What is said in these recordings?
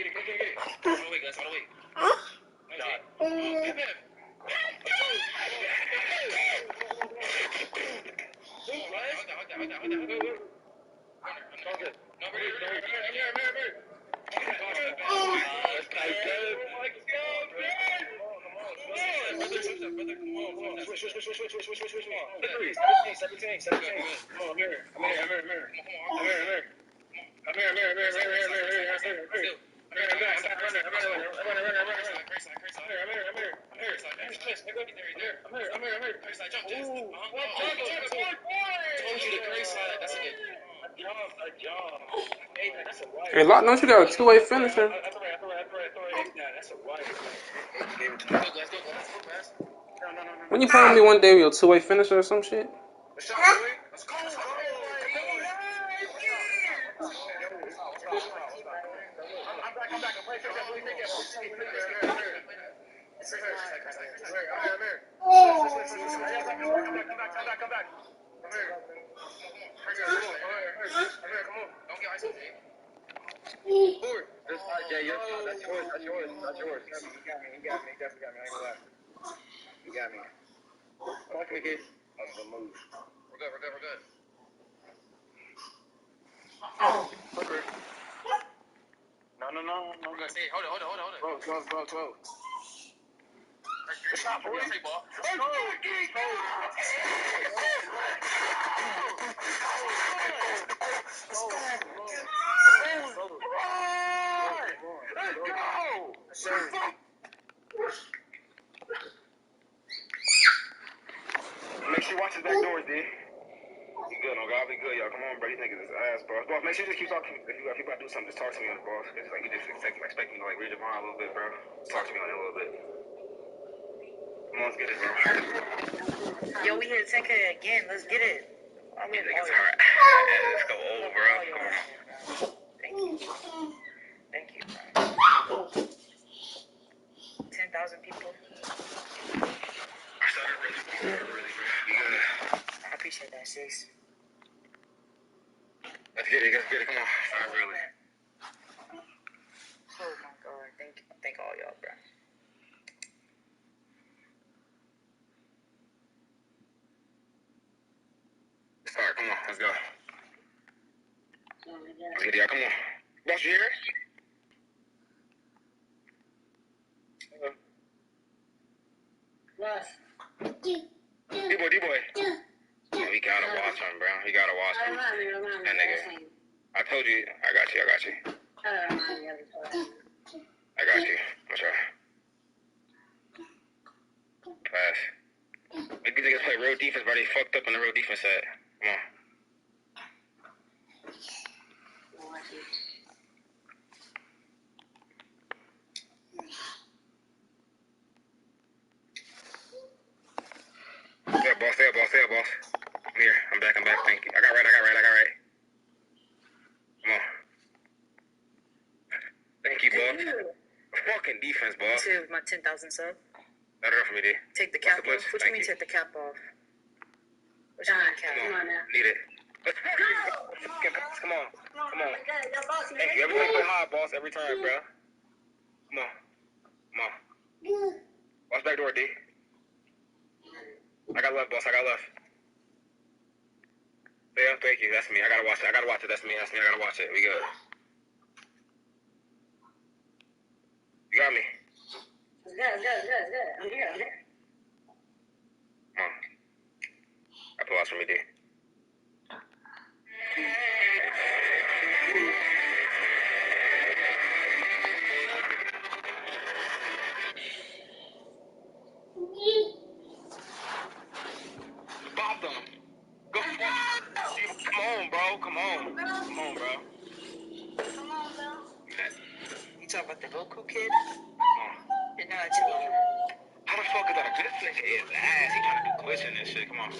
Get it. All the way, guys. All the way. Hey, Lock, don't you got a two-way finisher? When you promised me one day with your two-way finisher or some shit? You got me. Come on, kid. We're good. Okay. No. We're good. Stay. Hold it. 12. Stop, boy. Ball. Let's go. Make sure you watch his back doors, D. He good, no God, be good, y'all. Come on, bro. You think it's his ass, boss. Boss, make sure you just keep talking. If you about to do something, just talk to me on the boss. Cause like you just expect me to like read your mind a little bit, bro. Just talk to me on it a little bit. Come on, let's get it, bro. Yo, we hit 10K again. Let's get it. I mean, niggas hard. Let's go over, bro. Come on. Thank you, bro. 10,000 people. I started really, bro. You good? I appreciate that, sis. Let's get it. Come on. Really. Oh my God. Thank all y'all, bro. Alright, come on. Let's go. Let's get it, y'all. Come on. Boss, you here? D-boy. Yeah, we gotta watch him, bro. We gotta watch him. That nigga. I told you. I got you. I got you. What's up? Pass. Make these niggas play real defense, bro. They fucked up on the real defense side. Come on. Stay up, boss. I'm here. I'm back. Thank you. I got right. Come on. Thank you, boss. Fucking defense, boss. To my 10,000 sub. Not enough for me, D. Take the cap off. What do you mean take the cap off? What you mean cap? Come on now. Need it. Come on. Thank you. Everything play hard, boss. Every time, bro. Come on. Watch back door, D. I got left, boss. Yeah, thank you. That's me. I gotta watch it. That's me. I gotta watch it. We good. You got me. Good. I'm here. Come on. I pull out from me, D. Bop them. Go. Come on, bro. You talking about the Goku kid? Come on. You're not too long. How the fuck is that a good nigga? His ass. He trying to do glitching and shit. Come on.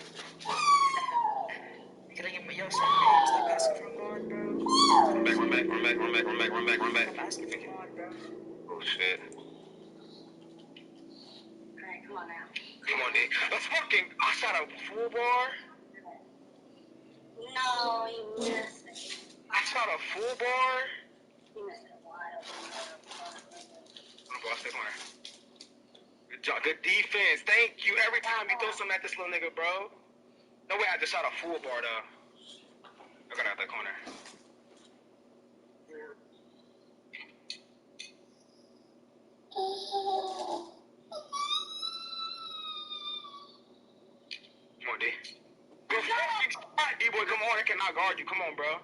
Can I get my Yoshi? Stop asking for mod, bro. Run back. Stop asking for mod, bro. Oh, shit. Alright, come on now. Come on, D. Let's fucking. I shot a full bar. No, you missed it. I shot a full bar. You missed it a while. boss. Stay corner. Good job. Good defense. Thank you. Every time you throw something at this little nigga, bro. No way I just shot a full bar, though. I got out that corner. Come on, D. Good fucking shot, D-boy. Come on. I cannot guard you. Come on, bro.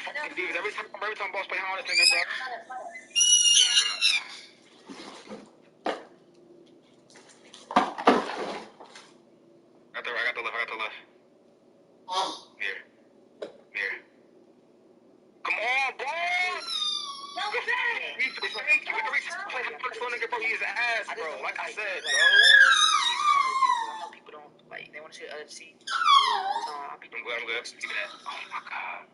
Fucking D. Every time boss play hard, this nigga, bro. I got the left. Here. Come on, boss! Good defense. Thank you. Every time play hard, this little nigga, bro, he's an ass, bro. Like I said, bro. I know people don't like. They want to see the other seat. I'll be doing. I'm good. Give me that. Oh my god.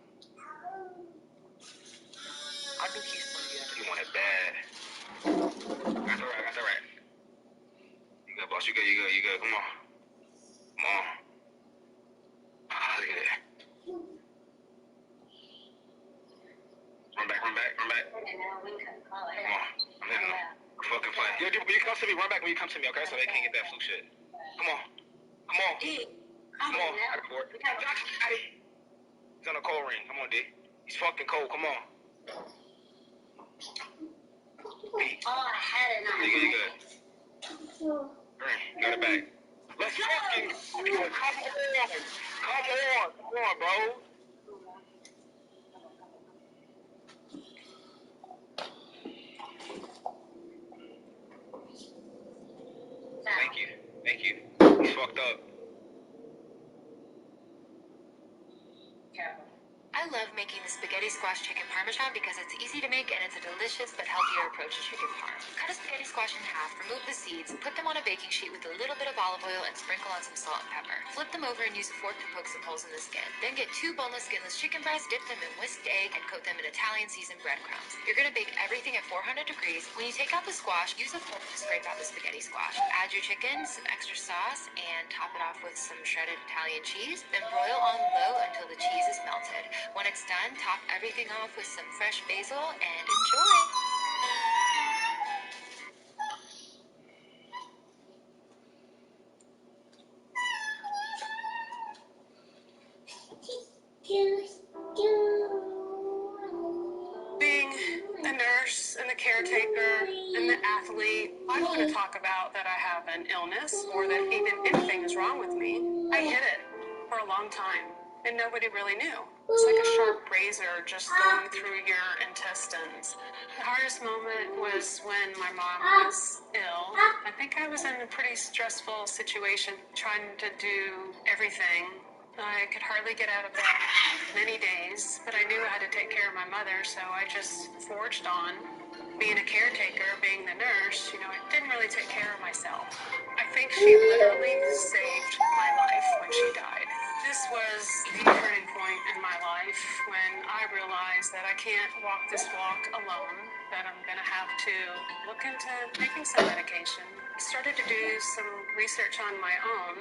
I do keep playing. You want it bad. That's alright. You good, boss. You good. Come on. Look at that. Run back. Come on. I'm hitting them. Fucking play. Yo, when you come to me, run back when you come to me, okay? So they can't get that fluke shit. Come on. I got bored. He's on a cold ring. Come on, D. He's fucking cold. Come on. B. Oh, I had it. You good. Ring. Got it back. Let's fucking come on, bro. Thank you. He's fucked up. I love making the spaghetti squash chicken parmesan because it's easy to make and it's a delicious but healthier approach to chicken parm. Cut a spaghetti squash in half, remove the seeds, put them on a baking sheet with a little bit of olive oil and sprinkle on some salt and pepper. Flip them over and use a fork to poke some holes in the skin. Then get 2 boneless skinless chicken breasts, dip them in whisked egg, and coat them in Italian seasoned breadcrumbs. You're going to bake everything at 400 degrees. When you take out the squash, use a fork to scrape out the spaghetti squash. Add your chicken, some extra sauce, and top it off with some shredded Italian cheese. Then broil on low until the cheese is melted. When it's done, top everything off with some fresh basil and enjoy. Being the nurse and the caretaker and the athlete, I don't want to talk about that I have an illness or that even anything is wrong with me. I hid it for a long time and nobody really knew. It's like a sharp razor just going through your intestines. The hardest moment was when my mom was ill. I think I was in a pretty stressful situation, trying to do everything. I could hardly get out of bed many days, but I knew I had to take care of my mother, so I just forged on. Being a caretaker, being the nurse, I didn't really take care of myself. I think she literally saved my life when she died. This was the turning point in my life when I realized that I can't walk this walk alone, that I'm going to have to look into taking some medication. I started to do some research on my own.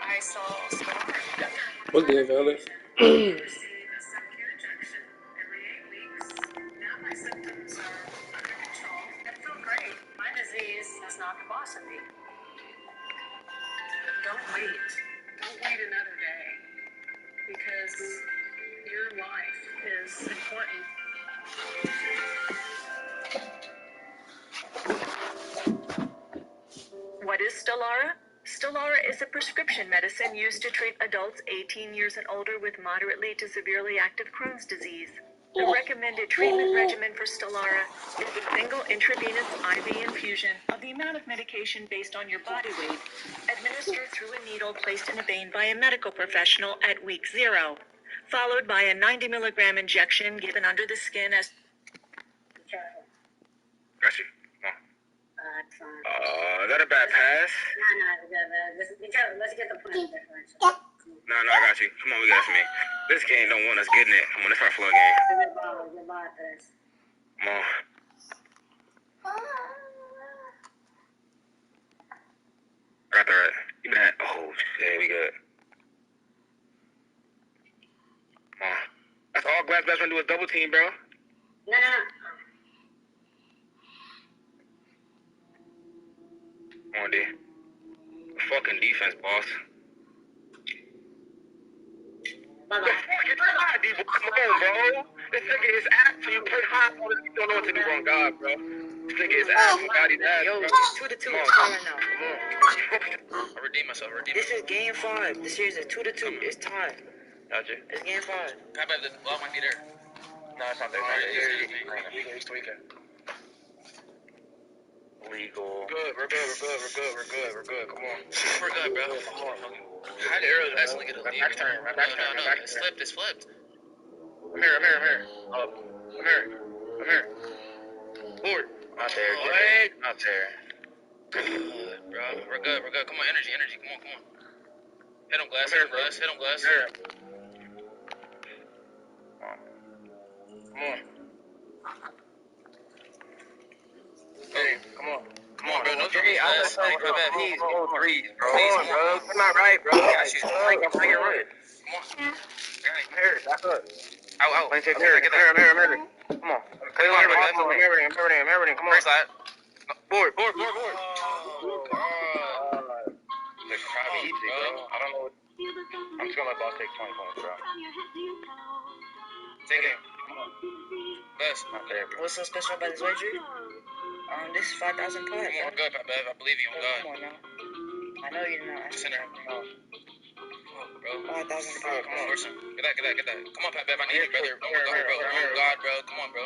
I saw Stellaria. What's good, Violet? Receive a sub-Q injection every 8 weeks. Now my symptoms are under control. I feel great. My disease has knocked the boss in me. Don't wait. Don't wait another day. Because your life is important. What is Stellaria? Stellaria is a prescription medicine used to treat adults 18 years and older with moderately to severely active Crohn's disease. The recommended treatment regimen for Stellaria is a single intravenous IV infusion of the amount of medication based on your body weight, administered through a needle placed in a vein by a medical professional at week 0, followed by a 90 milligram injection given under the skin as... Got you. Is that a bad pass? No, let's get the point differential. No, I got you. Come on, we got this, man. This game don't want us getting it. Come on, let's start floor game. Good ball, Come on. I got the right. You got. Oh, shit, we good. Come on. That's all Glass best friend do is double team, bro. No. Come on, D. Fucking defense, boss. Bye-bye. The fuck is high, D, come on, bro. This nigga is ass. You play high, bro. You don't know what to do wrong, God, bro. This nigga is ass. God, he's ass, Yo, bro. it's 2-2 right now. Come on. I redeem myself. This is game 5. This series is 2-2. It's tied. Gotcha. It's game 5. How about the ball might be there? No, it's not there. It's tweaking. Legal. We're good. Come on. We're good, bro. Come on. How did Arrow actually get a lead? Back turn. No, it's flipped. I'm here. Up. I'm here. Forward. Not there, Jay. Not there. Good, bro. We're good. Come on, energy. Come on. Hit him glass. Here. Come on. Hey, come on, bro. No threes. Threes, bro. Come on, right, bro. Got you. Bring it right. Come on. Here, back up. Out. Let me take care. Get there. I'm here. Come on. I'm everything. Come on. First side. Forward. The crabby easy, bro. I don't know. I'm just gonna let boss take 20 points, bro. Take it. Come on. Best. Not there, bro. What's so special about this wager? This is 5,000 points. Come on, good, Bev. I believe you. I'm God. Come on now. I know you're not. Just in there. Bro. 5,000 points. Come on, Orson. Get that. Come on, Pat Bev. I need you, brother. Oh, God, bro. Come on, bro.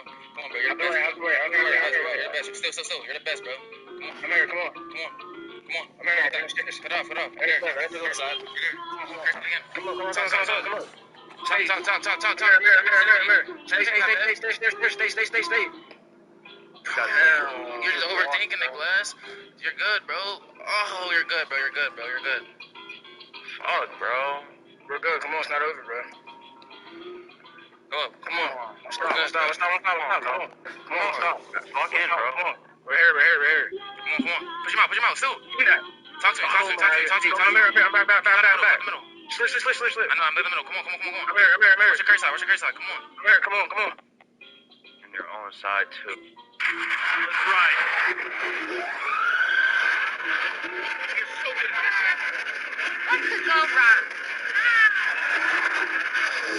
You're the best. You're the best. Still. You're the best, bro. Come on. I'm here. Come on. I'm here. Cut off. Right there. First side. Come on. Talk. Stay. You're just overthinking the glass. You're good, bro. Oh, you're good. Fuck, bro. We're good. Come on, it's not over, bro. Go up. Come on. Stop. Come on, stop. Walk in, bro. Come on. We're here. Come on. Push him out. Still. Give me that. Talk to me. I'm here. I'm back. Middle. Slip. I know, I'm in the middle. Come on. I'm here. Where's your curse side? Come on. I'm here. Come on. And your own side, too. Let's ride. You're so good at this. What could go wrong?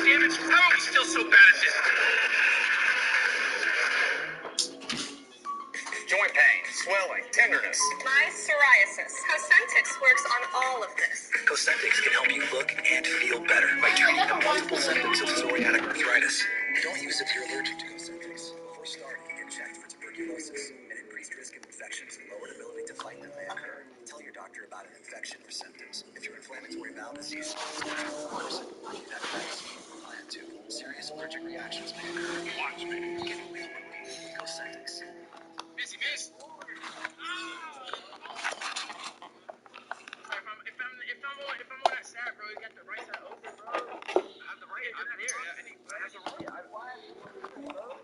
Damn it, how are we still so bad at this? Joint pain, swelling, tenderness. My psoriasis. Cosentix works on all of this. Cosentix can help you look and feel better by treating the multiple symptoms of psoriatic arthritis. Don't use it if you're allergic to Cosentix. Before starting, get checked for tuberculosis. An increased risk of infections and lowered ability to fight them may occur. Tell your doctor about an infection or symptoms. If your inflammatory bowel disease plan to. Serious allergic reactions may occur. Watch me. Get real relief. Cosentix. Miss. If I'm on that side, bro, you got the right side open, bro. I have the right. I'm there. I have the right. Bro.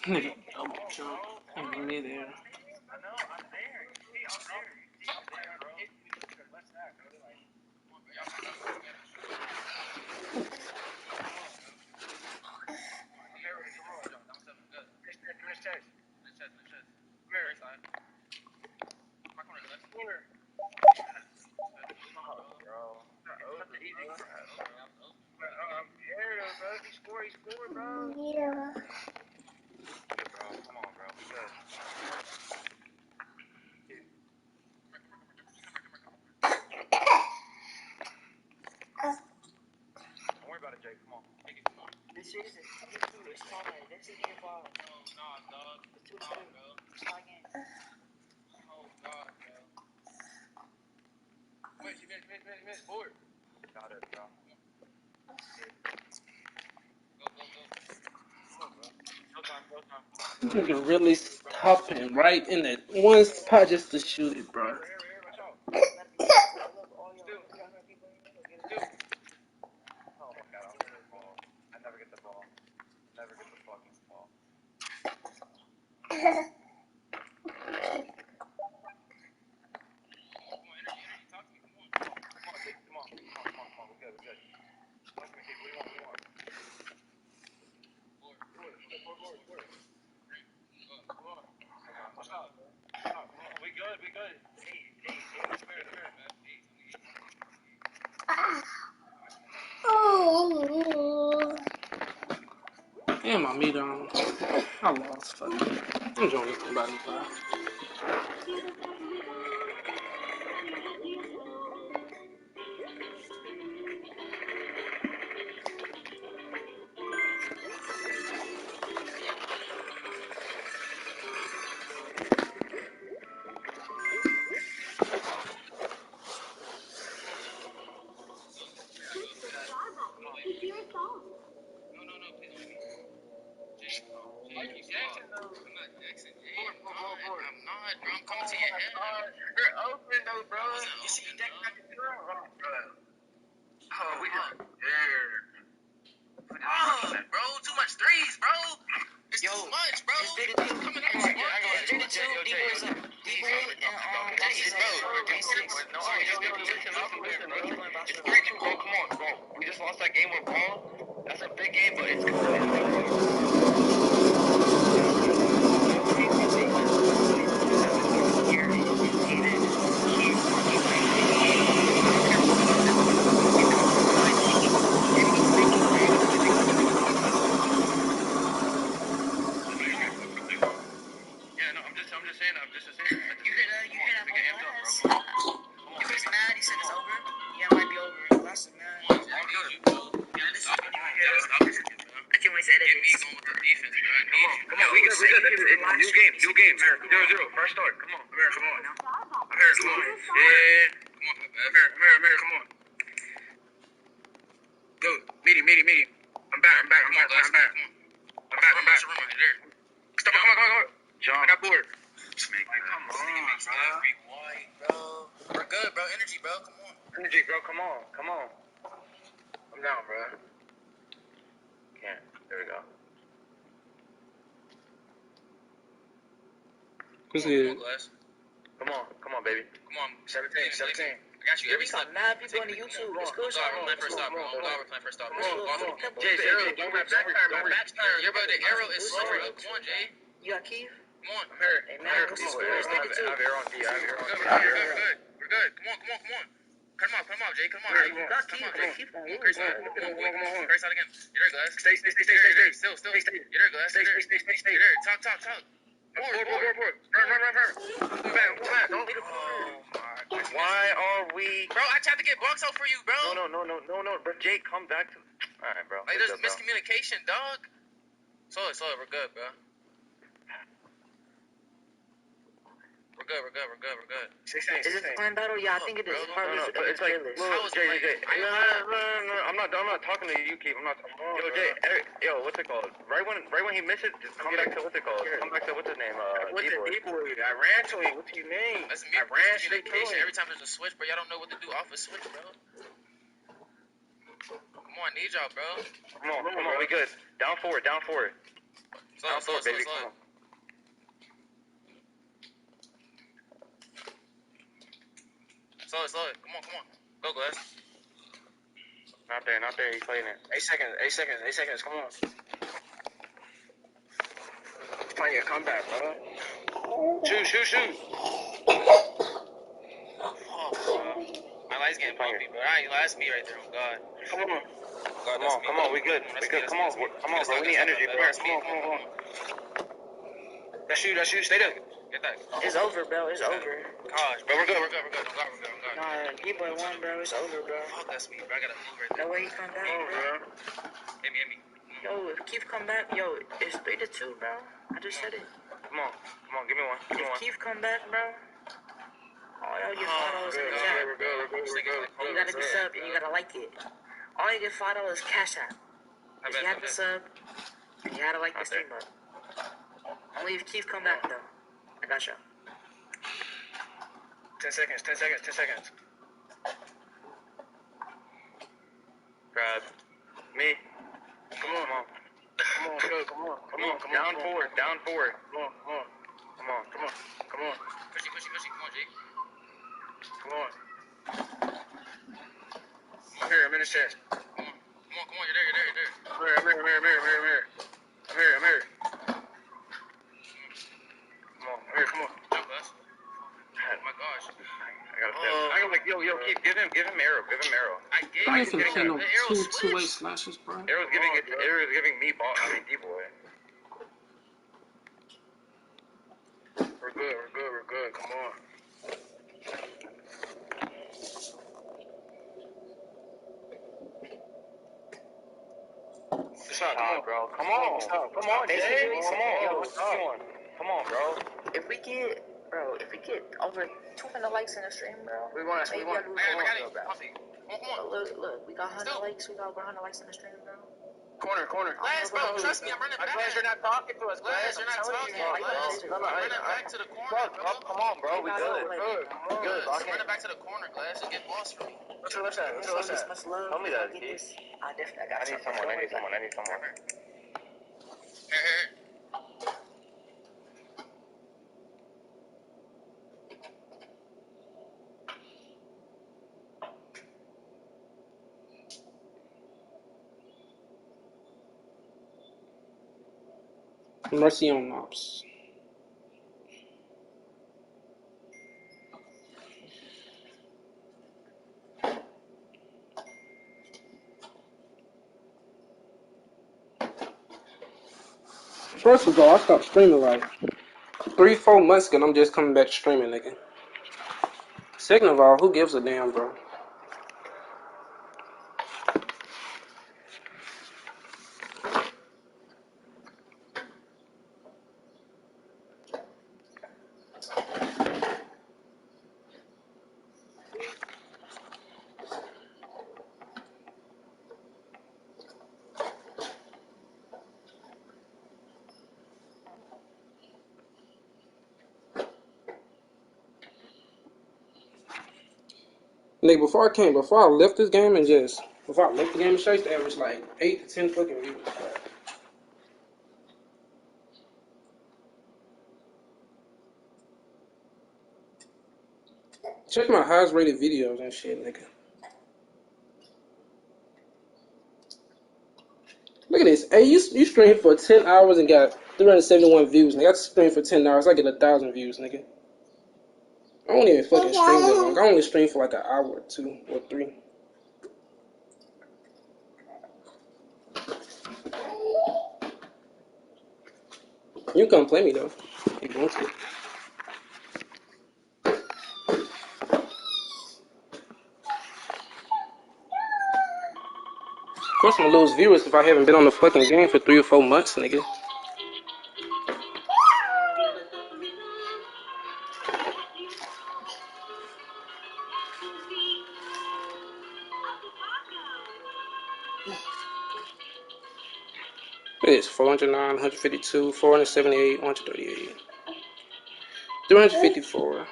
Nigga, double jump in midair. He scored, bro. Yeah. Come on, bro. Good. Don't worry about it, Jake. Come on. Take it. Come on. This is 2-2. It's tied. This is game 5. No, dog. It's 2-2. It's tie game. Oh, God, bro. Wait, you missed. Forward. Got it, bro. Go, bro. Nigga really stopping right in that one spot just to shoot it, bro. Damn, my meter on. I lost. Fuck it. I'm doing this about it. Who's good? Come on, baby. Come on, 17. I got you every step. Mad people on the YouTube. Let's go. We're playing first stop, bro. We're playing first stop. Jay, get my back turn. Your brother, the arrow is slower up. Come on, Jay. You got Keith? Come on. I'm here. Hey, man, what's the score? Let's take it too. We're good. Come on. Cut him out, Jay. Come on. You got Keith. Keith on you. Grace out again. Get there, Glass. Stay. Still. Get there, Glass. Stay. Get there. Talk. Forward. Run. Don't leave the corner. Why are we... Bro, I tried to get blocks out for you, bro. No, bro. Jake, come back to... Alright, bro. Like, there's miscommunication, dog. Slow it. We're good, bro. We're good. 16. Is it the clan battle? Yeah, I think it is. No, but it's like... No. I'm not talking to you, Keith. I'm not... Yo, Jay, yo, what's it called? Right when he misses it, just come back to what's it called? Come back to what's his name? D-boy. I ran to him. What's your name? That's me. I ran straight to him. Every time there's a switch, bro, y'all don't know what to do off a switch, bro. Come on, need y'all, bro. Come on, we good. Down forward. Slow, baby. Come on. Slow it. Come on. Go, Glass. Not there. He's playing it. 8 seconds. Come on. He's playing your comeback, bro. Shoot. Oh, bro. My light's getting bumpy, bro. I ain't last me right there. Oh, God. Come on. We good. Come on, bro. We need energy, bro. Come on. That's you. Stay there. Get that. It's over, bro. It's over. Gosh, bro. We're good. Nah, D-boy won, bro. It's over, bro. Fuck, that's me, bro. I gotta move right there. That way he come back, bro. Hit me. Yo, if Keith come back, it's 3-2, bro. I just said it. Come on. Give me one. If Keith come back, bro. All y'all get $5 in the chat. We're good. You gotta be sub and you gotta like it. All you get $5 cash out. If you have to sub, and you gotta like the stream button. Only if Keith come back though. I got you. 10 seconds. Grab me. Come on. Down forward. Come on. Come on. Come on. Cushy. Come on, G. Come on. I'm here. I'm in his chest. Come on. You're there. I'm here. I'm here. Come on. Jump us. Oh my gosh. I gotta yo, keep give him arrow. I ain't finna play no two-way slashes, bro. Arrow's giving me ball. I mean, D-boy. We're good. Come on. Stop, bro. Come on, Jay. Come on, bro. If we get over 200 likes in the stream, bro, We want. bro. Look, we got 100 likes. We got over 100 likes in the stream, bro. Corner. Glass, bro, trust me, I'm running back. Glass, you're not talking to us, Glass. You're not talking. Glass, I'm running back to the corner, bro. Come on, bro. We good. Running back to the corner, Glass. You get lost for me. What's that? Tell me that, G. I got I need someone. Here. Mercy on Ops. First of all, I stopped streaming like 3-4 months ago, and I'm just coming back streaming, nigga. Second of all, who gives a damn, bro? Nigga, before I left this game and before I left the game and shit, I averaged like 8 to 10 fucking views. Check my highest rated videos and shit, nigga. Look at this. Hey, you streamed for 10 hours and got 371 views, nigga. I streamed for 10 hours, I get 1,000 views, nigga. I don't even fucking stream that long. I only stream for like an hour or 2 or 3. You can come play me though, if you want to. Of course, I'm gonna lose viewers if I haven't been on the fucking game for 3 or 4 months, nigga. It is 409, 152, 478, 138, 354.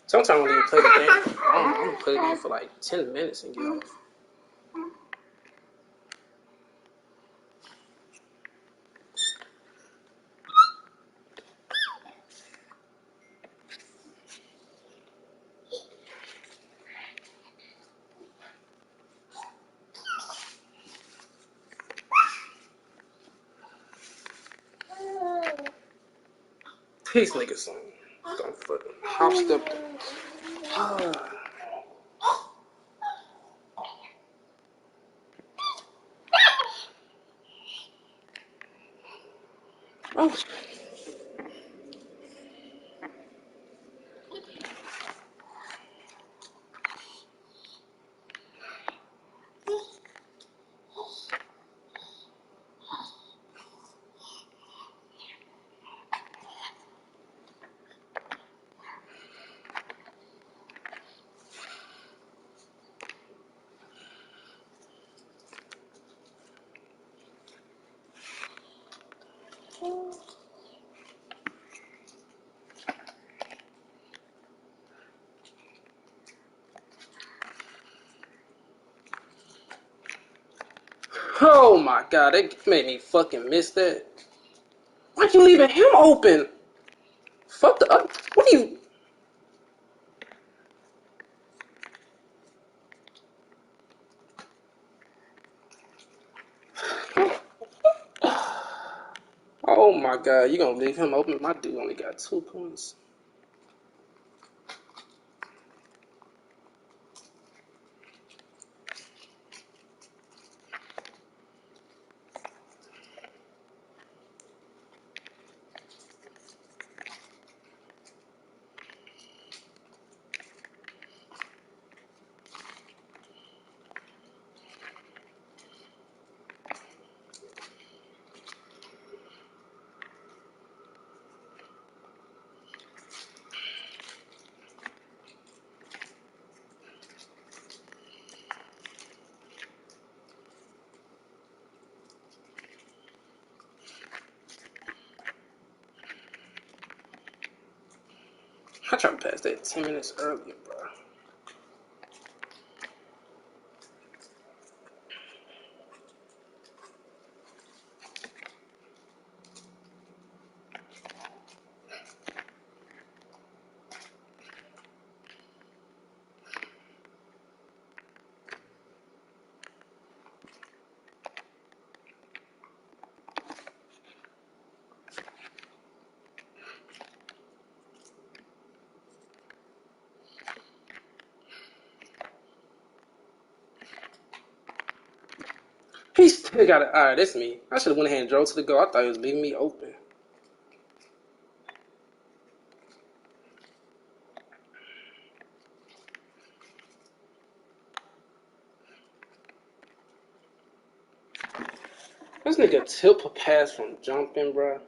Sometimes I don't even play the game. I'm gonna play the game for like 10 minutes and get off. These niggas gonna fucking hop step. Oh. Oh my god, that made me fucking miss that. Why'd you leaving him open? Fuck the up. What are you? Oh my god, you gonna leave him open? My dude only got 2 points. I tried to pass that 10 minutes earlier, bro. He still got it. Alright, that's me. I should have went ahead and drove to the goal. I thought he was leaving me open. This nigga tip a pass from jumping, bro.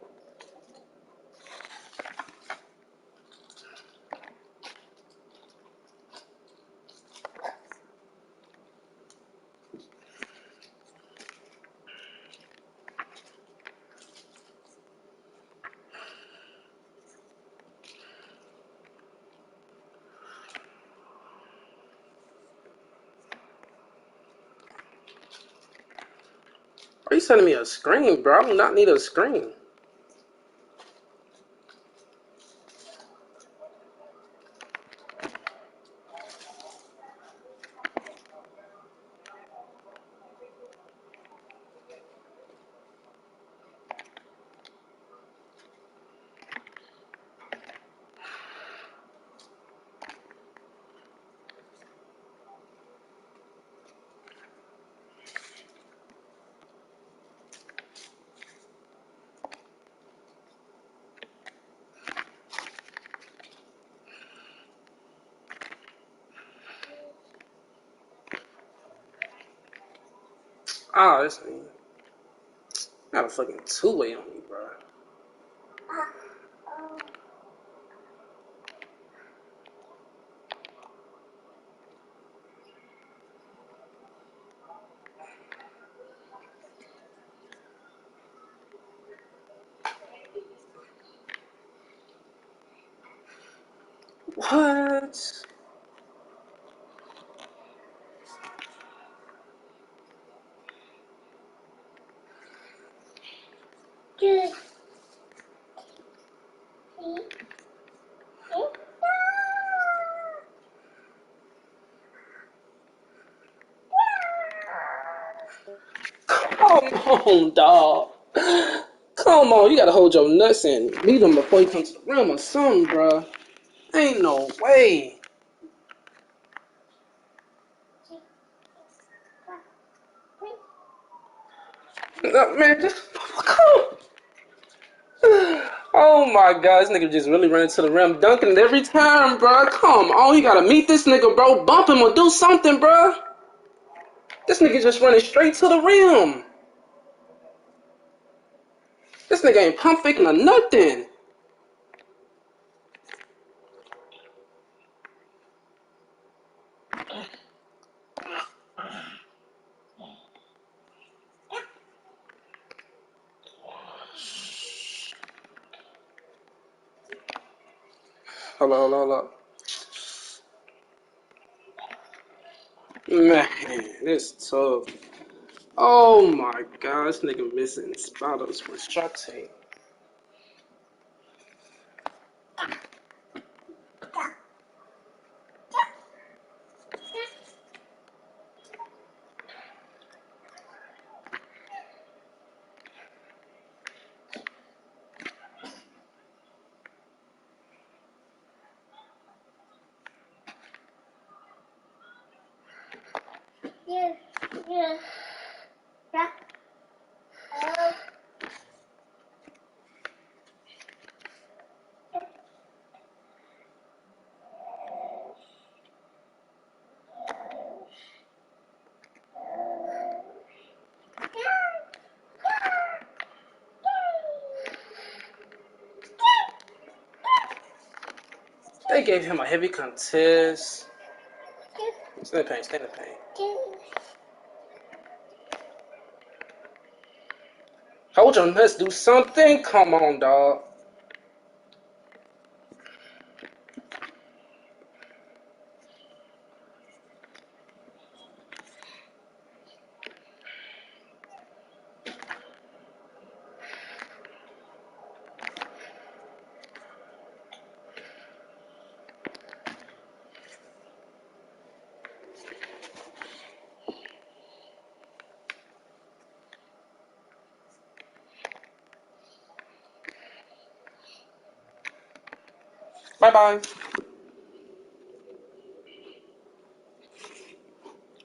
Are you sending me a screen, bro? I do not need a screen. Ah, this me. Got a fucking 2-way on me, bro. What? Come on, dog. Come on, you gotta hold your nuts and meet him before you come to the rim or something, bro. Ain't no way. No, man, just come. Oh my god, this nigga just really running to the rim, dunking it every time, bro. Come on, you gotta meet this nigga, bro. Bump him or do something, bro. This nigga just running straight to the rim. This nigga ain't pump faking or nothing. Hold on. Man, this tough. Oh my god, this nigga missing spotters with Shotay. They gave him a heavy contest. Stay in the paint, stay in the paint. Hold your nuts, do something. Come on, dog. Bye-bye.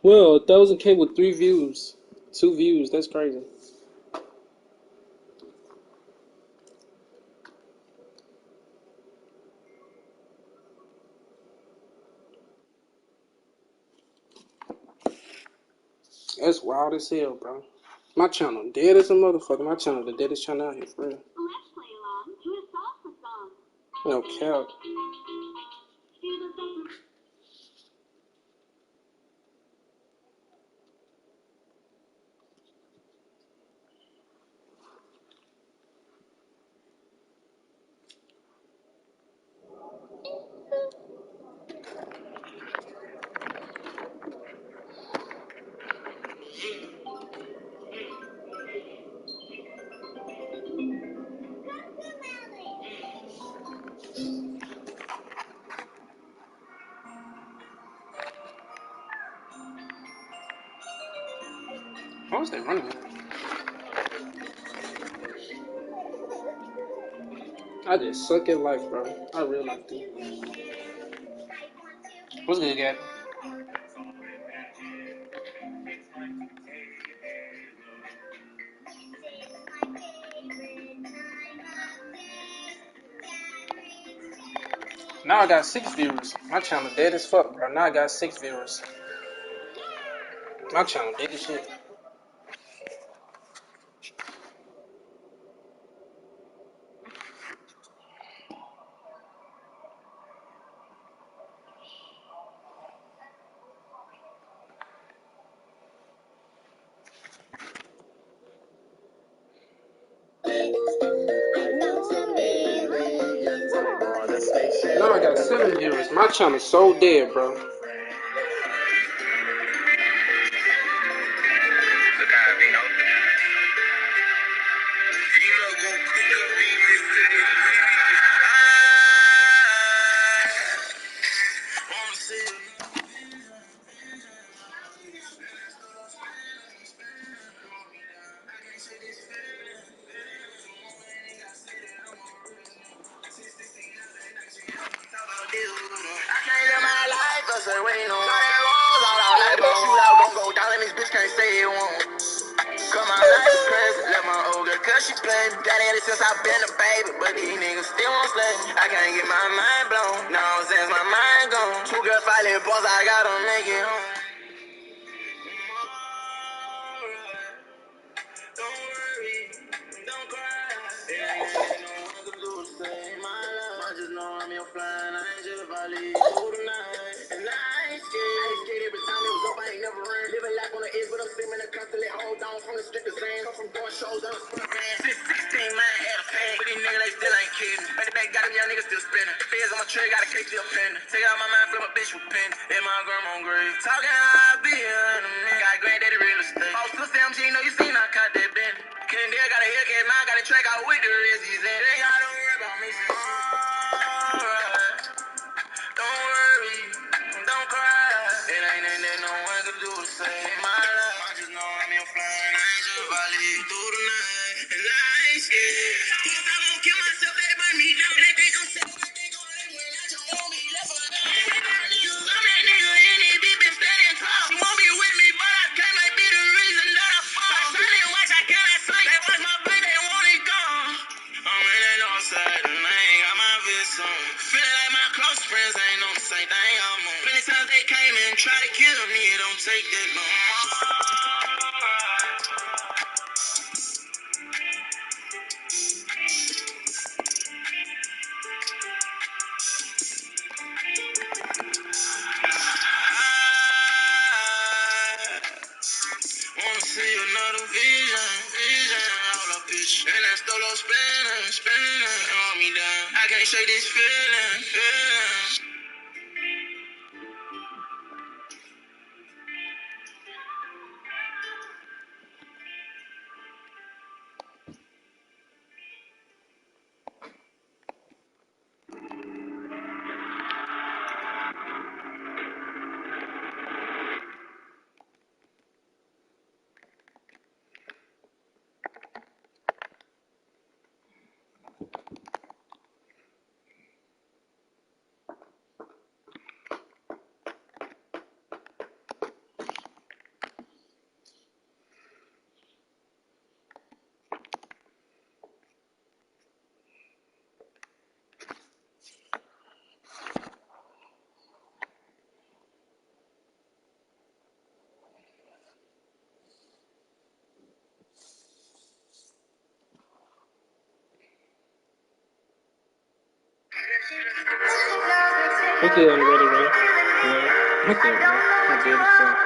Well, 1,000K with 3 views. 2 views, that's crazy. That's wild as hell, bro. My channel dead as a motherfucker. My channel the deadest channel out here, for real. No cap. Why was they running here? I just suck at life, bro. I really do. What's good, Gabby? Now I got 6 viewers. My channel dead as fuck, bro. Now I got 6 viewers. My channel dead as shit. Now I got 7 viewers. My channel's so dead, bro. Cause my life is crazy, left my old girl cause she played. Got it since I been a baby, but these niggas still won't slay. I can't get my mind blown, now since my mind gone. 2 girls fighting boss, I gotta make it home. Don't worry, don't cry. It ain't no one can do to save my life. I just know I'm your flying angel if I leave you tonight. And I ain't scared every time it was up, I ain't never ran. Living life on the edge, but I'm still in the constantly hold on from the strip of sand. Come from doing shows, I was from the band. Since 16, man, had a fan. But these niggas, they still ain't care. kidding. Back to back, got them young niggas still spinning. Feds on my trigger, got a cake still pending. Take out my mind, flip a bitch with pen. In my grandma grave. Talking how I be in a minute. Got granddaddy real estate. Boss to CMG, know you seen I caught that bend. Kennedy got a Hellcat, now I got a track out with the Rizzies. And they got don't worry about me. Alright. Don't worry, don't cry. It ain't that no one can do to save my life. I just know I'm your flying angel. If I leave through the night, and I ain't scared. If I won't kill myself, they burn me down. They think I'm safe, they think I'm late when I just want me left for dead. I'm that nigga in it, bitch been standing tall. She won't be with me, but I can't might be the reason that I fall. I silent watch, I cannot sleep. They watch my baby, they want it gone. I'm in that north side, and I ain't got my bitch on. Feeling like my close friends ain't on the same thing I'm on. Plenty times they came and tried to kill me, it don't take that long. I wanna see another vision, all up bitch. And that stolo spinning, on me down. I can't shake this feeling. Okay, I'm ready, right? Yeah. Okay, bro. I'm good as fuck.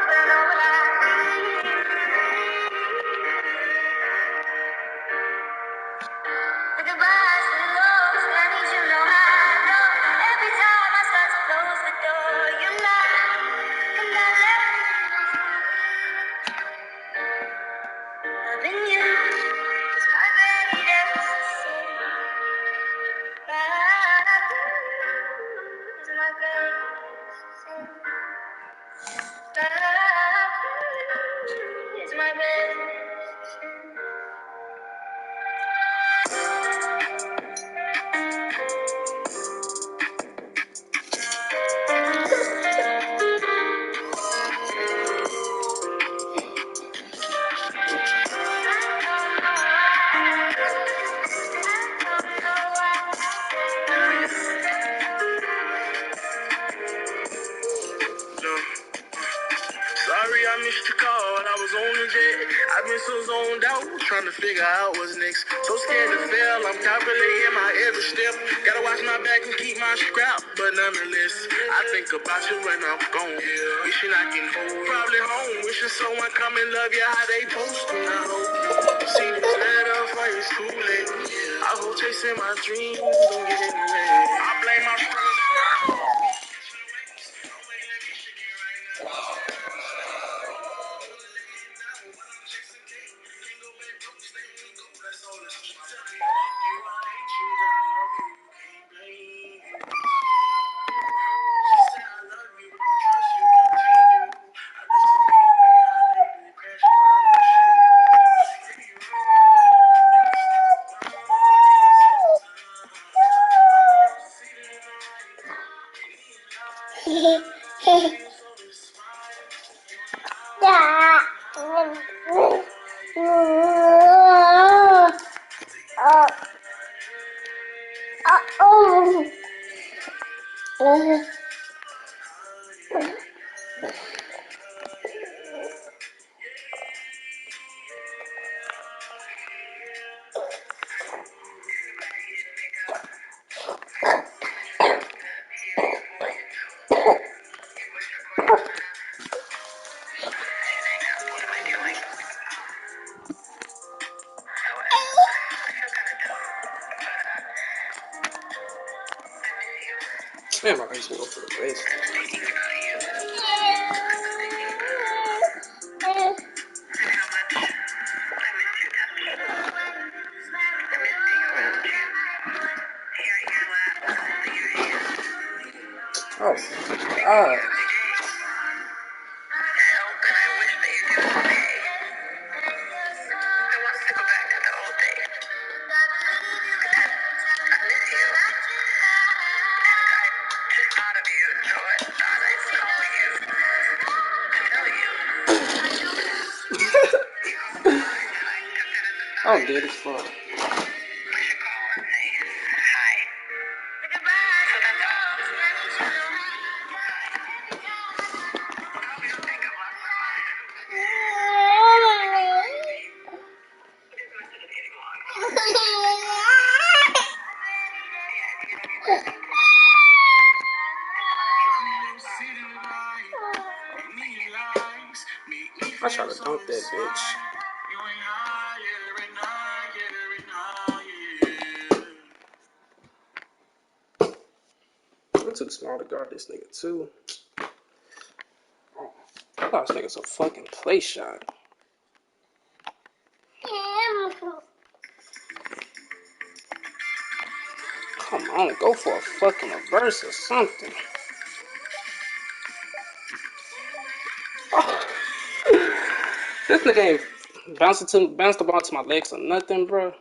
Sorry I missed your call, I was on the jet. I've been so zoned out, trying to figure out what's next. So scared to fail, I'm calculating my every step. Gotta watch my back and keep my scrap, but nonetheless, I think about you when I'm gone. Wishing I can hold, probably home. Wishing someone come and love you how they post to. I hope see this letter for it's too late. I hope chasing my dreams don't get in the way. I blame my friends. Damn, I used to go for the base. Oh, God. I'm dead as fuck. I try to dunk that bitch. I'm too small to guard this nigga too. I thought this nigga's a fucking play shot. Come on, go for a fucking reverse or something. Oh. This nigga ain't bounced the ball to my legs or nothing, bro.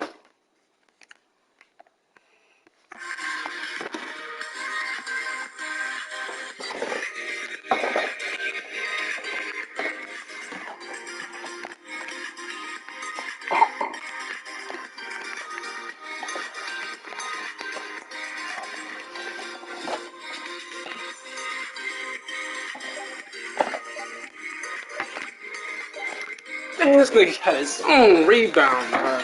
Man, this nigga got his own rebound, bro.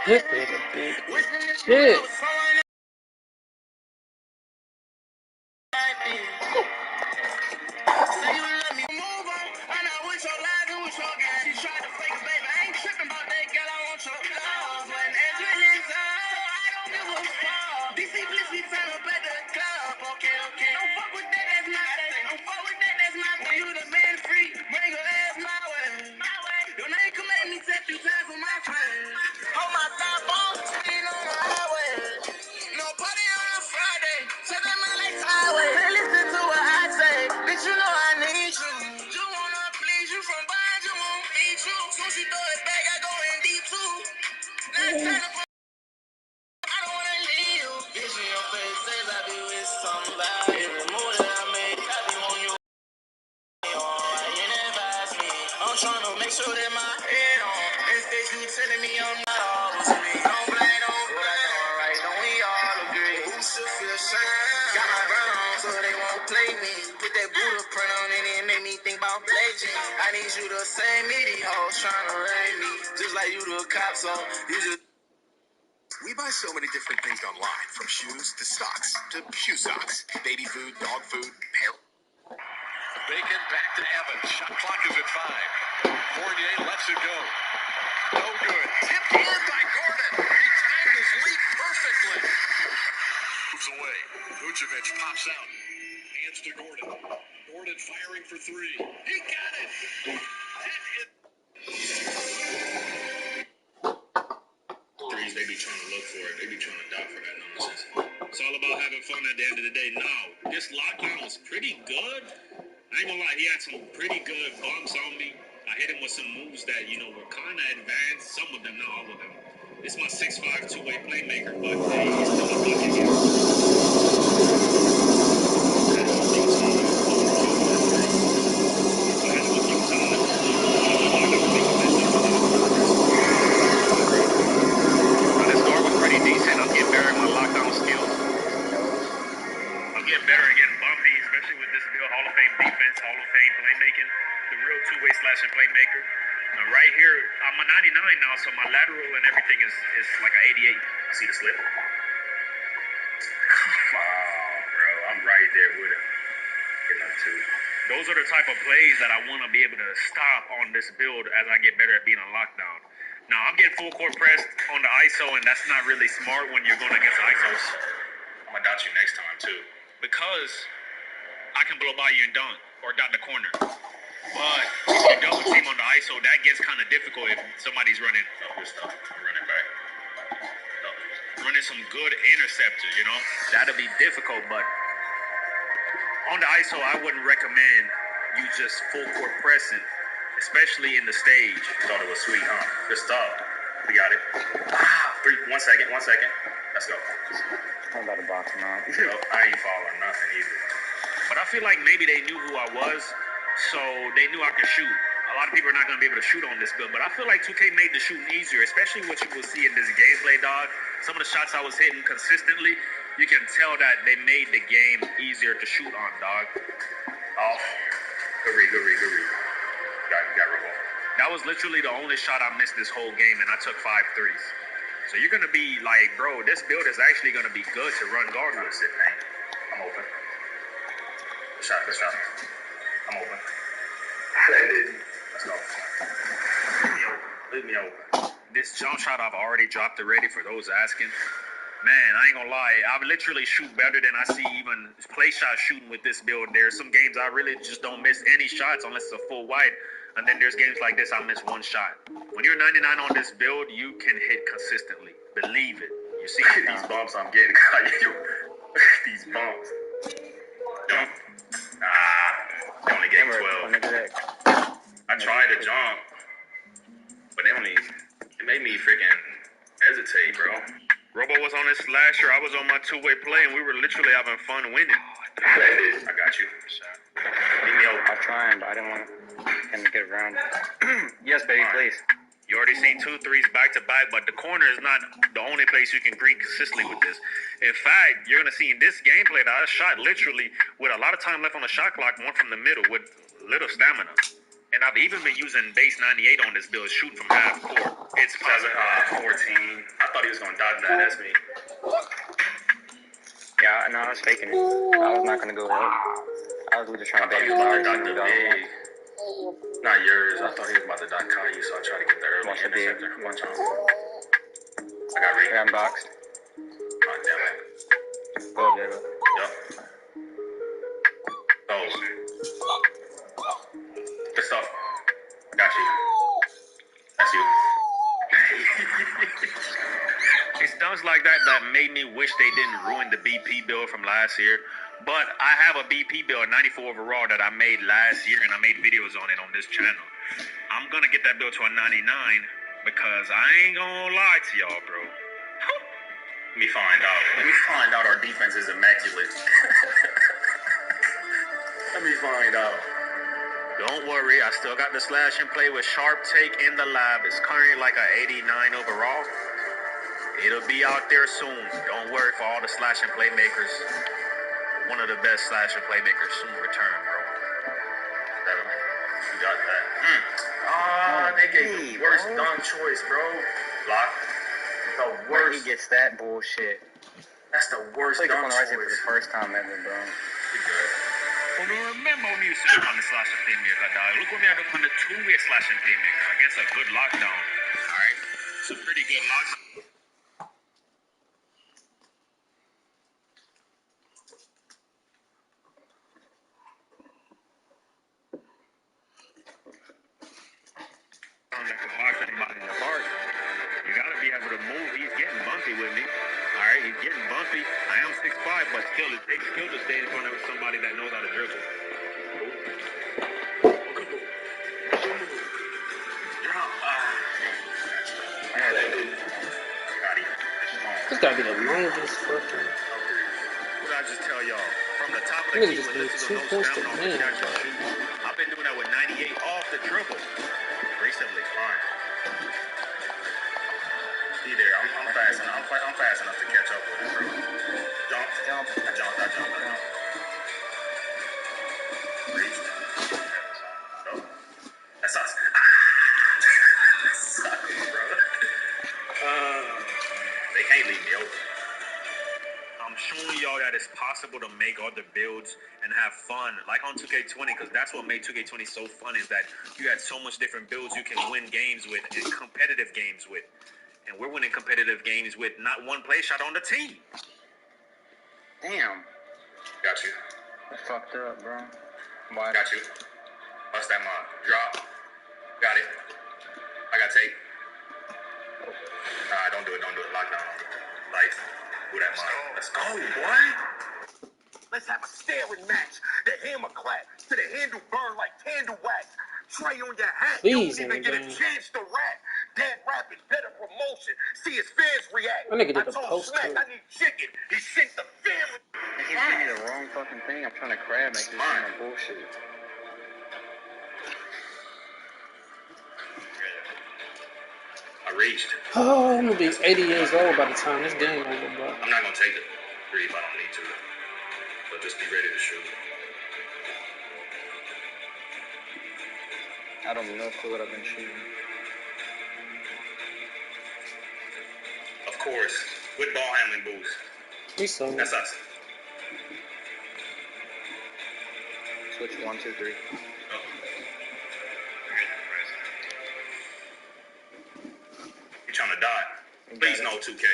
This nigga big shit. We buy so many different things online, from shoes to socks to shoe socks, baby food, dog food, hair. Bacon back to Evans. Shot clock is at 5. Fournier lets it go. No good. Tipped in by Gordon. He timed his leap perfectly. Moves away. Vucevic pops out. Hands to Gordon. Gordon firing for 3. He got it. Threes, they be trying to look for it. They be trying to dock for that nonsense. It's all about having fun at the end of the day. No, this lockdown was pretty good. I ain't gonna lie, he had some pretty good bumps on me. I hit him with some moves that, were kind of advanced. Some of them, not all of them. This is my 6'5", two-way playmaker, but he's still a bucket here. This score was pretty decent. I'm getting better at getting bumpy, especially with this Bill Hall of Fame defense, Hall of Fame playmaking, the real two-way slashing playmaker. Now right here, I'm a 99 now, so my lateral and everything is like an 88. I see the slip. Wow, bro, I'm right there with him. Getting up two. Those are the type of plays that I want to be able to stop on this build as I get better at being on lockdown. Now, I'm getting full court pressed on the ISO, and that's not really smart when you're going against ISOs. I'm going to dot you next time, too. Because I can blow by you and dunk, or dot the corner. But if you double team on the ISO, that gets kind of difficult if somebody's running. Oh, good stuff. I'm running back. Running some good interceptors, you know? That'll be difficult, but on the ISO, I wouldn't recommend you just full court pressing, especially in the stage. Thought it was sweet, huh? Good stuff. We got it. 1 second. Let's go. I'm about to box him out. I ain't following nothing either. But I feel like maybe they knew who I was, so they knew I could shoot. A lot of people are not going to be able to shoot on this build, but I feel like 2K made the shooting easier, especially what you will see in this gameplay, dog. Some of the shots I was hitting consistently, you can tell that they made the game easier to shoot on, dog. Off. Good read. Got revolt. That was literally the only shot I missed this whole game, and I took 5 threes. So you're going to be like, bro, this build is actually going to be good to run guard with. Sit, man. I'm open. Good shot. I'm open. Let's go. Leave me open. This jump shot I've already dropped already for those asking. Man, I ain't gonna lie. I literally shoot better than I see even play shot shooting with this build. There's some games I really just don't miss any shots unless it's a full wide. And then there's games like this I miss one shot. When you're 99 on this build, you can hit consistently. Believe it. You see these bumps I'm getting. These bumps. Jump. They only gave 12. I tried to jump, but it made me freaking hesitate, bro. Robo was on this last year. I was on my two-way play, and we were literally having fun winning. I got you. Leave me open. I was trying, but I didn't want him to get around. Yes, baby, please. You already seen 2 threes back-to-back, but the corner is not the only place you can green consistently with this. In fact, you're going to see in this gameplay that I shot literally with a lot of time left on the shot clock, one from the middle with little stamina. And I've even been using base 98 on this build, shooting from half court. It's 14. I thought he was going to dodge that. That's me. Yeah, no, I was faking it. I was not going to go ahead. I was just trying to bait him out. Not yours. I thought he was about to dot Caillou, so I tried to get the early interceptor. Watch out. I got Ray. I'm boxed. Oh, damn it. Go, baby. Yup. Oh. Good stuff. Got you. That's you. It's dunks like that that made me wish they didn't ruin the BP build from last year. But I have a BP build, 94 overall, that I made last year, and I made videos on it on this channel. I'm going to get that build to a 99 because I ain't going to lie to y'all, bro. Let me find out our defense is immaculate. Let me find out. Don't worry, I still got the slash and play with sharp take in the lab. It's currently like an 89 overall. It'll be out there soon. Don't worry for all the slash and playmakers. One of the best slash and playmakers soon return, bro. You got that. They gave the worst dunk choice, bro. Block. The worst. He gets that bullshit. That's the worst dunk choice. For the first time ever, bro. You good. Well, remember when you used to on the slash and playmaker, dog. Look what we had on the two-way slash and playmaker against a good lockdown. All right? It's a pretty good lockdown. That can box anybody apart. You gotta be able to move. He's getting bumpy with me. All right, he's getting bumpy. I am 6'5", but still, it takes skill to stay in front of somebody that knows how to dribble. This gotta be the longest fucking. What did I just tell y'all? From the top of the key, I've been doing that with 98 off the dribble. Recently, fine. See there, I'm fast enough to catch up with it, bro. Jump. I jumped. able to make other builds and have fun, like on 2K20, because that's what made 2K20 so fun, is that you had so much different builds you can win games with and competitive games with. And we're winning competitive games with not one play shot on the team. Damn. Got you. That's fucked up, bro. Why? Got you. Bust that mod. Drop. Got it. I got tape. Nah, don't do it. Don't do it. Lockdown. Lights. Do that mod. Let's go, boy. Let's have a staring match. The hammer clap to the handle burn like candle wax. Tray on your hat. Please, you don't even get a man. chance to rap. Dead rapping, better promotion. See his fans react. That nigga did I the told post Smack too. I need chicken. He sent the family. They keep giving me the wrong fucking thing. I'm trying to grab, make this kind of bullshit. I reached. Oh, I'm gonna be 80 years old by the time this game over, bro. I'm not gonna take the 3 if I don't need to. But just be ready to shoot. I don't know what I've been shooting. Of course, with ball handling boost. We saw That's it. us. Switch 1, 2, 3. Oh. You trying to dot? Please no 2K.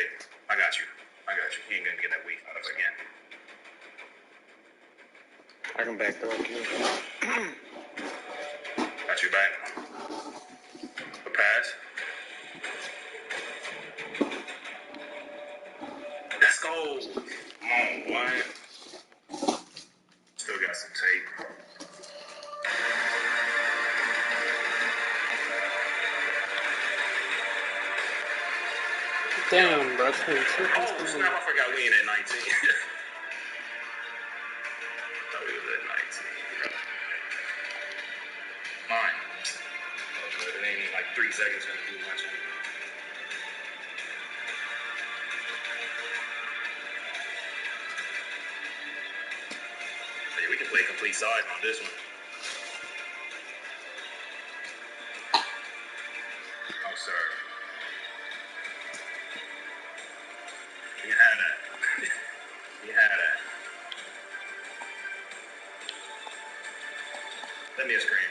I got you. I got you. He ain't gonna get that weak out of us again. I can back throw too. Got you back. A pass. Let's go. Come on, boy. Still got some tape. Damn, bro. 22. Oh, snap. I forgot we ain't at 19. Thought we was at 19. Mine. Oh, good. It ain't like 3 seconds gonna do much. Hey, we can play complete size on this one. Oh, sir. You had that. You had that. Let me a screen.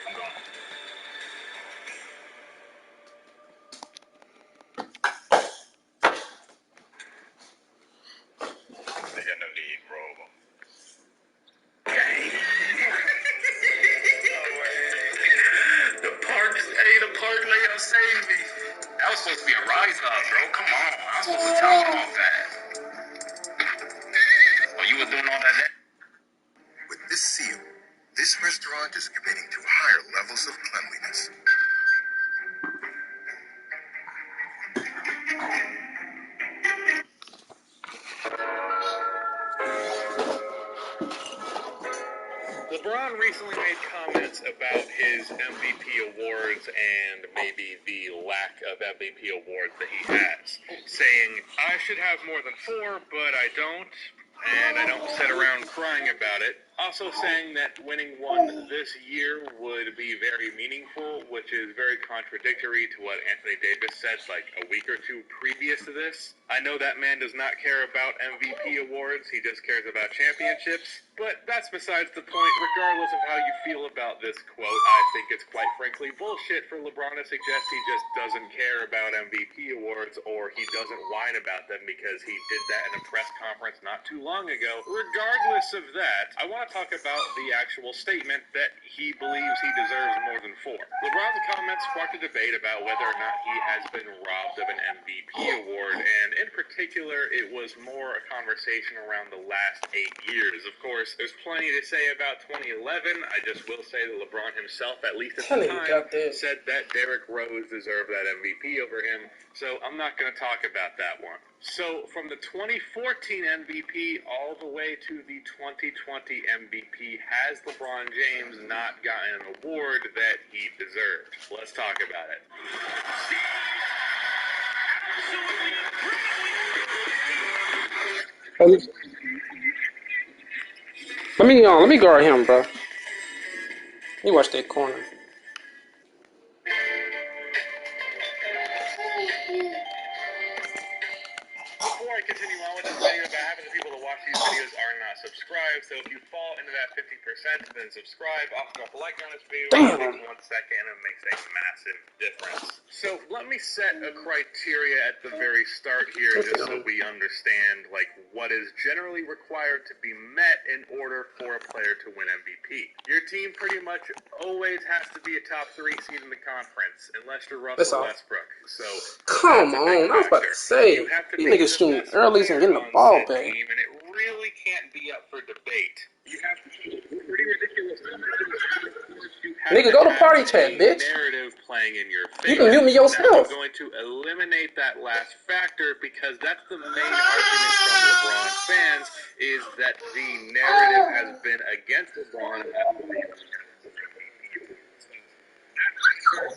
I'm gone. They got no league, bro. The park layup saved me. That was supposed to be a rise up, bro. Come on. I was supposed to top off that. Oh, you was doing all that? With this seal, this restaurant is committing to higher levels of cleanliness. LeBron recently made comments about his MVP awards and maybe the lack of MVP awards that he has, saying, I should have more than 4, but I don't, and I don't sit around crying about it. Also saying that winning one this year would be very meaningful, which is very contradictory to what Anthony Davis said like a week or two previous to this. I know that man does not care about MVP awards, he just cares about championships, but that's besides the point. Regardless of how you feel about this quote, I think it's quite frankly bullshit for LeBron to suggest he just doesn't care about MVP awards or he doesn't whine about them because he did that in a press conference not too long ago. Regardless of that, I want to talk about the actual statement that he believes he deserves more than 4. LeBron's comments sparked a debate about whether or not he has been robbed of an MVP award, and in particular, it was more a conversation around the last 8 years. Of course, there's plenty to say about 2011. I just will say that LeBron himself, at least at the time, said that Derrick Rose deserved that MVP over him, so I'm not going to talk about that one. So, from the 2014 MVP all the way to the 2020 MVP, has LeBron James not gotten an award that he deserved? Let's talk about it. Let me guard him, bro. Let me watch that corner. Before I continue on with this video, about half of the people that watch these videos are not So if you fall into that 50%, then subscribe. Also drop a like on this video. Damn. It takes 1 second and it makes a massive difference. So let me set a criteria at the very start here, just so we understand like what is generally required to be met in order for a player to win MVP. Your team pretty much always has to be a top 3 seed in the conference, unless you're Russell Westbrook. So come on, I was about to say, these niggas shooting early and getting the ball back. And it really can't be up for debate. You have to shoot pretty ridiculous numbers. Nigga, go to party chat, bitch. Narrative playing in your favor. You can mute me yourself. I'm going to eliminate that last factor because that's the main argument from LeBron fans, is that the narrative has been against LeBron.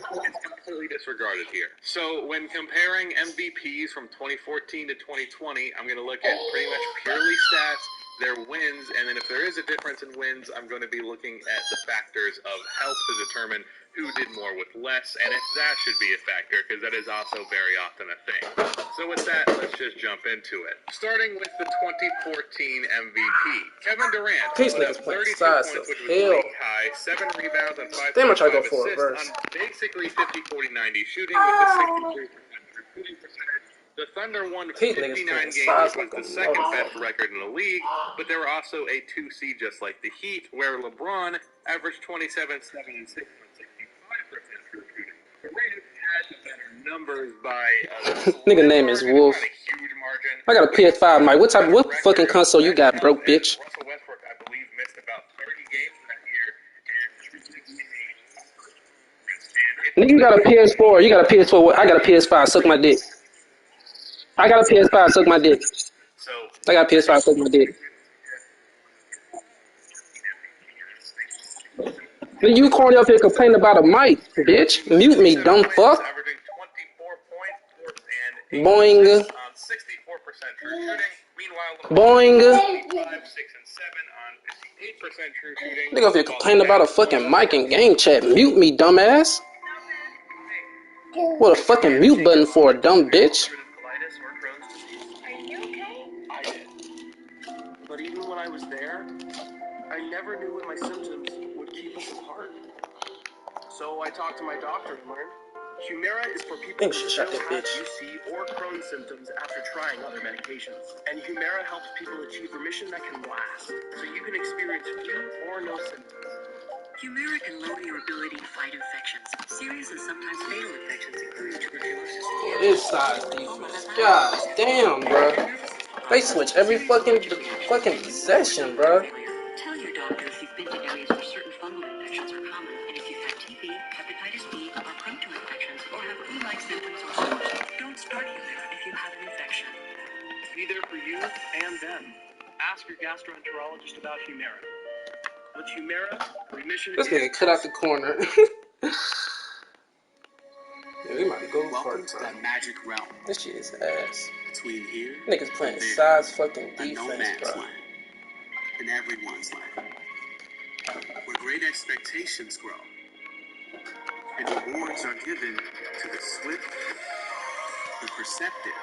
It's completely disregarded here. So when comparing MVPs from 2014 to 2020, I'm going to look at pretty much purely stats, their wins, and then if there is a difference in wins, I'm going to be looking at the factors of health to determine who did more with less, and if that should be a factor, because that is also very often a thing. So with that, let's just jump into it. Starting with the 2014 MVP. Kevin Durant put up 32 points, which was league high, 7 rebounds, and 5 assists on basically 50-40-90 shooting with the 63% shooting percentage. The Thunder won 59 games, which was the second best record in the league, but they were also a 2 seed just like the Heat, where LeBron averaged 27, 7, and 6 on 65% true shooting. Durant had better numbers by nigga name is Wolf. I got a PS5, Mike. What fucking console you got, broke bitch? Russell Westbrook, I believe, missed about 30 games that year. Nigga, you got a PS4. You got a PS4. I got a PS5. Suck my dick. I got a PS5. Suck my dick. I got a PS5. Suck my dick. Then you corny up here complaining about a mic, bitch. Mute me, dumb fuck. Averaging 24 points and Boing. on 64% true shooting. Meanwhile, Boing. 5, 6, and 7 on 58% true shooting. Nigga up here complaining about a fucking mic in game chat. Mute me, dumbass. What a fucking mute button for, a dumb bitch. Are you okay? I did. But even when I was there, I never knew when my symptoms would keep us apart. So I talked to my doctor and learned Humira is for people who still have UC or Crohn's symptoms after trying other medications. And Humira helps people achieve remission that can last, so you can experience few or no symptoms. Humira can lower your ability to fight infections. Serious and sometimes fatal infections include tuberculosis. This size defense. God damn, bro. They switch every fucking possession, bro. Tell your doctor if you've been to areas where certain fungal infections are common, and if you've had TB, hepatitis B, or prone to infections, or have flu-like symptoms or sores. Don't start Humira if you have an infection. Be there for you and them. Ask your gastroenterologist about Humira. With Humira, remission This nigga cut out the corner. Yeah, we might go Welcome to that magic realm. This shit is ass. Between here Niggas playing size fucking and no defense, man's bro. land. In everyone's land. Where great expectations grow. And rewards are given to the swift, the perceptive,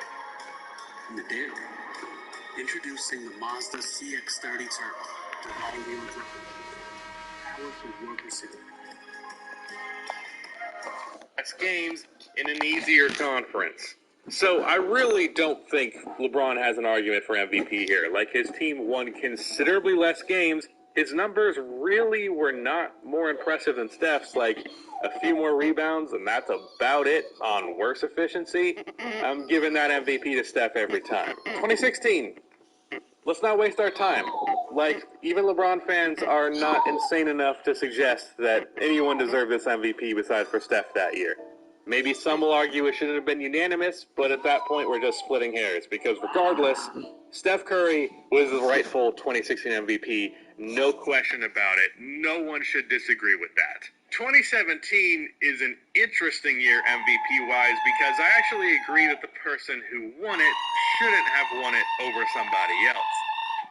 and the daring. Introducing the Mazda CX-30 Turbo. The all-wheel drive. Powerful your pursuit. Games in an easier conference. So I really don't think LeBron has an argument for MVP here. Like, his team won considerably less games. His numbers really were not more impressive than Steph's. Like, a few more rebounds, and that's about it on worse efficiency. I'm giving that MVP to Steph every time. 2016. Let's not waste our time. Like, even LeBron fans are not insane enough to suggest that anyone deserved this MVP besides for Steph that year. Maybe some will argue it shouldn't have been unanimous, but at that point we're just splitting hairs, because regardless, Steph Curry was the rightful 2016 MVP, no question about it. No one should disagree with that. 2017 is an interesting year MVP-wise, because I actually agree that the person who won it shouldn't have won it over somebody else.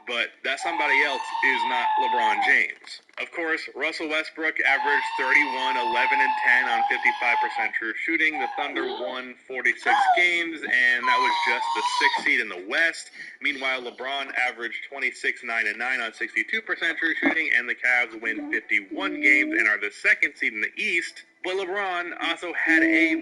but that somebody else is not LeBron James. Of course, Russell Westbrook averaged 31, 11, and 10 on 55% true shooting. The Thunder won 46 games, and that was just the 6th seed in the West. Meanwhile, LeBron averaged 26, 9, and 9 on 62% true shooting, and the Cavs win 51 games and are the 2nd seed in the East. But LeBron also had a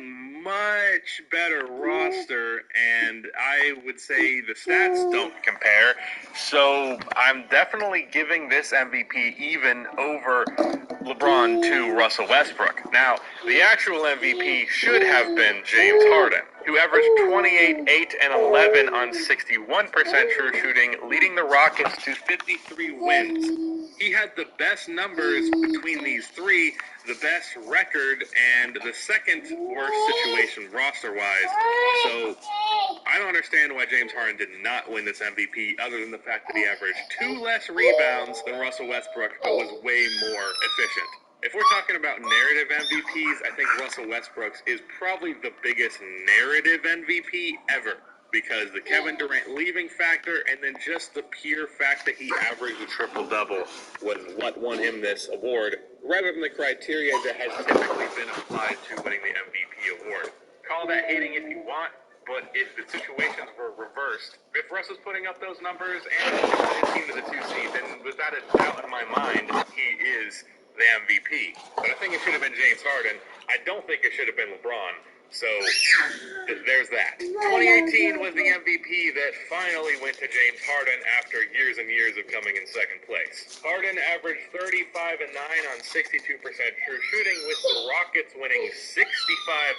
much better roster, and I would say the stats don't compare. So I'm definitely giving this MVP even over LeBron to Russell Westbrook. Now, the actual MVP should have been James Harden, who averaged 28, 8, and 11 on 61% true shooting, leading the Rockets to 53 wins. He had the best numbers between these three, the best record, and the second worst situation roster-wise. So I don't understand why James Harden did not win this MVP, other than the fact that he averaged 2 less rebounds than Russell Westbrook, but was way more efficient. If we're talking about narrative MVPs, I think Russell Westbrook's is probably the biggest narrative MVP ever, because the Kevin Durant leaving factor and then just the pure fact that he averaged a triple-double was what won him this award, rather than the criteria that has typically been applied to winning the MVP award. Call that hating if you want, but if the situations were reversed, if Russ was putting up those numbers and his team to the 2 seed, then without a doubt in my mind, he is the MVP. But I think it should have been James Harden. I don't think it should have been LeBron. So there's that. 2018 was the MVP that finally went to James Harden after years and years of coming in 2nd place. Harden averaged 35 and 9 on 62% true shooting, with the Rockets winning 65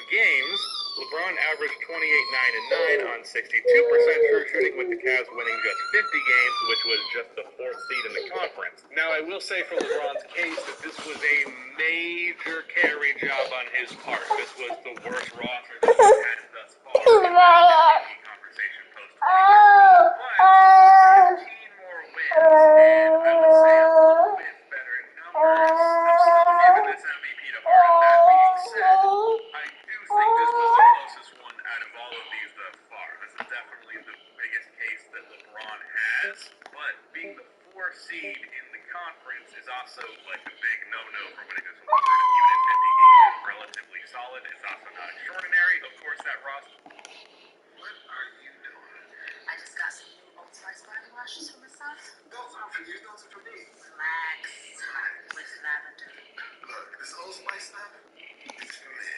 games. LeBron averaged 28, 9, and 9 on 62% true shooting, with the Cavs winning just 50 games, which was just the 4th seed in the conference. Now, I will say for LeBron's case that this was a major carry job on his part. This was the worst roster that he's had thus far in the MVP conversation post-2020. But 15 more wins, and I would say a little bit better numbers. I'm still giving this MVP to Harden. That being said, I do think this was the closest one out of all of these thus far. This is definitely the biggest case that LeBron has, but being the 4th seed in the conference is also like a big no-no for winning this award. Even in 50 games is relatively solid. It's also not extraordinary. Of course, that roster. What are you doing? I just got some new Old Spice body washes for myself. Those aren't for you, those are for me. Relax. With lavender. Look, this Old Spice stuff, it's for me.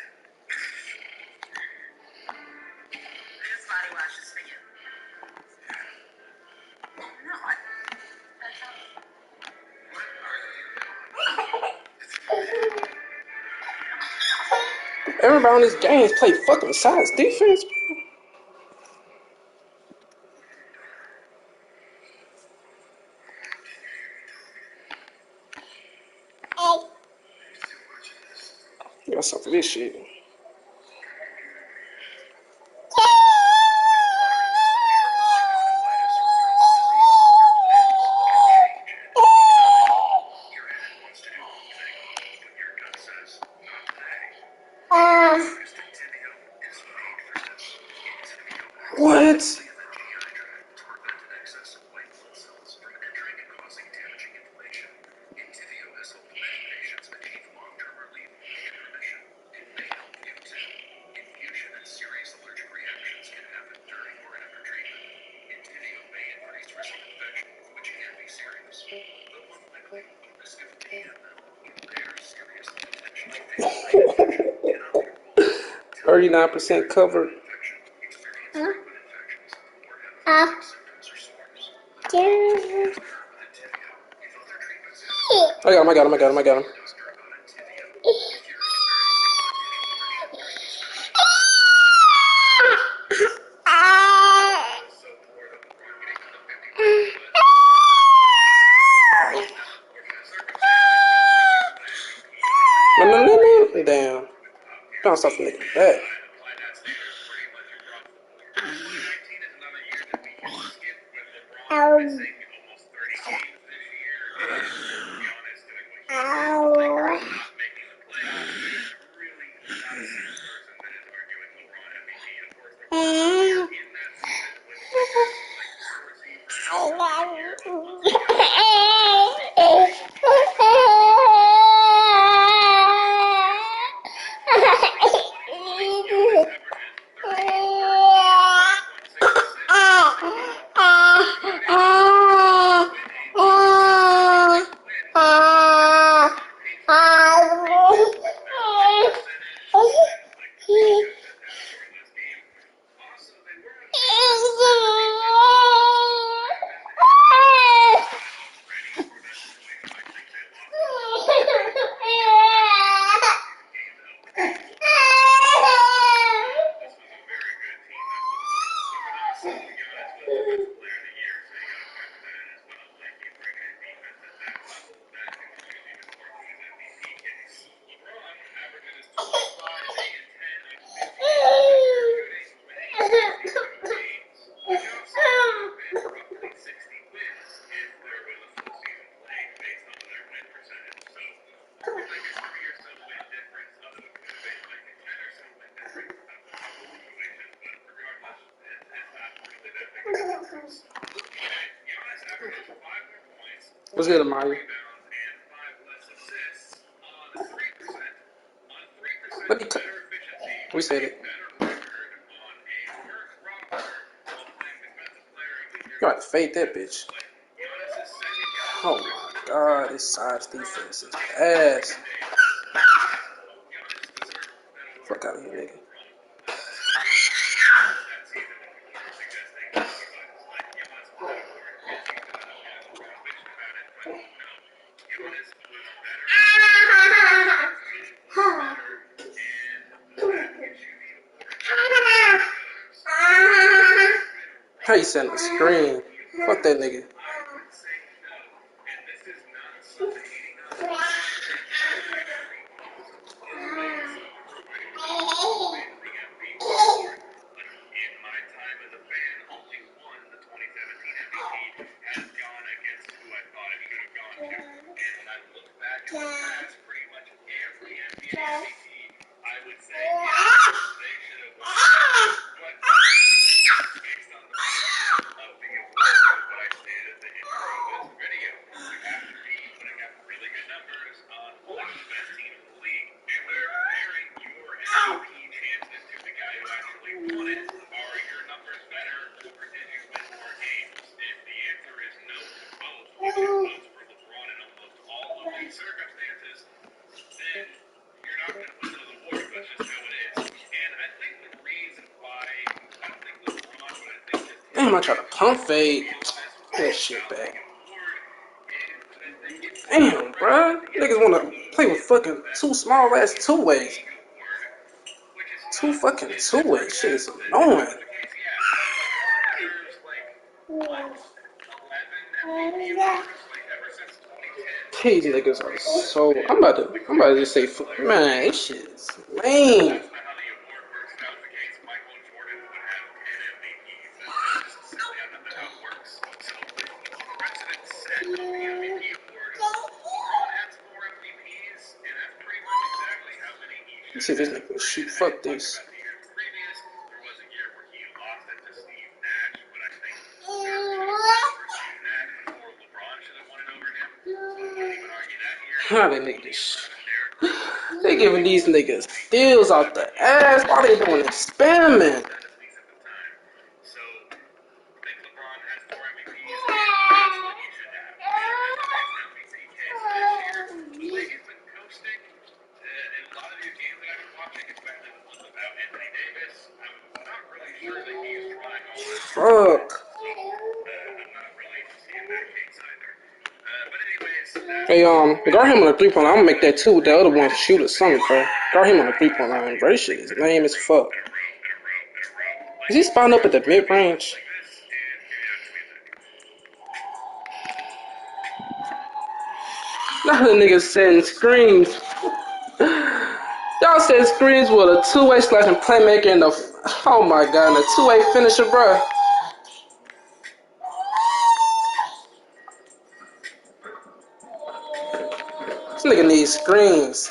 This body wash is for you. No, that's all. What are you doing? It's for me. Everybody on this game play fucking sides defense, bro. You got something for this shit. What? %, covered. I got him. No. Damn. Don't stop making that. What's good, Amaya? Let me. We said it. You got to fade that bitch. Oh my god, this size defense is ass. Fuck out of here, nigga. How you send a screen? Fuck that nigga. Damn, I tried to pump fade. That shit back. Damn, bruh. Niggas wanna play with fucking two small ass two ways. Two fucking two ways. Shit is annoying. These niggas are so. I'm about to just say, man, this shit is lame. Let's see if this nigga can shoot. Fuck this. How they niggas? They giving these niggas steals out the ass. Why they doing this spamming? Fuck. Hey, guard him on the 3-point line. I'm gonna make that two with the other one shoot or something, bro. Guard him on the 3-point line, bro. This shit is lame as fuck. Is he spotting up at the mid range? Now the niggas setting screens. Y'all said screens with a two-way slashing playmaker and oh my god, and a two-way finisher, bro. This nigga needs screens.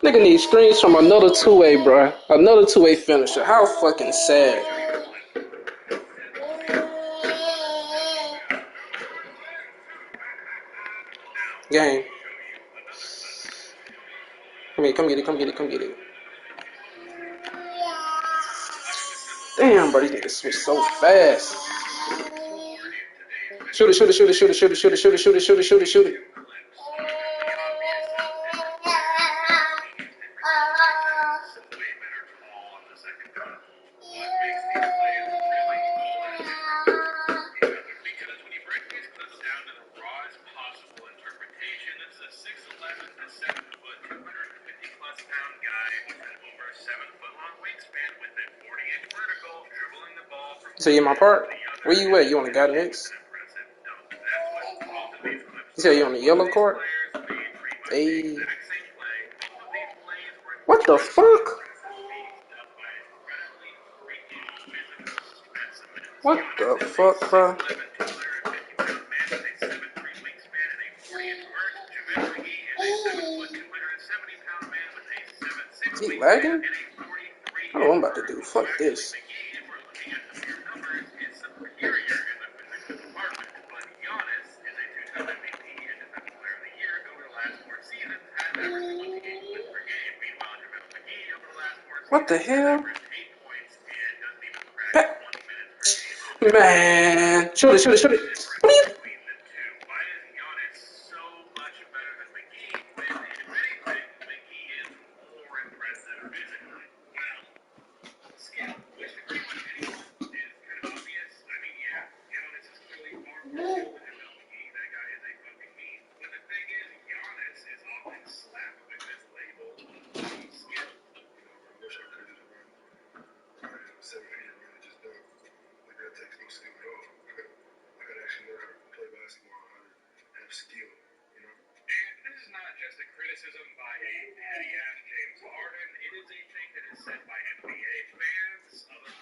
Nigga needs screens from another two-way, bro. Another two-way finisher. How fucking sad. Game. Come get it. Damn, bro, these niggas switch so fast. Shoot it. So you in my part? Where you at? You on the guy next? You say you on the yellow court? Hey. What the fuck? What the fuck, bro? Is he lagging? I don't know what I'm about to do. Fuck this. What the hell? Man, shoot it.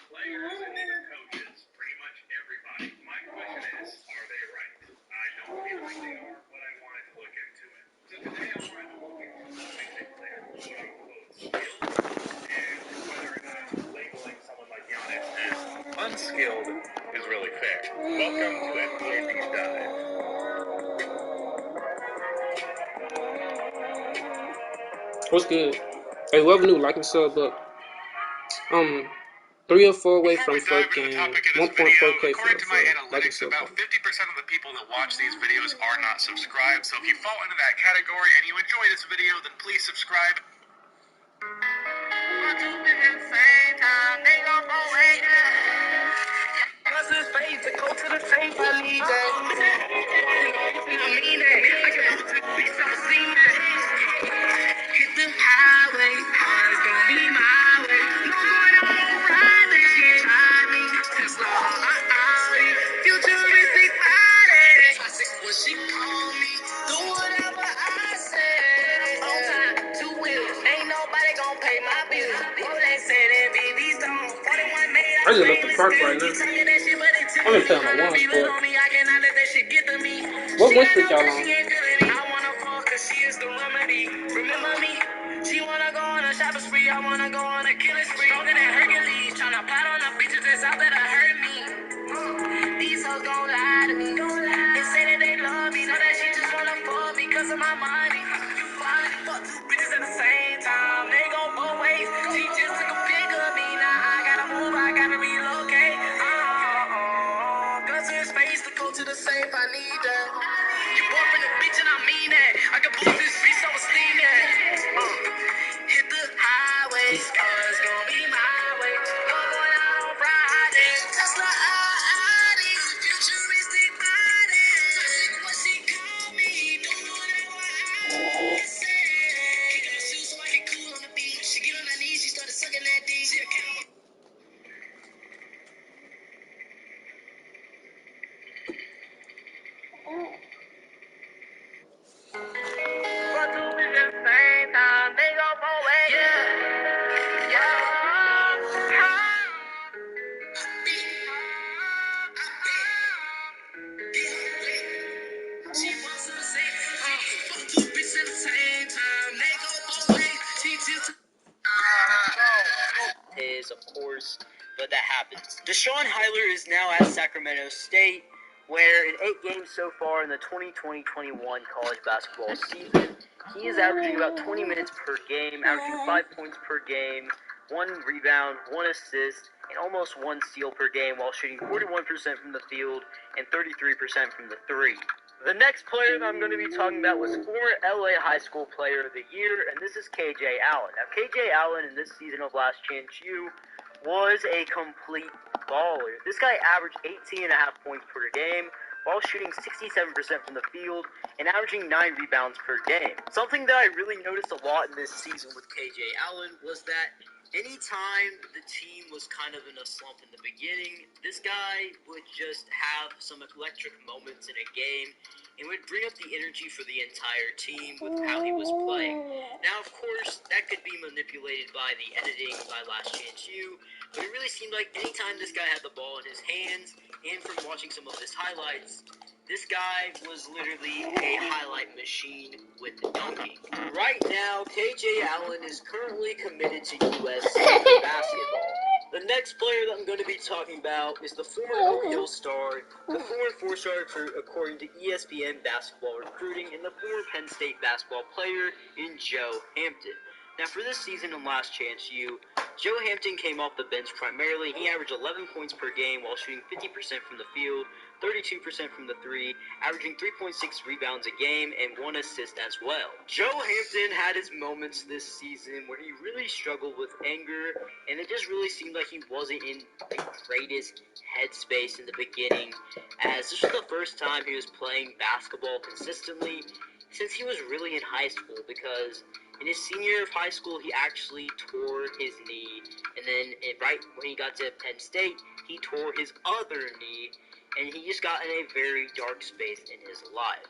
What are you? Unskilled is really fair. Welcome to NBA Deep Dive. What's good? Hey, whoever new, like and sub up. 3 or 4 away from fucking 1.4K. According to my analytics, about 50% of the people that watch these videos are not subscribed. So if you fall into that category and you enjoy this video, then please subscribe. I just left the park right now. I'm in playing my one sport. What one streak y'all on? She wanna go on a shopping spree, I wanna go on a killing spree. Stronger than Hercules, tryna plot on the bitches that's out there to hurt me. These hoes gon' lie to me, and say that they love me. Know that she just wanna fuck me cause of my money. You fine, fuck 2 bitches at the same time. They gon' both ways. She just took a pic of me, now I gotta move, I gotta relocate. Guns to his face to go to the safe, I need that. You boyfriend a bitch and I mean that. I can boost this bitch, so esteem that. Hit the highway, it's gonna be my way. No going out on Friday. Tesla Audi, futuristic body. Toxic what she call me, don't know that what I say. Kicking my shoes so I get cool on the beach. She get on her knees, she started sucking that D. She a cow. Is, of course, but that happens. Deshaun Hyler is now at Sacramento State, where in 8 games so far in the 2020-21 college basketball season, he is averaging about 20 minutes per game, averaging 5 points per game, 1 rebound, 1 assist, and almost 1 steal per game, while shooting 41% from the field and 33% from the 3. The next player that I'm going to be talking about was former LA High School Player of the Year, and this is KJ Allen. Now, KJ Allen in this season of Last Chance U was a complete baller. This guy averaged 18.5 points per game, while shooting 67% from the field and averaging 9 rebounds per game. Something that I really noticed a lot in this season with KJ Allen was that anytime the team was kind of in a slump in the beginning, this guy would just have some electric moments in a game and would bring up the energy for the entire team with how he was playing. Now, of course, that could be manipulated by the editing by Last Chance U, but it really seemed like anytime this guy had the ball in his hands, and from watching some of his highlights, this guy was literally a highlight machine with the dunking. Right now, KJ Allen is currently committed to USC for basketball. The next player that I'm going to be talking about is the former Oak Hill star, the former 4-star recruit according to ESPN Basketball Recruiting, and the former Penn State basketball player in Joe Hampton. Now for this season in Last Chance U, Joe Hampton came off the bench primarily. He averaged 11 points per game while shooting 50% from the field, 32% from the three, averaging 3.6 rebounds a game and 1 assist as well. Joe Hampton had his moments this season where he really struggled with anger, and it just really seemed like he wasn't in the greatest headspace in the beginning, as this was the first time he was playing basketball consistently since he was really in high school, because in his senior year of high school, he actually tore his knee, and then right when he got to Penn State, he tore his other knee, and he just got in a very dark space in his life.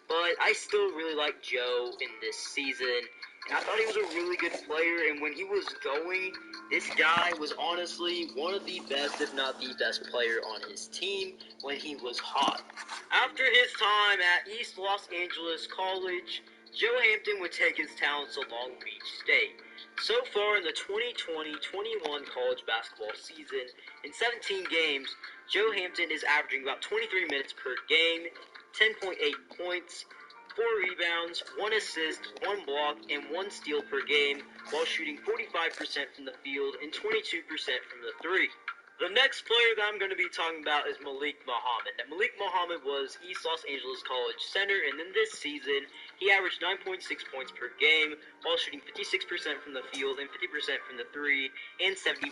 But I still really like Joe in this season, and I thought he was a really good player, and when he was going, this guy was honestly one of the best, if not the best player on his team when he was hot. After his time at East Los Angeles College, Joe Hampton would take his talents to Long Beach State. So far in the 2020-21 college basketball season, in 17 games, Joe Hampton is averaging about 23 minutes per game, 10.8 points, 4 rebounds, 1 assist, 1 block, and 1 steal per game, while shooting 45% from the field and 22% from the three. The next player that I'm going to be talking about is Malik Muhammad. Now, Malik Muhammad was East Los Angeles College center, and in this season, he averaged 9.6 points per game, while shooting 56% from the field and 50% from the three, and 71%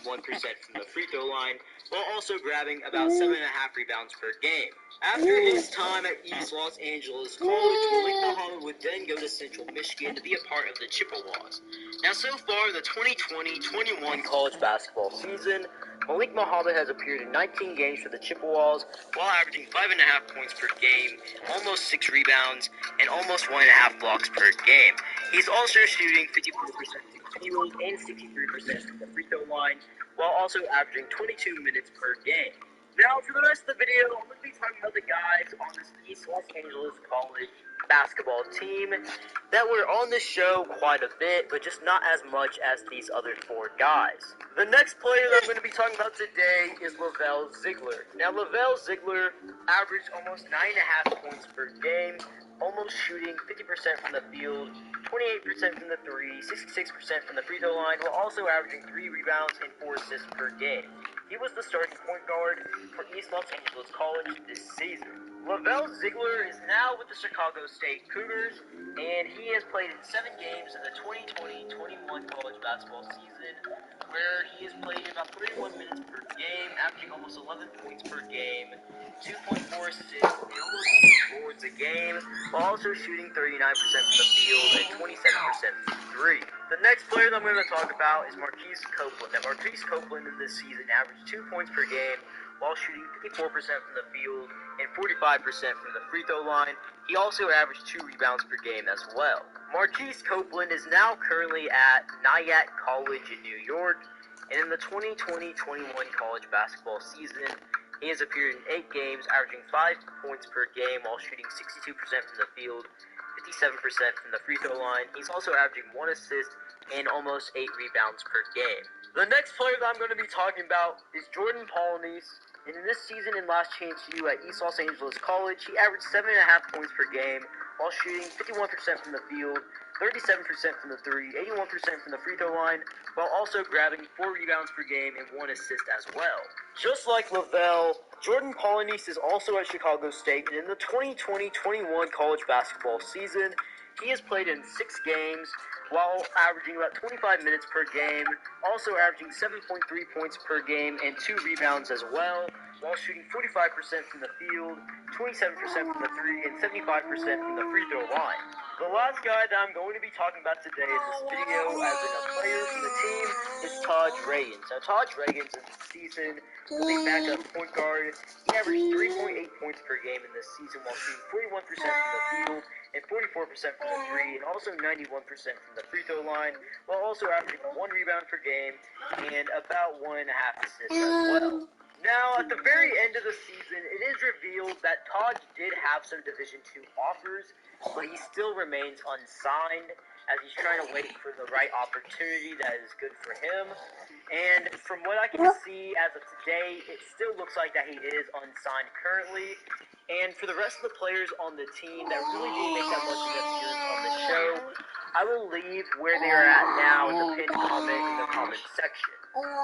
from the free throw line, while also grabbing about 7.5 rebounds per game. After his time at East Los Angeles College, Malik Muhammad would then go to Central Michigan to be a part of the Chippewas. Now, so far, the 2020-21 college basketball season, Malik Muhammad has appeared in 19 games for the Chippewas, while averaging 5.5 points per game, almost 6 rebounds, and almost 1.5 blocks per game. He's also shooting 54% from the field and 63% from the free throw line, while also averaging 22 minutes per game. Now, for the rest of the video, I'm going to be talking about the guys on this East Los Angeles College basketball team that were on the show quite a bit, but just not as much as these other 4 guys. The next player that I'm going to be talking about today is Lavelle Ziegler. Now, Lavelle Ziegler averaged almost 9.5 points per game, almost shooting 50% from the field, 28% from the three, 66% from the free throw line, while also averaging 3 rebounds and 4 assists per game. He was the starting point guard for East Los Angeles College this season. Lavelle Ziegler is now with the Chicago State Cougars, and he has played in 7 games in the 2020-21 college basketball season, where he has played about 31 minutes per game, averaging almost 11 points per game, 2.4 assists, and almost 2 boards a game, while also shooting 39% from the field and 27% from three. The next player that I'm going to talk about is Marquise Copeland. Now, Marquise Copeland in this season averaged 2 points per game, while shooting 54% from the field and 45% from the free throw line. He also averaged 2 rebounds per game as well. Marquise Copeland is now currently at Nyack College in New York, and in the 2020-21 college basketball season, he has appeared in 8 games, averaging 5 points per game while shooting 62% from the field, 57% from the free throw line. He's also averaging 1 assist and almost 8 rebounds per game. The next player that I'm going to be talking about is Jordan Polynice. And in this season in Last Chance U at East Los Angeles College, he averaged 7.5 points per game while shooting 51% from the field, 37% from the three, 81% from the free throw line, while also grabbing 4 rebounds per game and 1 assist as well. Just like Lavelle, Jordan Polynice is also at Chicago State, and in the 2020-21 college basketball season, he has played in 6 games while averaging about 25 minutes per game, also averaging 7.3 points per game and 2 rebounds as well, while shooting 45% from the field, 27% from the three, and 75% from the free throw line. The last guy that I'm going to be talking about today in this video as a player for the team is Todd Reagans. Now, Todd Reagans in this season was a backup point guard. He averaged 3.8 points per game in this season while shooting 41% from the field and 44% from the three, and also 91% from the free throw line, while also averaging 1 rebound per game and about 1.5 assists as well. Now, at the very end of the season, it is revealed that Todd did have some Division II offers, but he still remains unsigned as he's trying to wait for the right opportunity that is good for him. And from what I can see as of today, it still looks like that he is unsigned currently. And for the rest of the players on the team that really didn't make that much of an appearance on the show, I will leave where they are at now in the pinned comment in the comment section.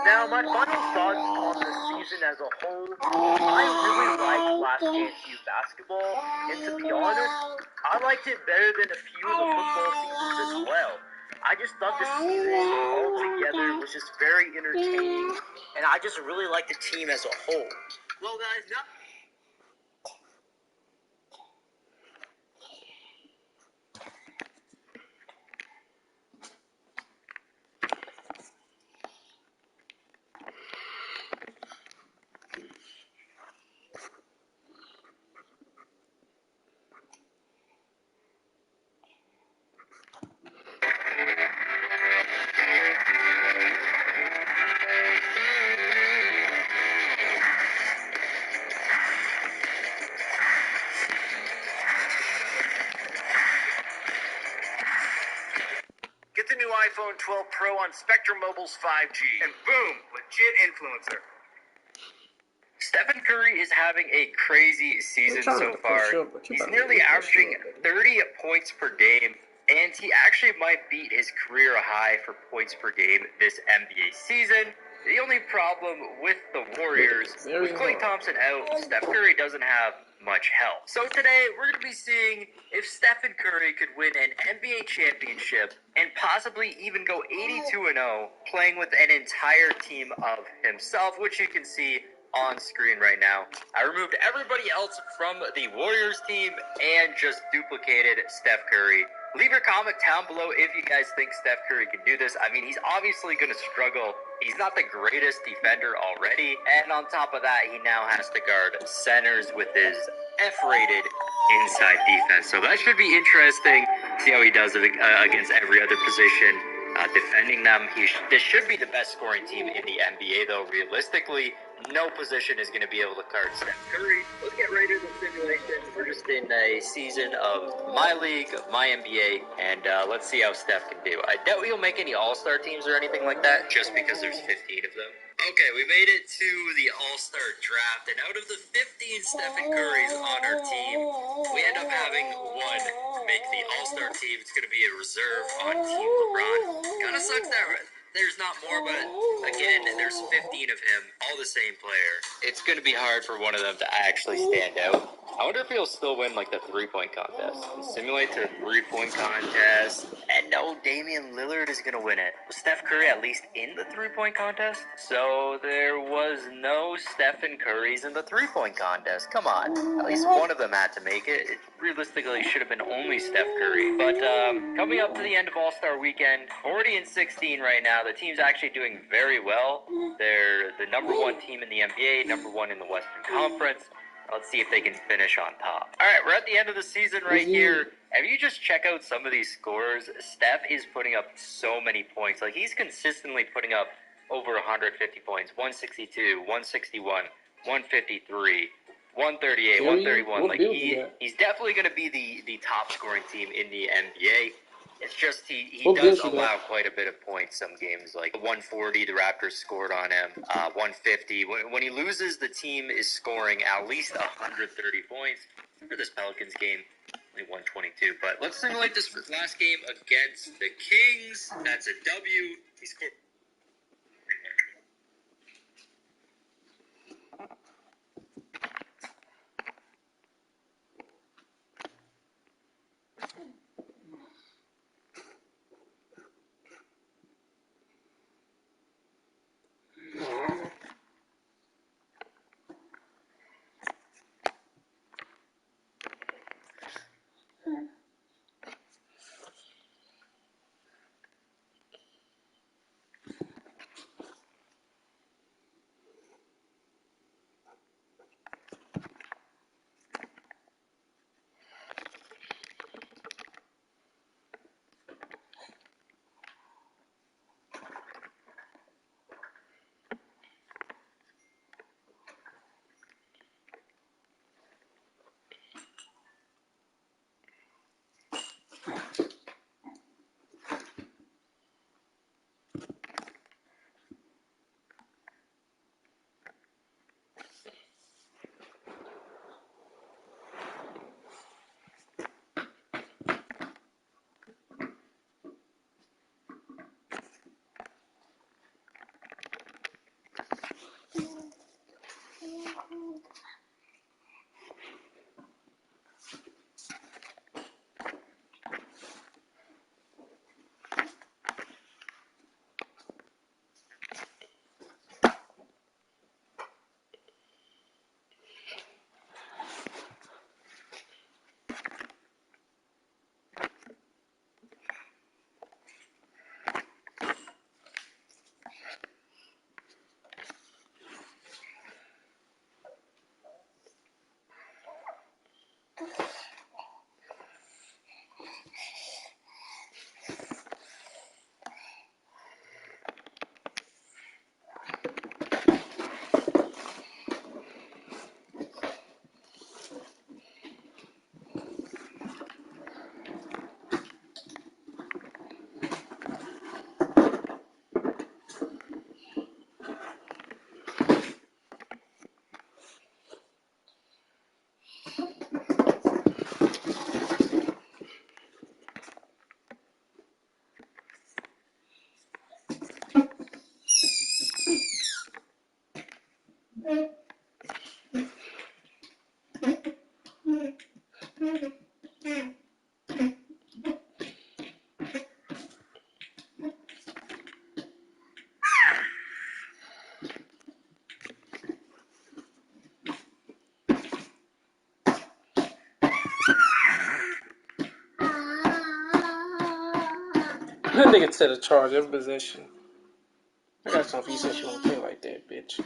Now, my final thoughts on the season as a whole, I really liked Last Chance U basketball, and to be honest, I liked it better than a few of the football seasons as well. I just thought the season altogether was just very entertaining, and I just really liked the team as a whole. Well, guys, now... Get the new iPhone 12 Pro on Spectrum Mobile's 5G. And boom, legit influencer. Stephen Curry is having a crazy season so far. He's nearly averaging 30 points per game, and he actually might beat his career high for points per game this NBA season. The only problem with the Warriors, with Klay Thompson out, Steph Curry doesn't have much help. So today, we're going to be seeing if Stephen Curry could win an NBA championship and possibly even go 82-0, playing with an entire team of himself, which you can see on screen right now. I removed everybody else from the Warriors team and just duplicated Steph Curry. Leave your comment down below if you guys think Steph Curry can do this. I mean, he's obviously going to struggle. He's not the greatest defender already. And on top of that, he now has to guard centers with his F-rated inside defense. So that should be interesting. See how he does it against every other position. Defending them, this should be the best scoring team in the NBA, though. Realistically, no position is going to be able to guard Steph Curry. Let's get right into the simulation. We're just in a season of my league, of my NBA, and let's see how Steph can do. I doubt he'll make any all-star teams or anything like that, just because there's 15 of them. Okay, we made it to the all-star draft, and out of the 15 Stephen Currys on our team, we end up having one make the all-star team. It's going to be a reserve on Team LeBron. Kind of sucks that there's not more, but again, there's 15 of him, all the same player. It's going to be hard for one of them to actually stand out. I wonder if he'll still win, like, the three-point contest. Simulate to three-point contest. And no, Damian Lillard is going to win it. Was Steph Curry at least in the three-point contest? So there was no Stephen Currys in the three-point contest. Come on. At least one of them had to make it. It realistically should have been only Steph Curry. But coming up to the end of All-Star Weekend, 40-16 right now. The team's actually doing very well. They're the number one team in the NBA, number one in the Western Conference. Let's see if they can finish on top. All right, we're at the end of the season right here. If you just check out some of these scores, Steph is putting up so many points. Like, he's consistently putting up over 150 points. 162, 161, 153, 138, 131. Like, he's definitely going to be the top scoring team in the NBA. It's just he does allow quite a bit of points some games, like 140 the Raptors scored on him, 150. When he loses, the team is scoring at least 130 points. For this Pelicans game, only 122. But let's simulate this last game against the Kings. That's a W. He scored. That nigga set a charge every possession. I got something for you since you don't play like that, bitch.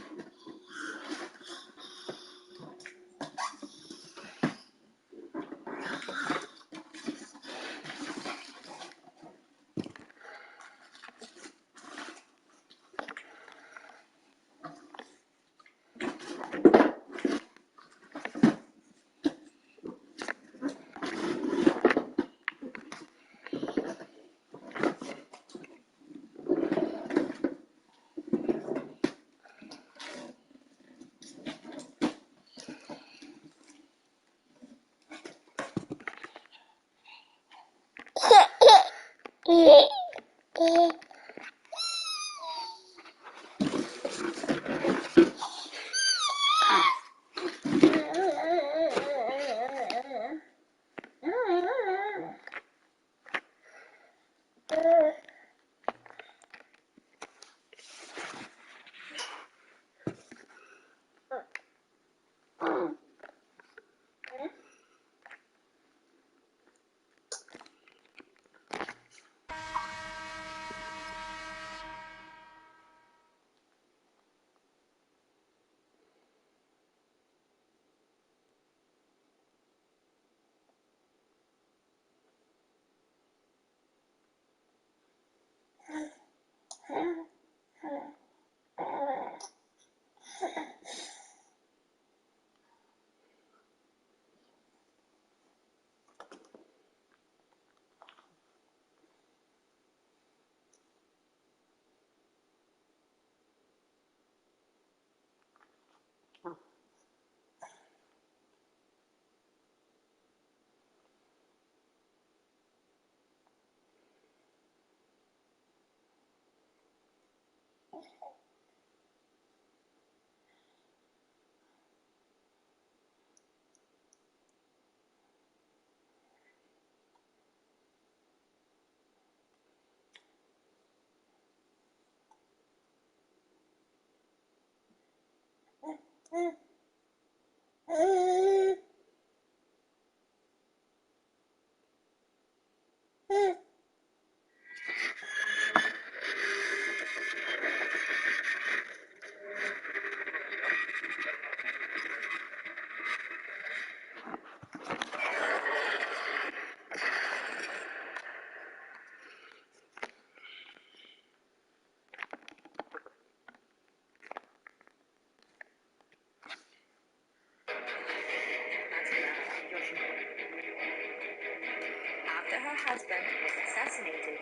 After her husband was assassinated,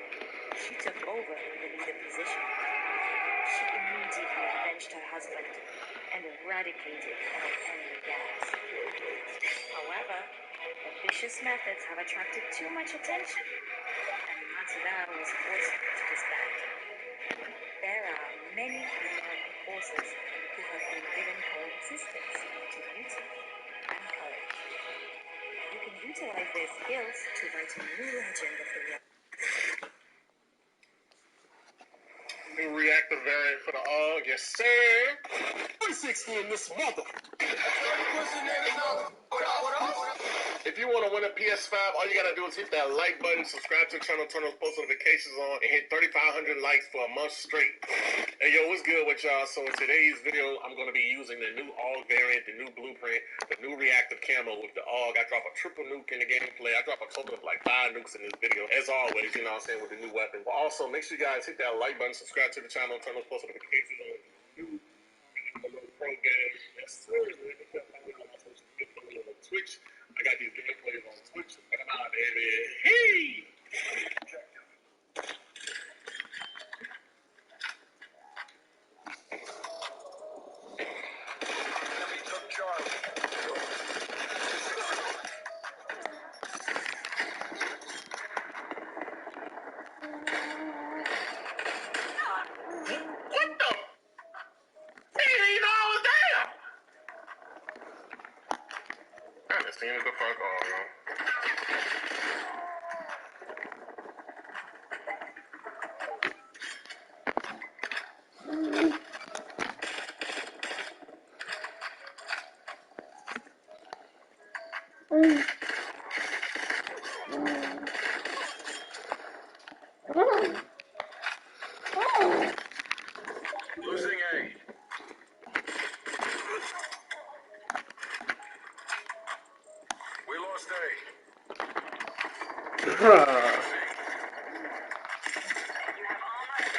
she took over the leader position. She immediately avenged her husband and eradicated all enemy gangs. However, her vicious methods have attracted too much attention, and Matsuda was forced to disband. There are many American forces who have been given coexistence to beauty and courage. You can utilize their skills to write a new legend of the world. New reactive variant for the AUG, yes sir. 360 in this mother. If you want to win a PS5, all you gotta do is hit that like button, subscribe to the channel, turn those post notifications on, and hit 3,500 likes for a month straight. Hey yo, what's good with y'all? So in today's video, I'm gonna be using the new AUG variant, the new blueprint, the new reactive camo with the AUG. I drop a triple nuke in the gameplay. I drop a total of like 5 nukes in this video. As always, you know what I'm saying, with the new weapon. But also, make sure you guys hit that like button, subscribe to the channel, turn those post notifications on. New pro games. Yes sir. On Twitch. I got these gameplays on Twitch. Check them out, baby. Hey! What the? Damn! Man, this thing is the fuck on, yo.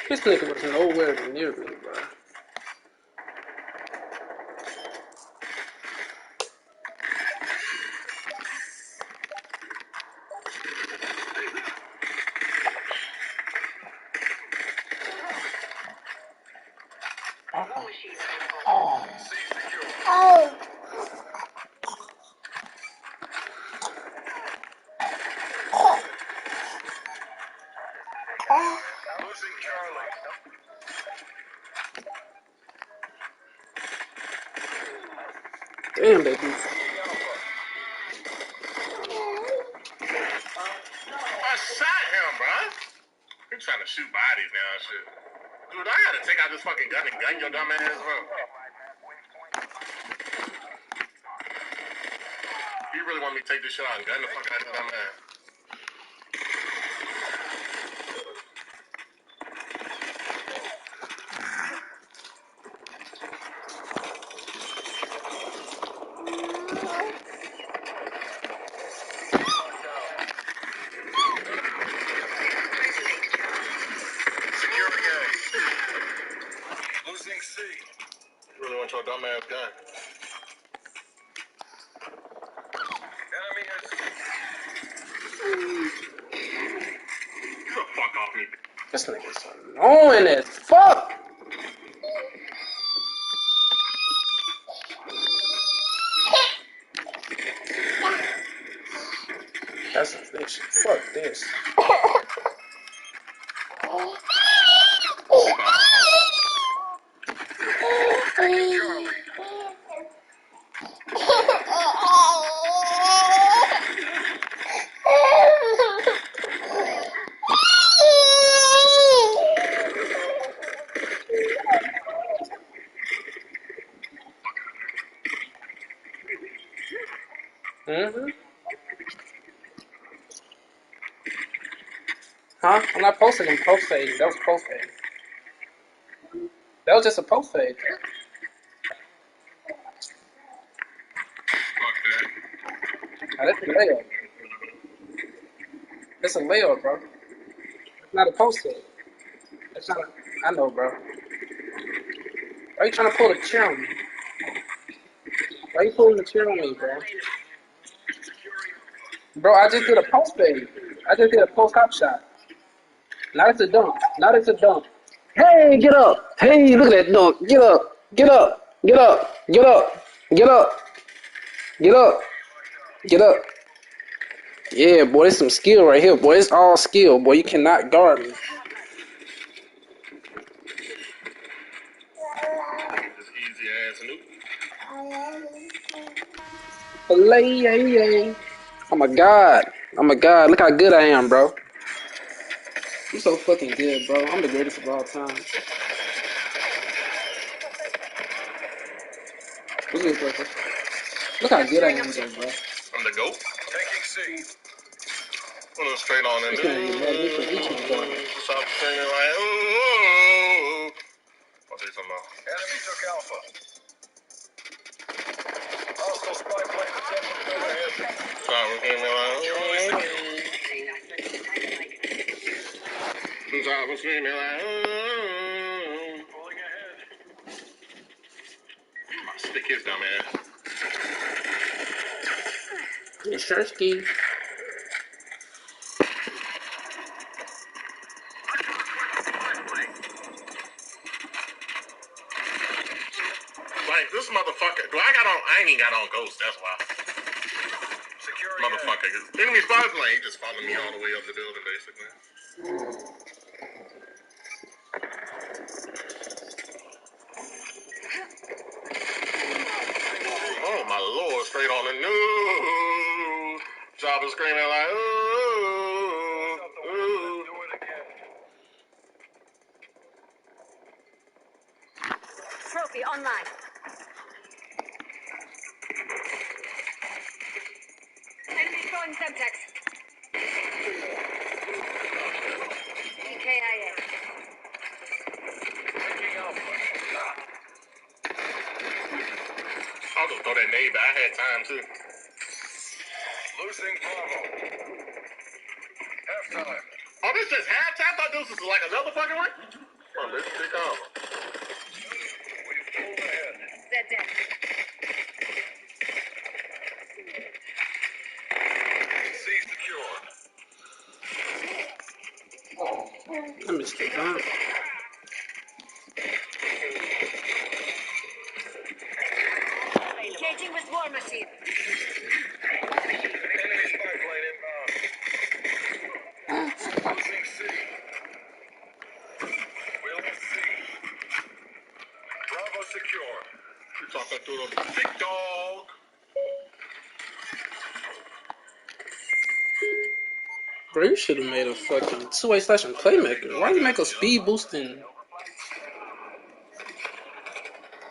This nigga was nowhere near me, bro. Losing Charlie. Damn, baby. I shot him, bro. He's trying to shoot bodies now and shit. Dude, I gotta take out this fucking gun and gun your dumb ass, bro. You really want me to take this shit out and gun the fuck out of your dumb ass? Securing A. Losing C. You really want your dumb ass gun? Enemy has... Get the fuck off me. This nigga's annoying as fuck. That's a fiction. Fuck this. Mm-hmm. Huh? I'm not posting them post fade. That was post fade. That was just a post fade. Now, that's a layup. That's a layup, bro. It's not a post fade. That's not a, I know, bro. Why are you trying to pull the chair on me? Why are you pulling the chair on me, bro? Bro, I just did a post fade. I just did a post hop shot. Now it's a dunk. Now it's a dunk. Hey, get up. Hey, look at that dunk. Get up. Get up. Get up. Get up. Get up. Get up. Get up. Yeah, boy, it's some skill right here, boy. It's all skill, boy. You cannot guard me. This easy ass Filet. Oh my god. Oh my god. Look how good I am, bro. I'm so fucking good, bro. I'm the greatest of all time. What's this, bro? Look how good I am, though, bro. I'm the GOAT. Taking C. Put it straight on in. This man get mad. He can't guard me. Stop singing like, ooh. I'll tell you something about. Enemy took Alpha. Hostile spy plane attempted overhead. Stop singing like, ooh. Stop singing like, ooh. Pulling ahead. I'll stick his dumb ass. Shirsky. Like, this motherfucker, I ain't even got on Ghost, that's why. Security motherfucker. Enemy spy plane, he just followed me all the way up the building, basically. Oh, my lord, straight on the news. Chopper screaming like, ooh, ooh. Trophy online. Enemy throwing Semtex. EKIA. I'll just throw that nade, but I had time too. Losing Bravo. Halftime. Oh, this is halftime? I thought this was like another fucking one. Oh, let's take off. We've pulled ahead. They're dead. C secure. I missed the bomb. Engaging with war machine. Enemy spy plane inbound. Losing C. We lost C. Bravo secure. You talking to the big dog? Bro, you should have made a fucking two-way slashing playmaker. Why you make a speed boosting?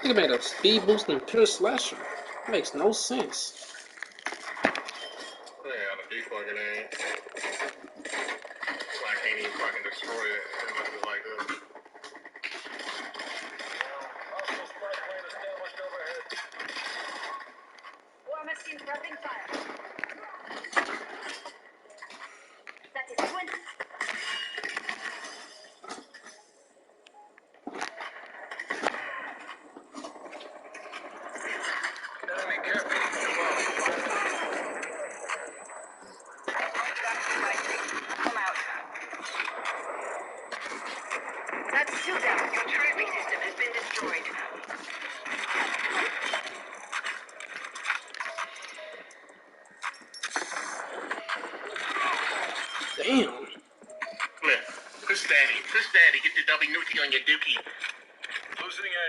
You made a speed boosting pure slasher. Makes no sense. Yeah, the big fucking ass. I can't even fucking destroy it. It must be like this. Hostile spy plane established overhead. War machine dropping fire. That is 20. Enemy capturing above. Come out. That's two down. Your trophy system has been destroyed. Damn. Come here. Push daddy. Push daddy. Get the double nookie on your dookie. Losing A.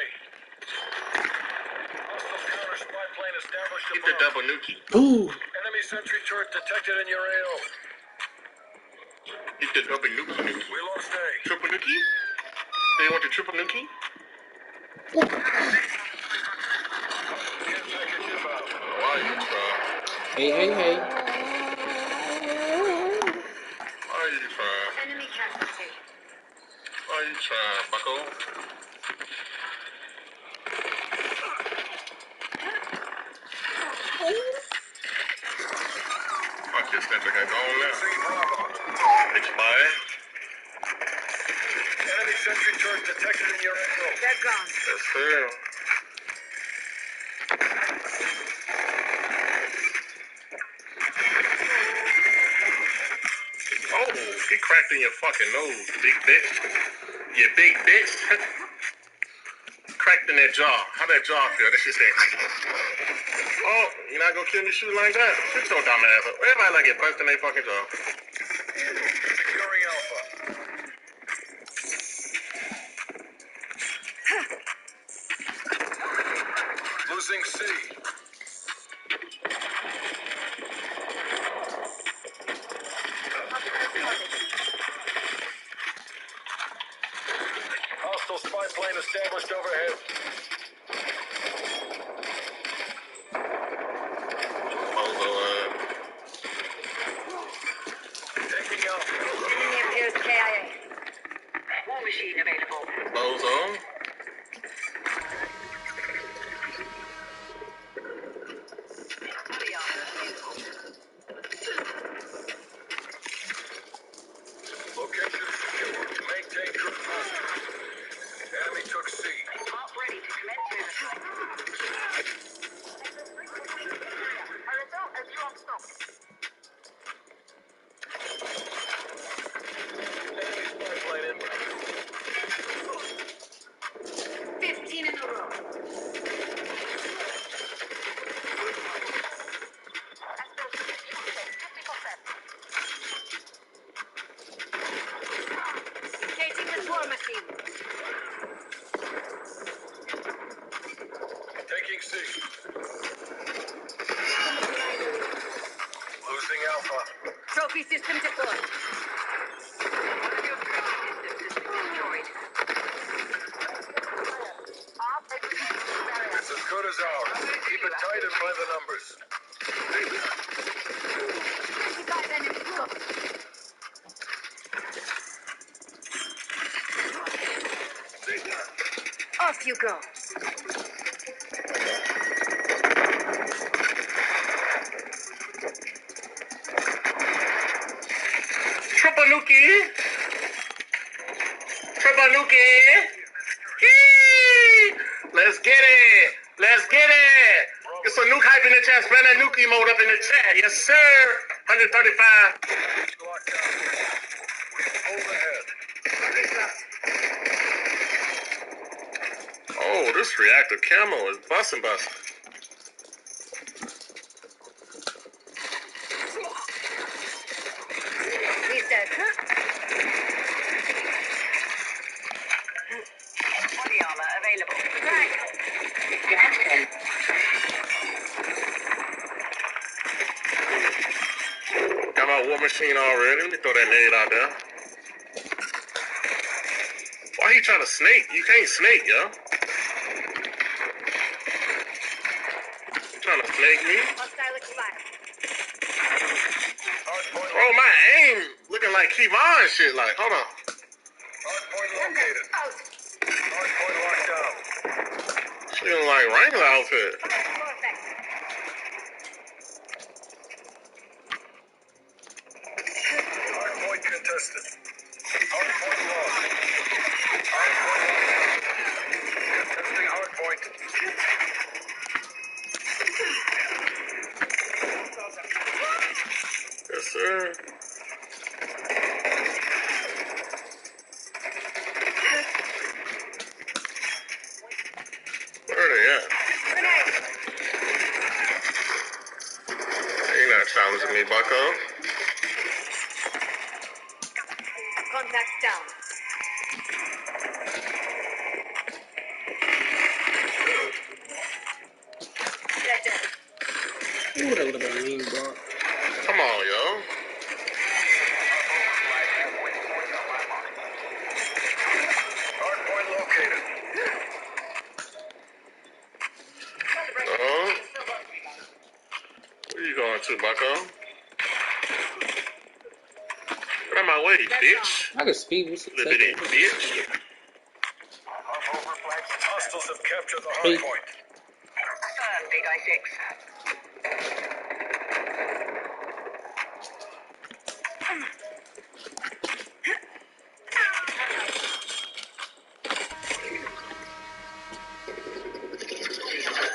Hostile counter spy plane established Get the above. double nookie. Ooh. Enemy sentry turret detected in your AO. Get the double nookie. We lost A. Triple nookie? They want the triple nookie? Care package inbound. Why you try? Hey, hey, hey. Why you trying? Enemy casualty. Why you trying, bucko? Fuck this thing, I go on now. Losing Bravo. Bitch, boy. Enemy sentry turret detected in your AO. They're gone. That's fair. Oh, get cracked in your fucking nose, big bitch. You big bitch. Cracked in that jaw. How that jaw feel? That shit say. Oh, you're not gonna kill me shooting like that? Shit so dumb ass. Everybody like get punched in their fucking jaw. Securing Alpha. Losing C. Hostile spy plane established overhead. Taking Alpha. Enemy appears KIA. War machine available. Bozo. Location secure. Maintain crew posture. Enemy took C. Op ready to commence suicide. Enemy spy plane inbound. 15 in a row. Engaging with war machine. Taking C. Losing Alpha. Trophy system deployed. It's as good as ours. Keep it tight and by the numbers. 25 enemies covered. Off you go. Triple Nuki. Triple Nuki. Yee! Let's get it. Let's get it. Get some nuke hype in the chat. Spread that nuke mode up in the chat. Yes, sir. 135. Oh, this reactive camo is busting. He's dead. Body armor available. Right. Got my war machine already. Let me throw that nade out there. Why are you trying to snake? You can't snake, yo. You trying to snake me? Hostile expired. Oh, my aim looking like Kevon shit. Like, hold on. Hardpoint located. Out. Hardpoint locked down. She looking like Wrangler outfit. Perfect. Hardpoint contested. Hardpoint lost. Hardpoint locked down. Contesting hardpoint. Yes, sir. Where are they at? You're not challenging me, bucko. Contact down. Ooh, that would have been a mean block. Come on, yo. Hardpoint located. Where you going to, bucko? Get out my way, bitch. I can speed this. Little bitty bitch. Hostiles have captured the Hey. hardpoint. Affirm, Big I-6.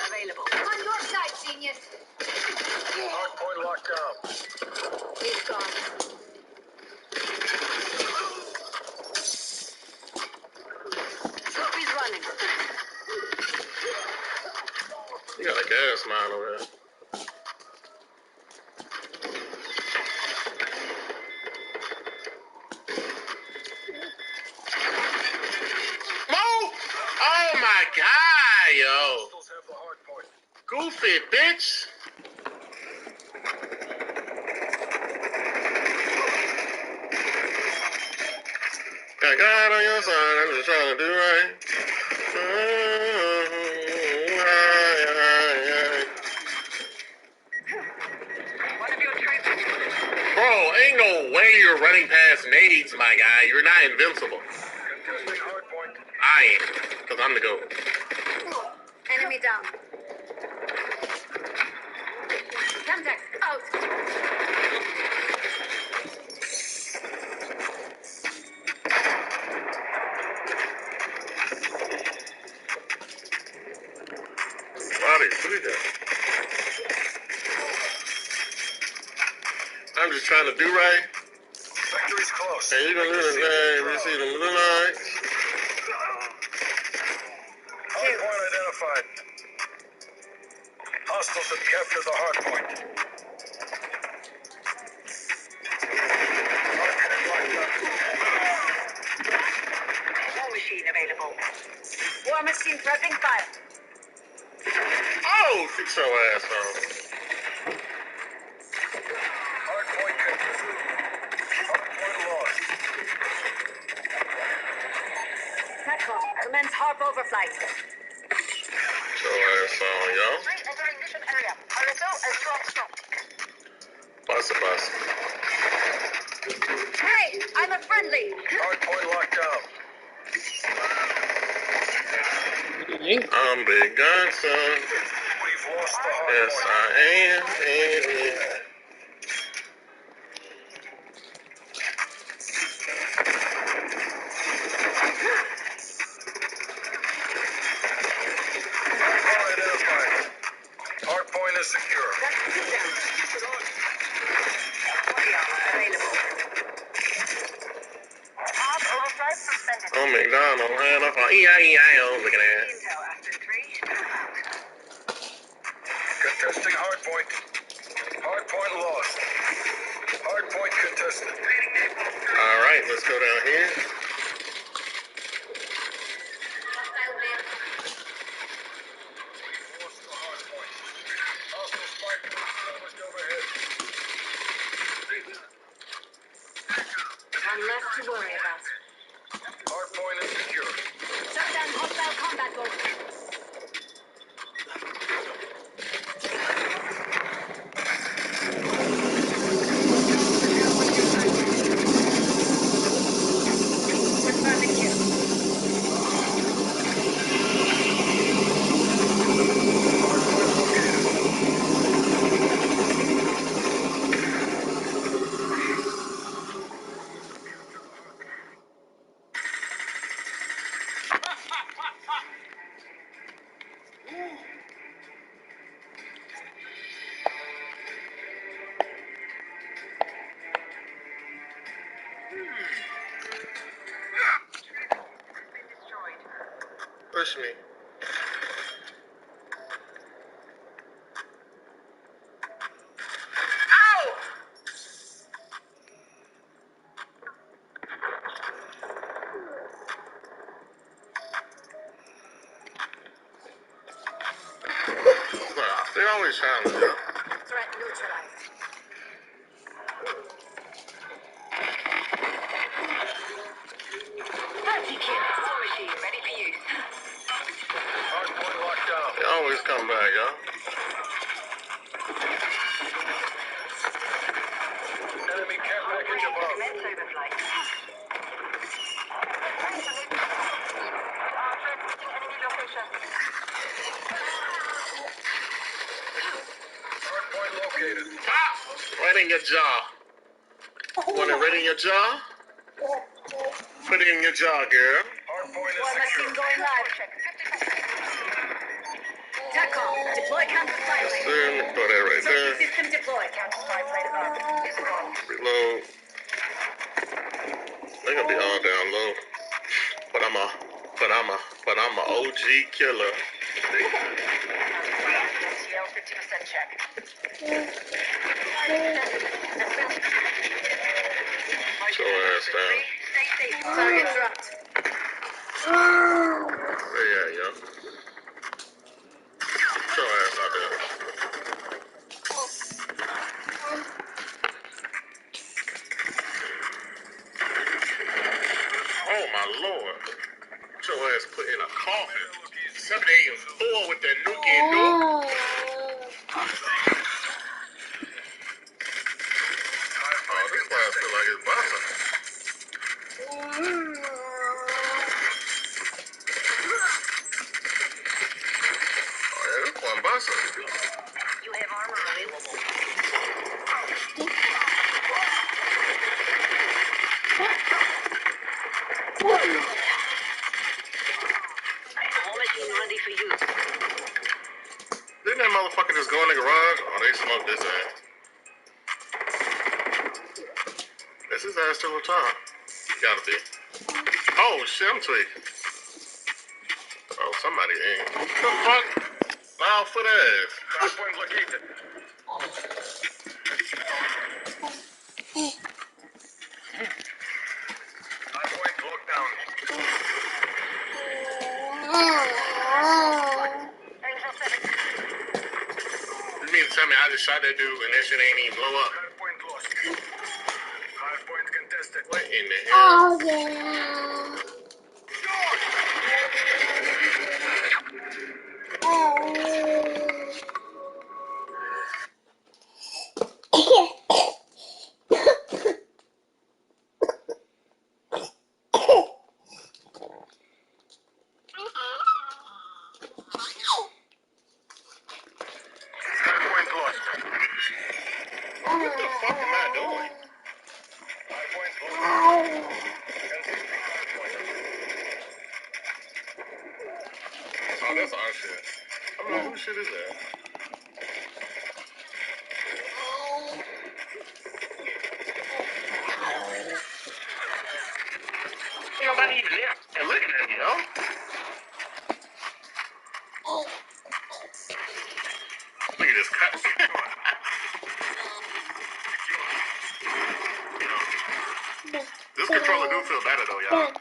Available. On your side, genius. Hardpoint locked down. He's gone. Trophy's running. You got a gas mine over there. Oh my god, yo. Hostiles have the hardpoint. Goofy, bitch. Got God on your side, I'm just trying to do right. One of your troops. Bro, ain't no way you're running past nades, my guy. You're not invincible. Contesting hardpoint. I am, because I'm the GOAT. Enemy down. Contact out. Body, what is that? I'm just trying to do right. Victory's close. And you're going to do the name, you see the blue lights. Hardpoint identified. Hostiles have captured the hardpoint. Hardpoint locked down. War machine available. War machine prepping fire. Oh, fix your ass on. Hardpoint contested. Hardpoint lost. Platform. Commence harp overflight. Fix your ass on, yo. Entering mission area. RSO as 12 Bust it, bust it. Hey, I'm a friendly. Hardpoint locked down. I'm big gun, son. We've lost the hardpoint. Yes, I am. On McDonald, hand up on E-I-E-I-O, looking at. Contesting hard point. Hard point lost. Hard point contested. All right, let's go down here. Lost the hard point. Also spike established overhead. One left to worry about. Hard point is secure. Shut down hostile combat boat. Push me. They always challenge you. Threat neutralized. War machine ready for use. Hard point locked down. They always come back, y'all. Enemy care package above. Commence overflight. Hard point located. Right in your jaw. Want it right in your jaw? Put it in your jaw, girl. Hard point is War machine secure. going live. TACOM, deploy counter spy plane. Let me throw that right there. System deployed. Counter spy plane above. Reload. They're gonna be all down low. But I'm a OG killer. CL 50% check. Show ass down. Target dropped. Where you at, yo? Show ass out there. Oh my lord. Your ass put in a coffin. 784 with that nuke and nuke. Oh, this guy feel like it's busting. Oh yeah, this one busting. You have armor available. War machine ready for use. Didn't that motherfucker just go in the garage? Oh, they smoked this ass. Is his ass still on top? Gotta be. Oh shit, I'm tweaking. Oh, somebody in. What the fuck? Loud foot ass. Hard point located. Hard point locked down. You mean to tell me I just shot that dude and that shit ain't even blow up? Hard point lost. Hard point contested. What in the hell? Hard point lost. What the fuck am I doing? Hard point lost. Oh, that's our shit. I'm like, whose shit is that? Nobody even there. This controller do feel better though, y'all.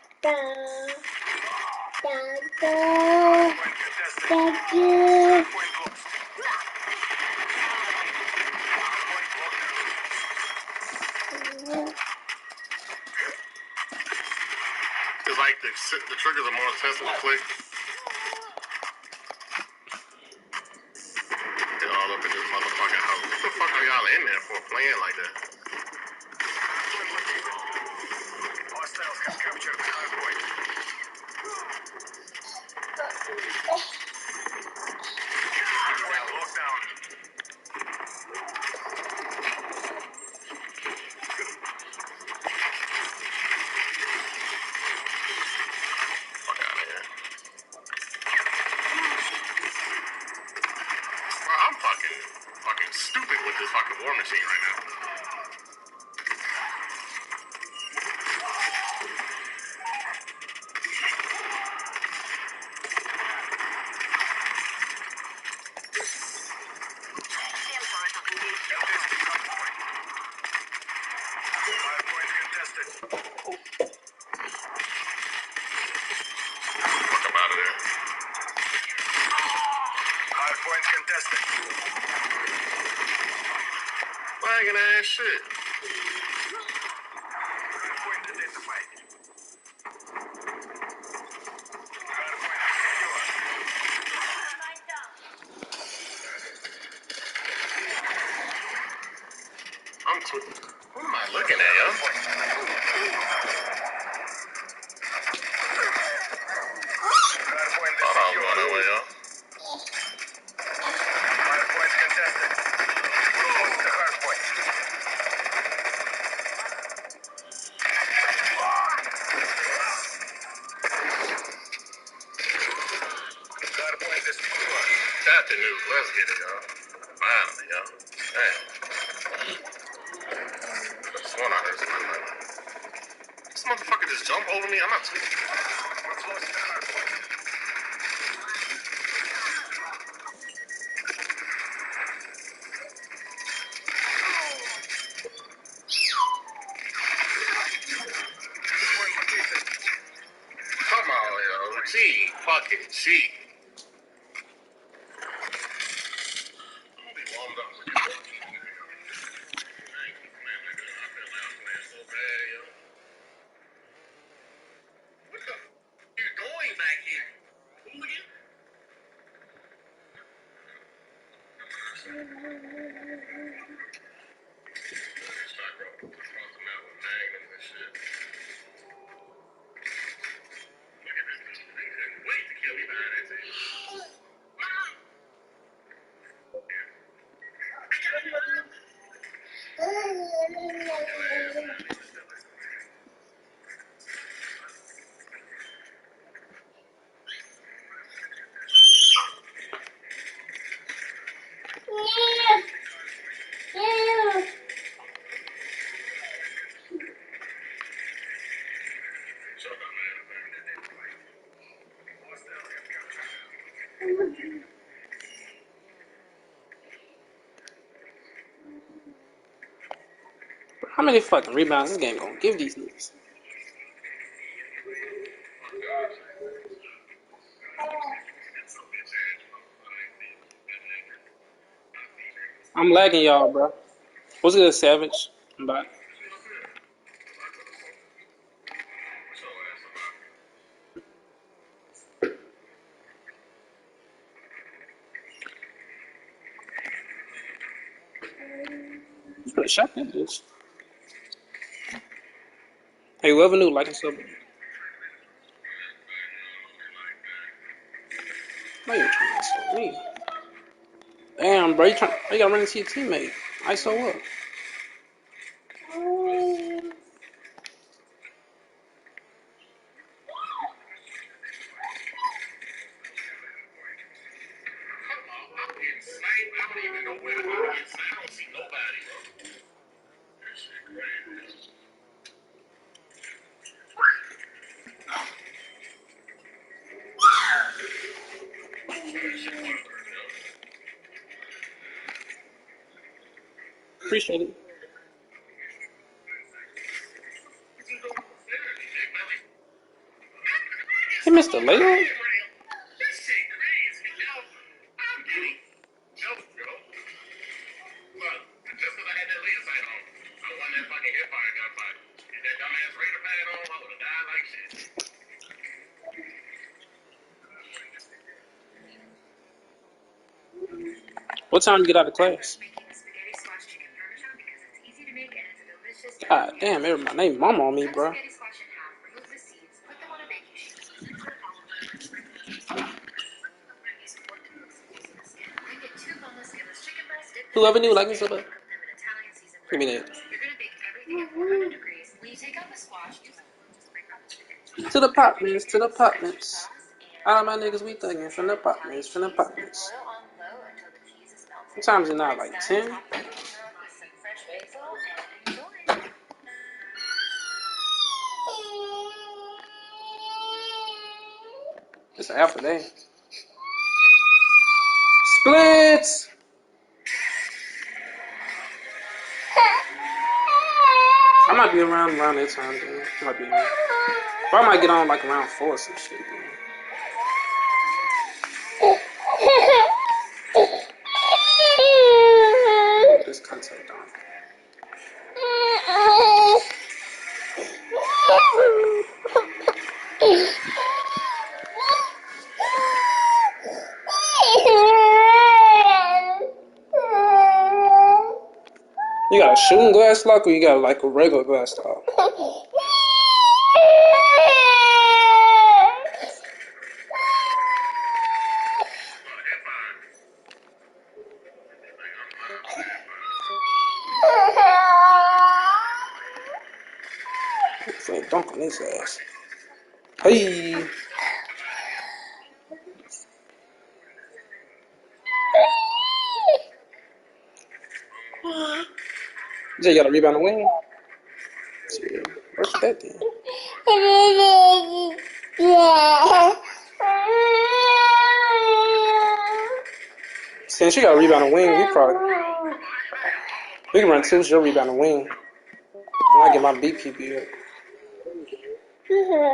It's like the triggers are more sensitive to click. Get all up in this motherfucking house. What the fuck are y'all in there for playing like that? Hostiles have captured the hard point. Hardpoint locked down. Fuck out of here. Bro, I'm fucking stupid with this fucking war machine right now. Hardpoint contested. Fuck up out of there. Hardpoint contested. Lagging ass shit. Hardpoint identified. Hardpoint I'm too. What am I looking at, yo? Thought I was going that way, yo. Hardpoint contested. Close to hardpoint. Hardpoint is secure. Captain News, let's get it, yo. Finally, yo. Damn. Sworn I heard somebody. This motherfucker just jumped over me. I'm not too. We're close to hardpoint. Hardpoint located. Come on, yo. Gee, fucking gee. I'm gonna be warmed up with this. What the f are you doing back here? Hooligan? Wait to kill me behind that table. How many fucking rebounds this game gonna give these niggas? I'm lagging y'all, bro. What's good, Savage? I'm back. You could have shot that bitch. Hey, whoever knew, like and sub. Why you trying to sub me? Damn, bro, you gotta run into your teammate. ISO up. Appreciate it. missed the layup? What time you get out of class? God damn, everybody named mama on me, bro. Whoever knew like me so bad. Give me that. To the apartments, to the apartments. All my niggas we thuggin' from the apartments, from the apartments. Sometimes it's not like 10. It's after that. Splits! I might be around that time, dude. I might be around. But I might get on like around 4 or some shit, dude. This contact on. You got a shooting glass lock or you got like a regular glass lock? This ain't dunk on his ass. Hey! You say you got a rebound and win? Yeah. Where's that then? Since you got a rebound and wing, we can run two, so you'll rebound and wing. And I get my BPB up. Here.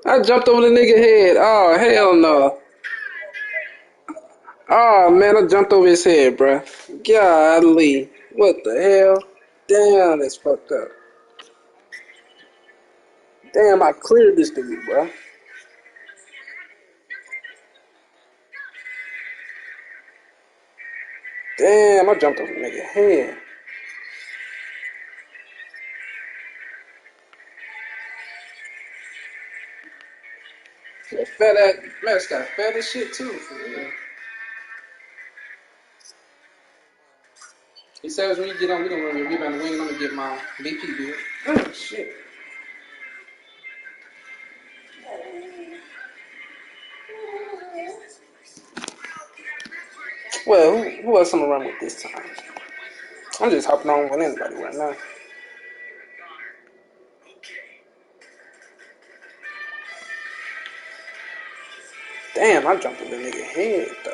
I jumped over the nigga head. Oh, hell no. Oh, man, I jumped over his head, bruh. Golly. What the hell? Damn, that's fucked up. Damn, I cleared this dude, bruh. Damn, I jumped over the nigga head. That fat ass, man, it's got fat as shit too, for real. He says when you get on, we gonna run your rebound and wing, and I'm gonna get my BP bill. Oh, shit. Well, who else I'm gonna run with this time? I'm just hopping on with anybody right now. Damn, I jumped over the nigga head, though.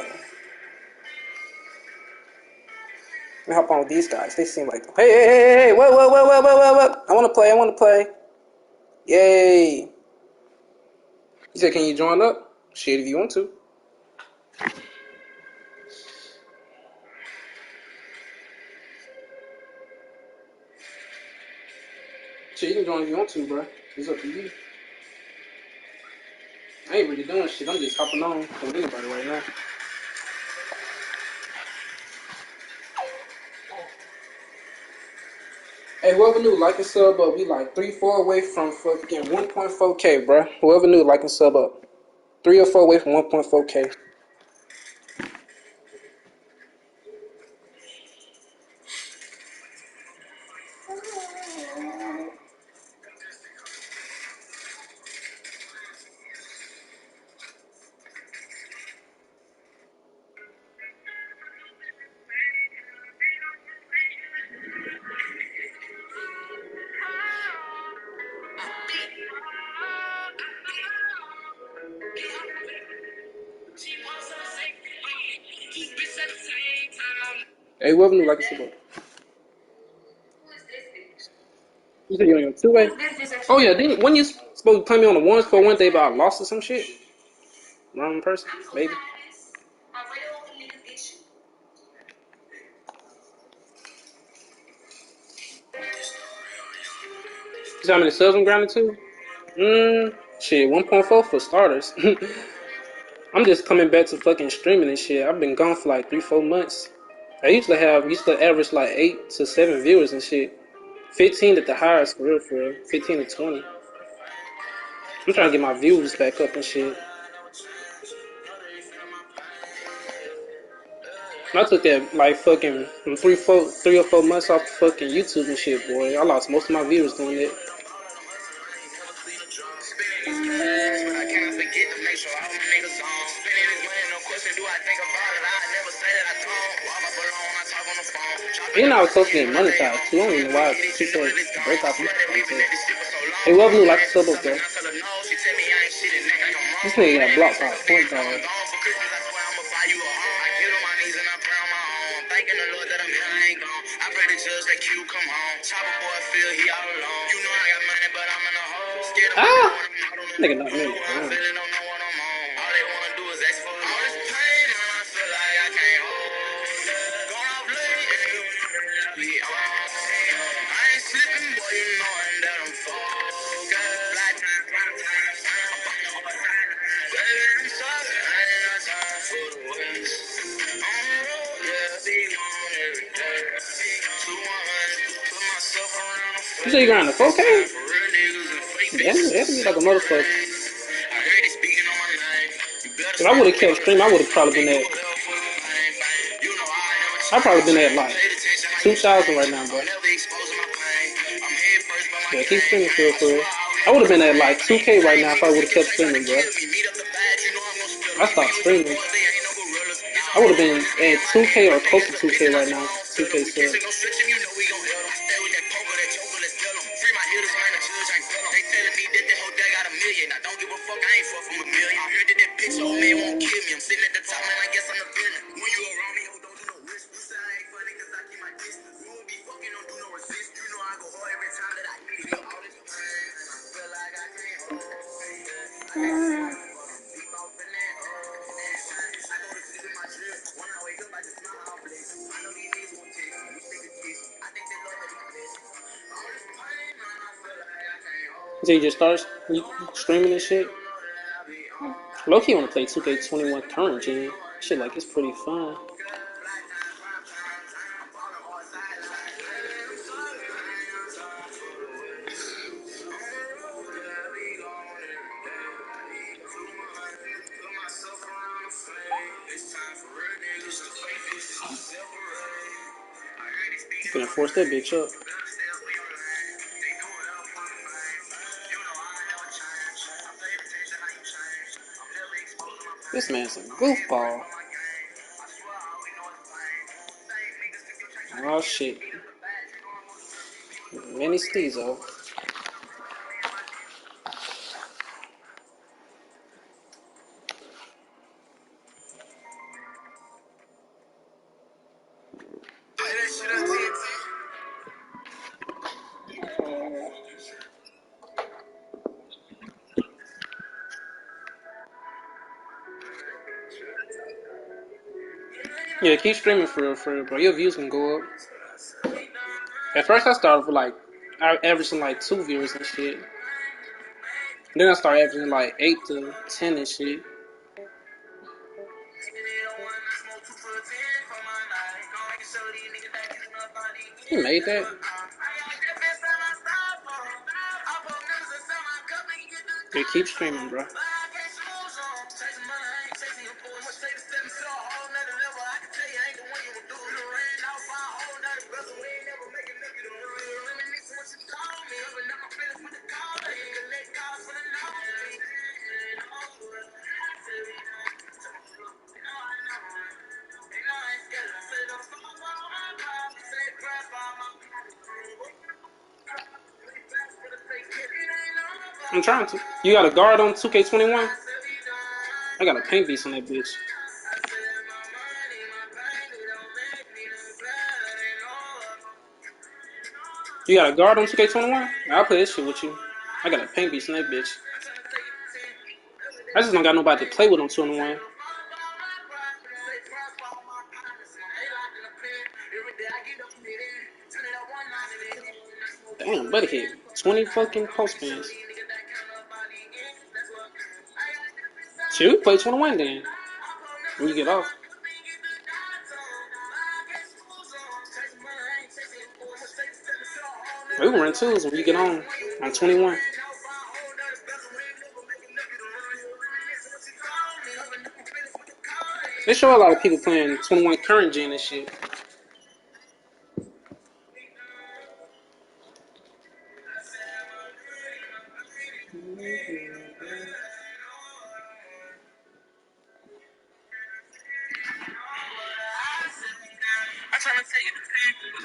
Let me hop on with these guys. They seem like, hey, what? I wanna play. Yay. He said, can you join up? Shit, if you want to. Shit, you can join if you want to, bro. It's up to you. I ain't really doing shit. I'm just hopping on with anybody right now. Hey, whoever knew, like and sub up. We like 3-4 away from fucking 1.4K, bro. Whoever knew, like and sub up. 3 or 4 away from 1.4K. Hey, whoever knew, like and sub up. You said you're on your two-way? Oh, yeah. When you supposed to play me on the ones for one day, but I lost or some shit? Wrong person? Maybe. You see how many subs I'm grounded to? Shit, 1.4 for starters. I'm just coming back to fucking streaming and shit. I've been gone for like 3-4 months. I used to average like 8 to 7 viewers and shit. 15 at the highest, for real. 15 to 20. I'm trying to get my views back up and shit. I took that like fucking 3 or 4 months off fucking YouTube and shit, boy. I lost most of my viewers doing it. But I cannot forget to make sure all my niggas on. Spending this money, no question, do I think about it? I never say that I don't. While my phone on, I talk on the phone. You know I was supposed to get monetized too. I don't even know why people break off my content. Hey, whoever knew like a sub up though. This nigga got blocked by a point guard. Thanking the Lord that I'm here, I ain't gone. I pray the judge that Q come home. Chopper boy feel he all alone. You know I got money, but I'm in a hole. Scared of Ah! when I'm out on the Nigga road. knocked me. I'm feeling, don't know what I'm on. All they wanna do is ask for the all this pain, man, I feel like I can't hold. Going off late, be on. I ain't slipping, boy, you knowing that I'm focused. Black time, prime time, I'm fucking all the time. Baby, I'm sorry, I ain't got time for the waste. On the road, yeah, be on every day. 200, put myself around the You say you got in the 4K? for real niggas and fake bitches. That'd be like a motherfucker. I heard they speaking on my name. You better If I would have kept streaming, I would have probably been at. I'd probably been at like 2,000 right now, bro. Yeah, keep streaming for real. I would have been at like 2K right now if I would have kept streaming, bro. I stopped streaming. I would have been at 2K or close to 2K right now. 2K sub. They telling me that the whole day got a million. I don't give a fuck, I ain't fuck from a million. I heard that that bitch old man won't kill me. I'm sitting at the top, man, I guess I'm the villain. When you around me, ho, don't do no risk. You say I ain't funny cause I keep my distance. You won't be fucking, don't do no resist. You know I go hard every time that I need it. All this pain, and I feel like I can't hold it. I can't see my deep off in that I go to sleep in my drip. When I wake up, I just smile off this. I know these niggas won't take me. You think it's kiss. I think they love that he blessed. All this pain, man, I feel like I can't hold it. So you just start streaming and shit? Low-key want to play 2K21 current gen. Shit like it's pretty fun. Gonna force that bitch up. This man's a goofball. Oh shit. Mini Steezo. Yeah, keep streaming for real, bro. Your views can go up. At first, I started with like I averaging like 2 viewers and shit. Then I start averaging like 8 to 10 and shit. He made that. They keep streaming, bro. I'm trying to. You got a guard on 2K21? I got a paint beast on that bitch. You got a guard on 2K21? I'll play this shit with you. I got a paint beast on that bitch. I just don't got nobody to play with on 2-1. Damn, buddy hit 20 fucking post spins. Shit, we play 21 then. When you get off. We can run twos when you get on 21. They show a lot of people playing 21 current gen and shit.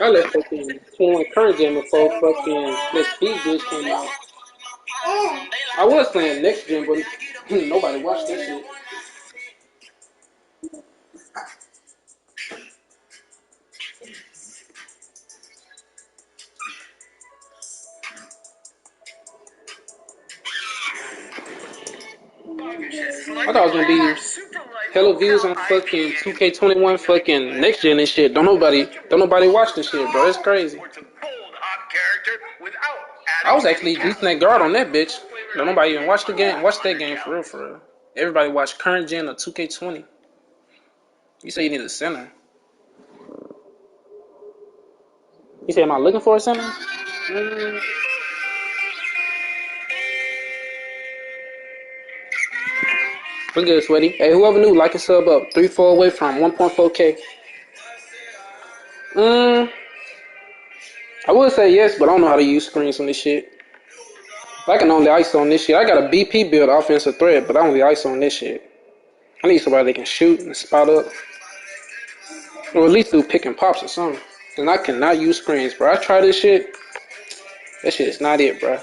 I left fucking 21 current gen before fucking this speed glitch came out. I was playing next gen, but nobody watched that shit. I thought it was gonna be hella views on fucking 2K21 fucking next gen and shit. Don't nobody watch this shit, bro. It's crazy. I was actually decent at guard on that bitch. Don't nobody even watch the game. Watch that game for real, for real. Everybody watch current gen or 2K20. You say you need a center. You say, am I looking for a center? We're good, Sweaty. Hey, whoever knew, like and sub up. 3-4 away from 1.4K. I would say yes, but I don't know how to use screens on this shit. I can only ISO on this shit. I got a BP build offensive threat, but I only ISO on this shit. I need somebody that can shoot and spot up. Or at least do pick and pops or something. And I cannot use screens, bro. I try this shit. That shit is not it, bro.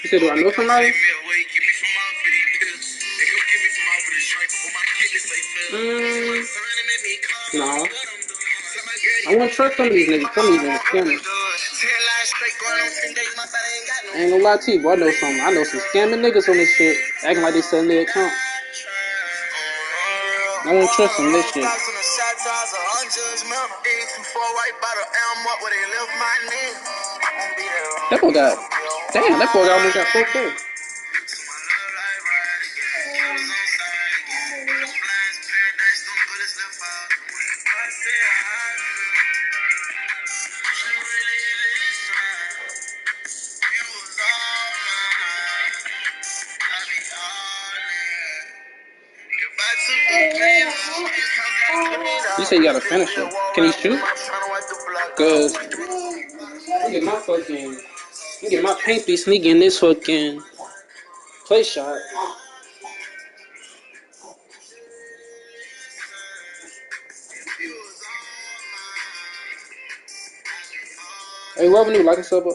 You said, do I know somebody? No. I won't trust some of these niggas. Some of these niggas scamming. I ain't gonna lie to you, bro. I know some scamming niggas on this shit, acting like they selling their account. I won't trust them this shit. That boy got, damn, that boy almost got 4K. You say you got a finisher. Can he shoot? Cause you get my paint be sneaking this fucking play shot. Hey, whoever knew, like and sub up.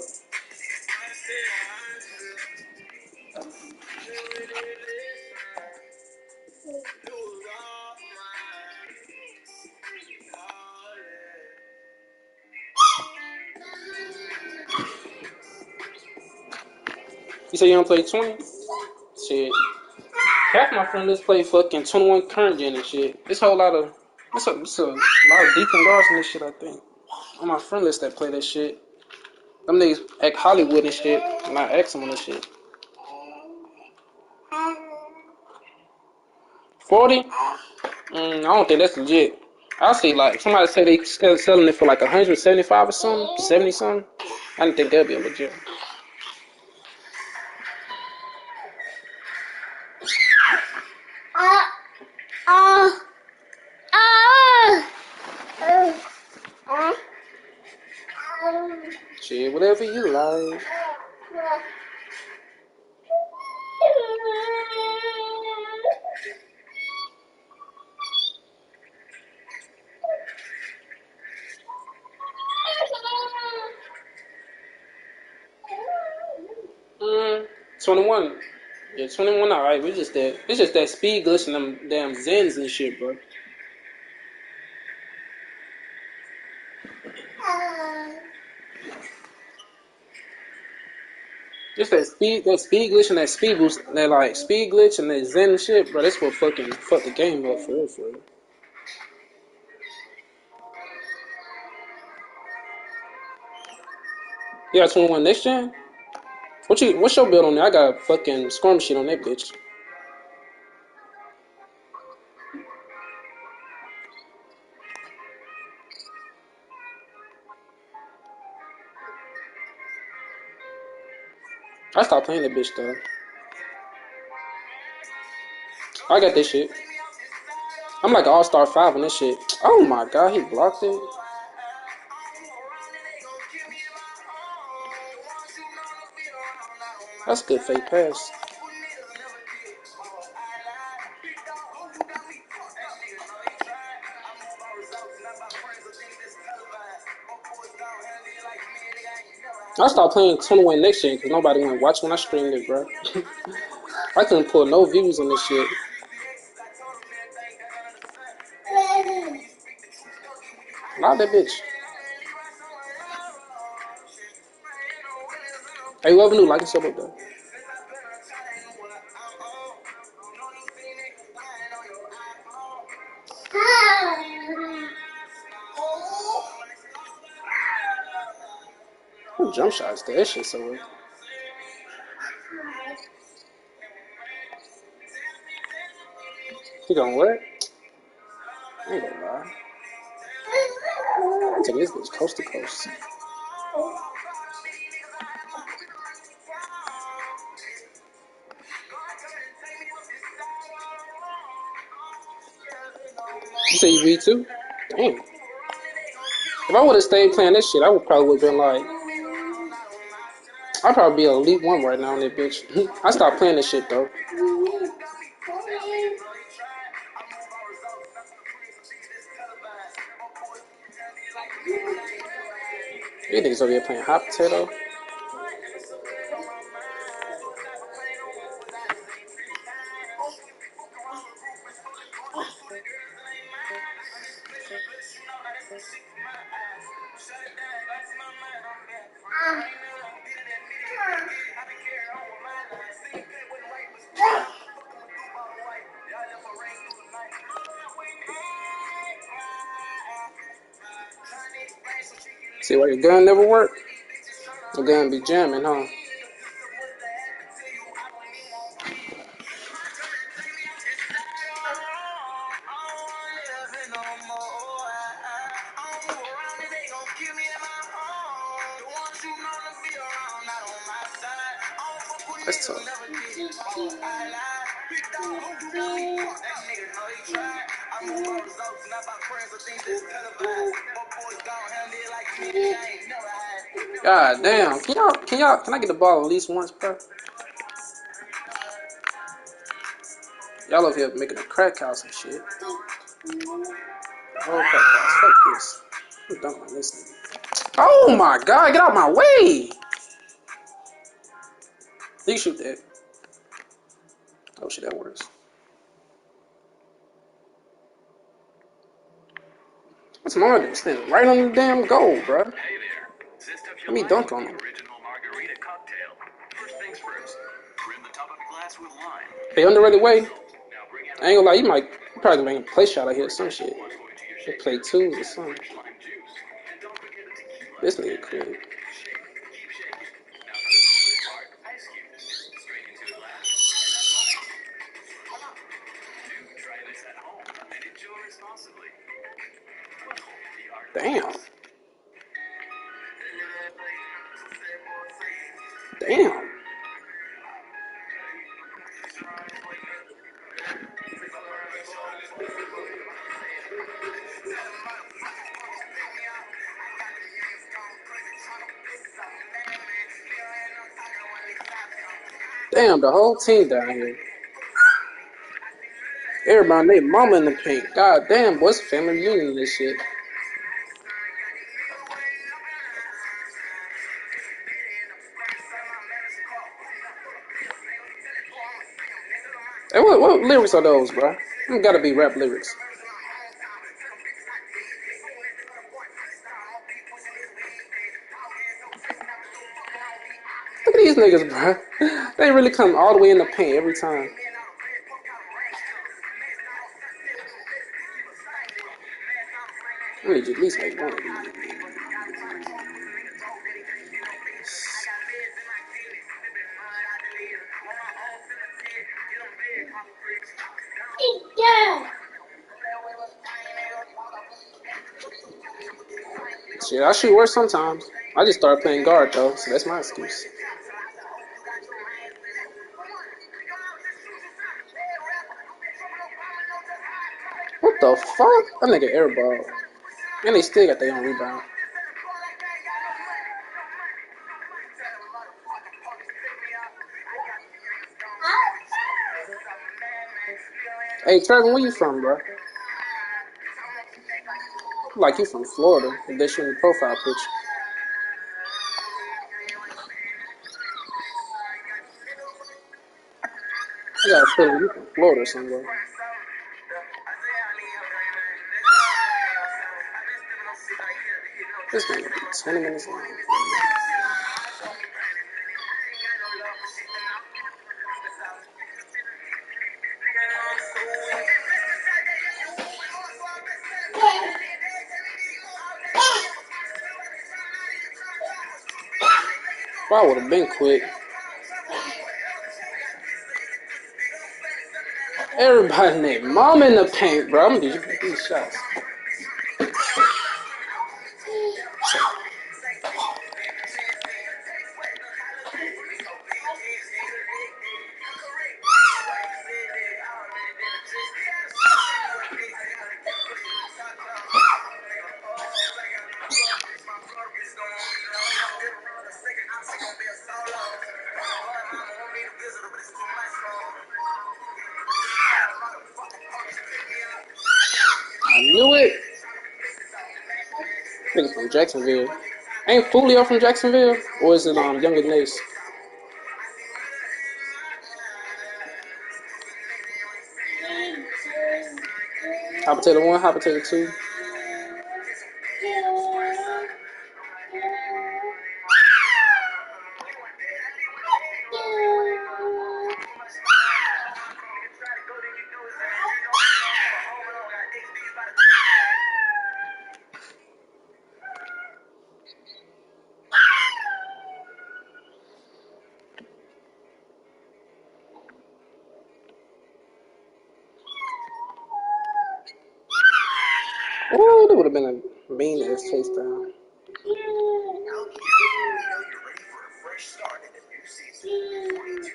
You say you don't play 20? Shit. Half my friend list play fucking 21 current gen and shit. It's a whole lot of it's a lot of decent guards in this shit, I think. On my friend list that play that shit. Them niggas act Hollywood and shit, and I ask them on this shit. 40? I don't think that's legit. I see like somebody say they selling it for like 175 or something, 70 something. I didn't think that'd be legit. Shit, whatever you like. 21. Yeah, 21 alright. It's just that speed glitch and them damn Zens and shit, bro. Just that speed glitch and that speed boost, that like speed glitch and that Zen and shit, bro. That's what fucking fuck the game up for real, for real. You got 21 next gen? What's your build on there? I got a fucking score machine on that bitch. I stopped playing that bitch though. I got this shit. I'm like an all-star 5 on this shit. Oh my god, he blocked it. That's a good fake pass. I stopped playing 21 next gen because nobody want to watch when I streamed it, bro. I couldn't pull no views on this shit. Loud that bitch. Hey, whoever knew, like and sub up though. Who jump shots? That shit so weird. He gonna what? I ain't gonna lie. I'm taking this bitch coast to coast. You say you read too? Damn. If I would have stayed playing this shit, I would probably would have been like, I'd probably be an elite 1 right now on that bitch. I stopped playing this shit though. These niggas over here playing hot potato. See why your gun never worked? The gun be jamming, huh? That's tough. God damn. Can I get the ball at least once, bro? Y'all over here making a crack house and shit. Oh, crack house. Fuck this. I'm done on this nigga. Oh my god, get out my way! You shoot that. Oh shit, that works. What's Martin standing right on the damn goal, bro? Let me dunk on him. First things first, Hey, underrated way. I ain't gonna lie, you probably make a play shot out here or some shit. You play twos or something. This nigga cool. Damn. Damn. Damn, the whole team down here. Everybody, they mama in the paint. God damn, boy, it's a family reunion and this shit. Hey, what lyrics are those, bro? Them gotta be rap lyrics. Look at these niggas, bro. They really come all the way in the paint every time. I need you at least make one of these. Shit, I shoot worse sometimes. I just started playing guard though, so that's my excuse. What the fuck? That nigga airball. And they still got their own rebound. Hey, Trevor, where you from, bro? Like you from Florida, if they show your profile picture. I got a feeling you from Florida somewhere. This gonna be 20 minutes long. I would have been quick. Everybody named Mom in the paint, bro. I'm gonna get these shots. I knew it. Nigga from Jacksonville. Ain't Fulio from Jacksonville? Or is it Younger Nace? Hot potato 1, hot potato 2. Oh, that would have been a mean ass chase down. Start in a new season. 42,000 in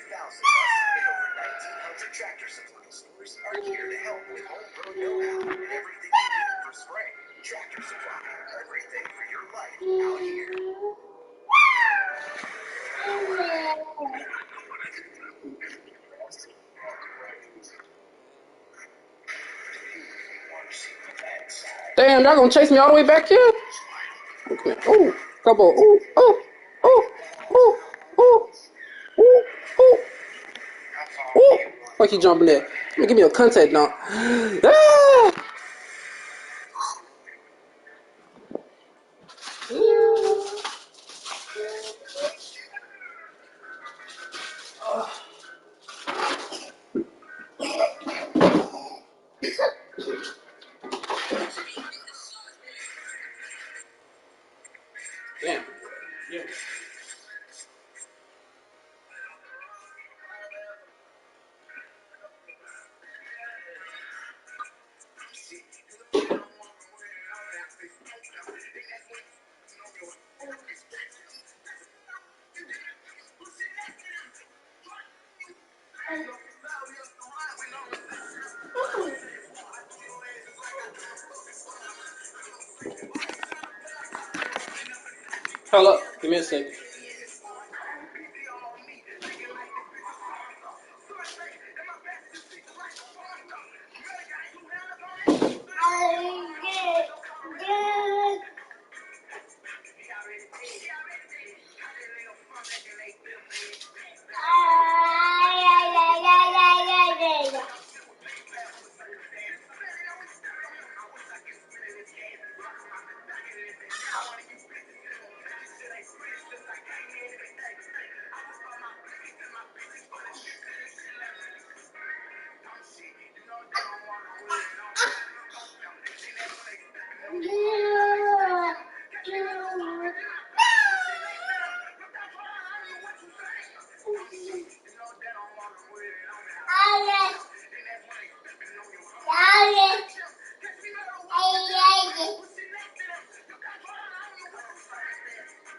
over 1,900 Tractor Supply stores are here to help with homegrown know-how and everything you need for spring. Tractor Supply, everything for your life out here. Damn, y'all gonna chase me all the way back here? Okay. Oh, couple. Oh, oh, oh, oh, oh, oh, oh. Oh, like he jumping there. Let me give me a contact dunk. Ah! Damn. Yeah. Hold up. Give me a second.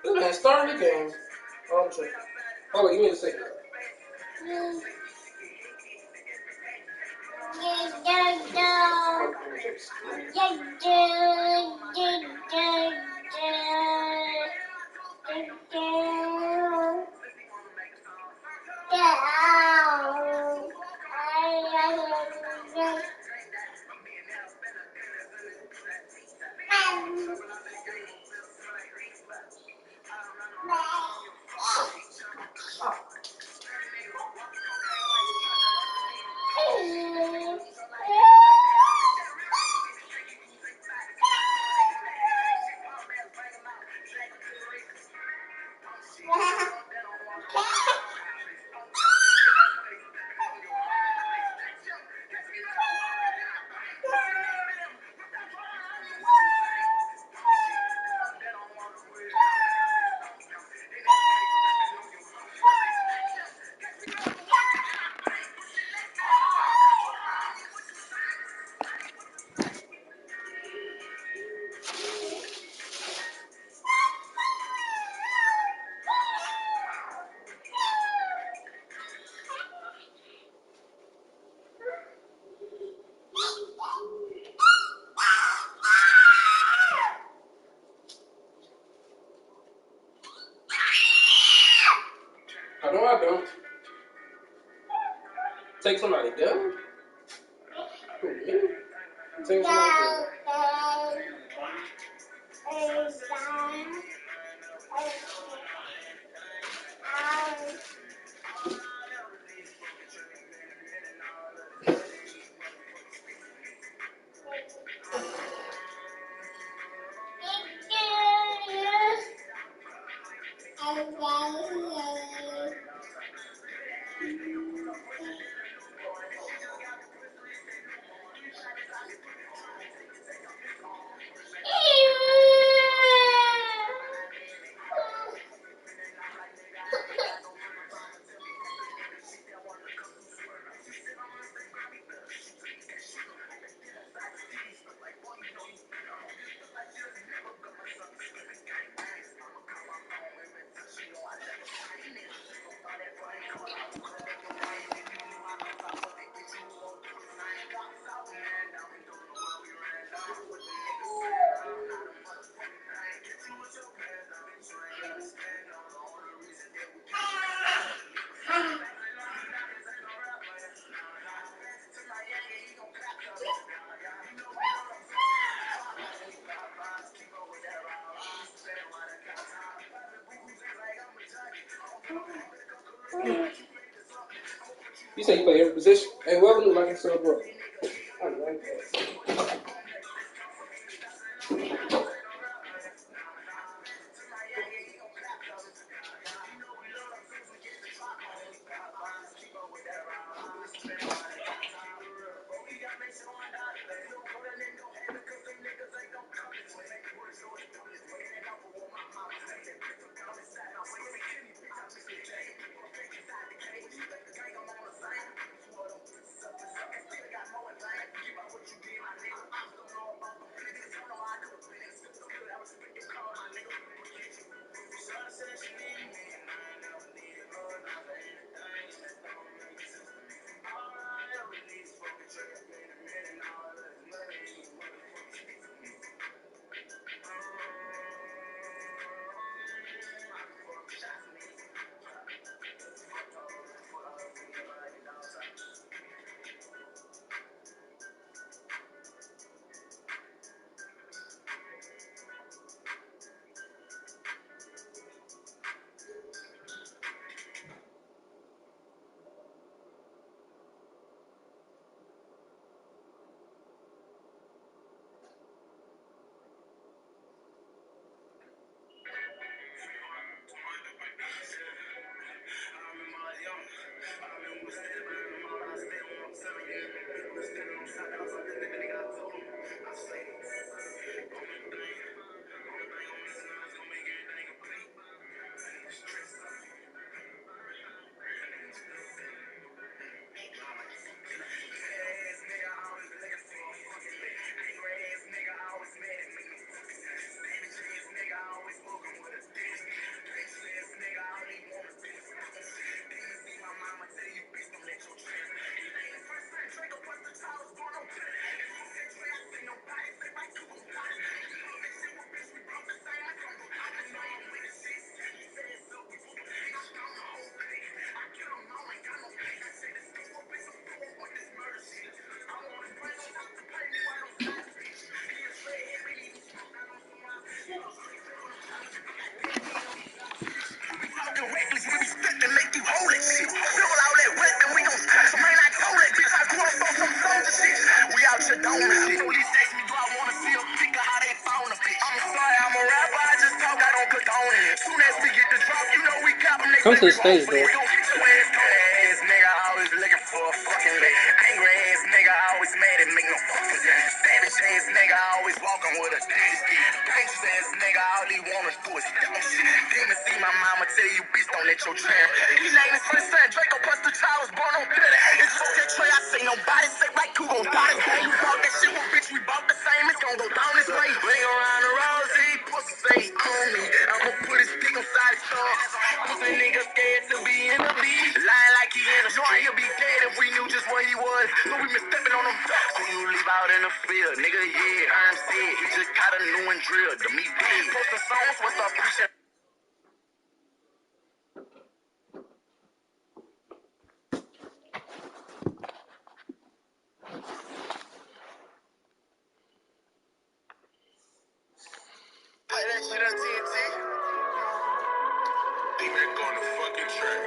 This man started the game. Oh, I'm tripping. Oh, wait, give me a second. I know I don't. Take somebody gun? Who, me? Take somebody gun. You say you play every position? Hey, welcome to Like and Sub, bro. I like that. Soon as we get the drop, you know we cop them. Come to the stage, though. Ass nigga always looking for a fucking lick. Angry ass nigga always mad and make no fucking sense. Savage ass nigga always walking with a dignity. Gangsta ass nigga all he wanna do is step on shit. Demon see my mama tell you bitch don't let your tramp. He named his first son Draco plus the child was born on bitter. It's just that Trey I say nobody say like who gon' die today. You bought that shit with bitch we bought the same. It's gon' go down this way. Ring around the rosy, pussy say he on me. I'ma put his dick inside his thumb. Pussy nigga scared to be in the beat. Lying like he in a joint, he'll be dead if we knew just where he was. So we been stepping on him. So you leave out in the field, nigga, yeah, I'm sick. He just caught a new one drill, to me big. Posting songs, what's up, preaching? Play that shit on TNT. They back on the fucking track.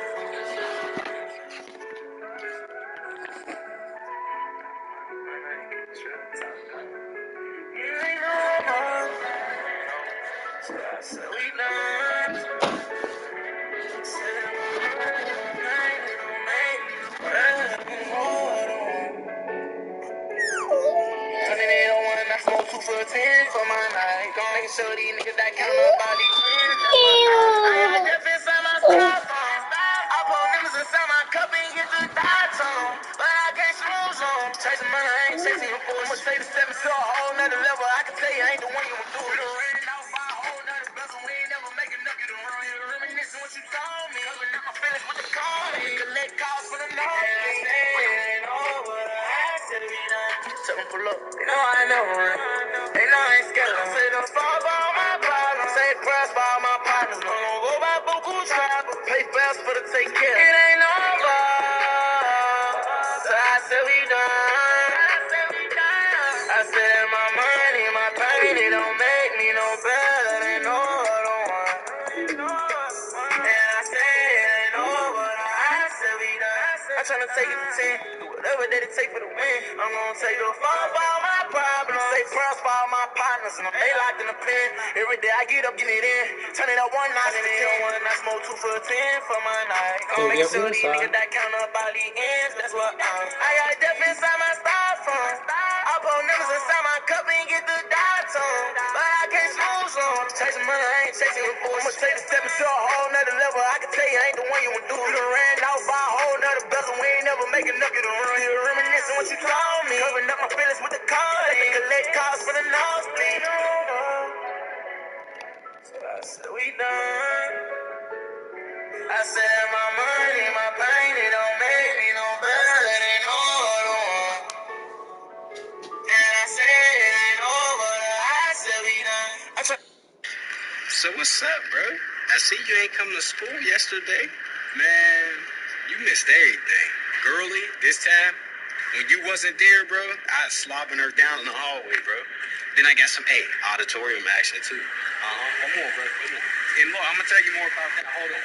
For 10 for my night. Gon' make sure these niggas that count up all these wins. I just inside my styrofoam. I pull niggas inside my cup and get the dots on. But I can't snooze on. Chasing money, I ain't chasing them for. I'ma take the stepping to a whole nother level. I can tell you, I ain't the one you would do. We done ran out by a whole nother bezel. We ain't never make a nugget around here. Reminiscing what you told me. Covering up my feelings with the call. Collect calls for the north. Ain't over. I said it be done. Tell them pull up. They know I know. They know I ain't scared. I say don't fall by all my problems. Say press by all my partners. No, don't go by Buku tribe. But pay fast for the take care. It ain't over. So I said we done. I said my money, my pain, it don't make me no better than no other one. And I said it ain't over. I said we done. I'm tryna take it for 10. Do whatever that it take for the win. I'm gonna take the fall for all my problems. Say prayers for all my partners. And I'm they locked in the pen. Every day I get up, getting it in. Turn it up one notch and then one. I smoke 2 for 10 for my night. Gonna make sure these niggas that count up all these ends. That's what I got death inside my styrofoam. I pull niggas inside my cup and get the dots on. But I can't snooze on. Chasing money, I ain't chasing them for. I'ma take the step into a whole nother level. I can tell you, I ain't the one you would do. You done ran out by a whole nother bezel. We ain't never make a nugget around here. Reminiscing what you told me. Covering up my feelings with the card. Collect calls for the nosebleed. So I said we done. I said my money, my pain, it don't make me no better than no other one. And I said it ain't over. I said we done. So what's up, bro? I see you ain't come to school yesterday. Man, you missed everything. Girly, this time, when you wasn't there, bro, I was slobbing her down in the hallway, bro. Then I got some, auditorium action, too. Come on, bro, come on. And look, I'm gonna tell you more about that. Hold on.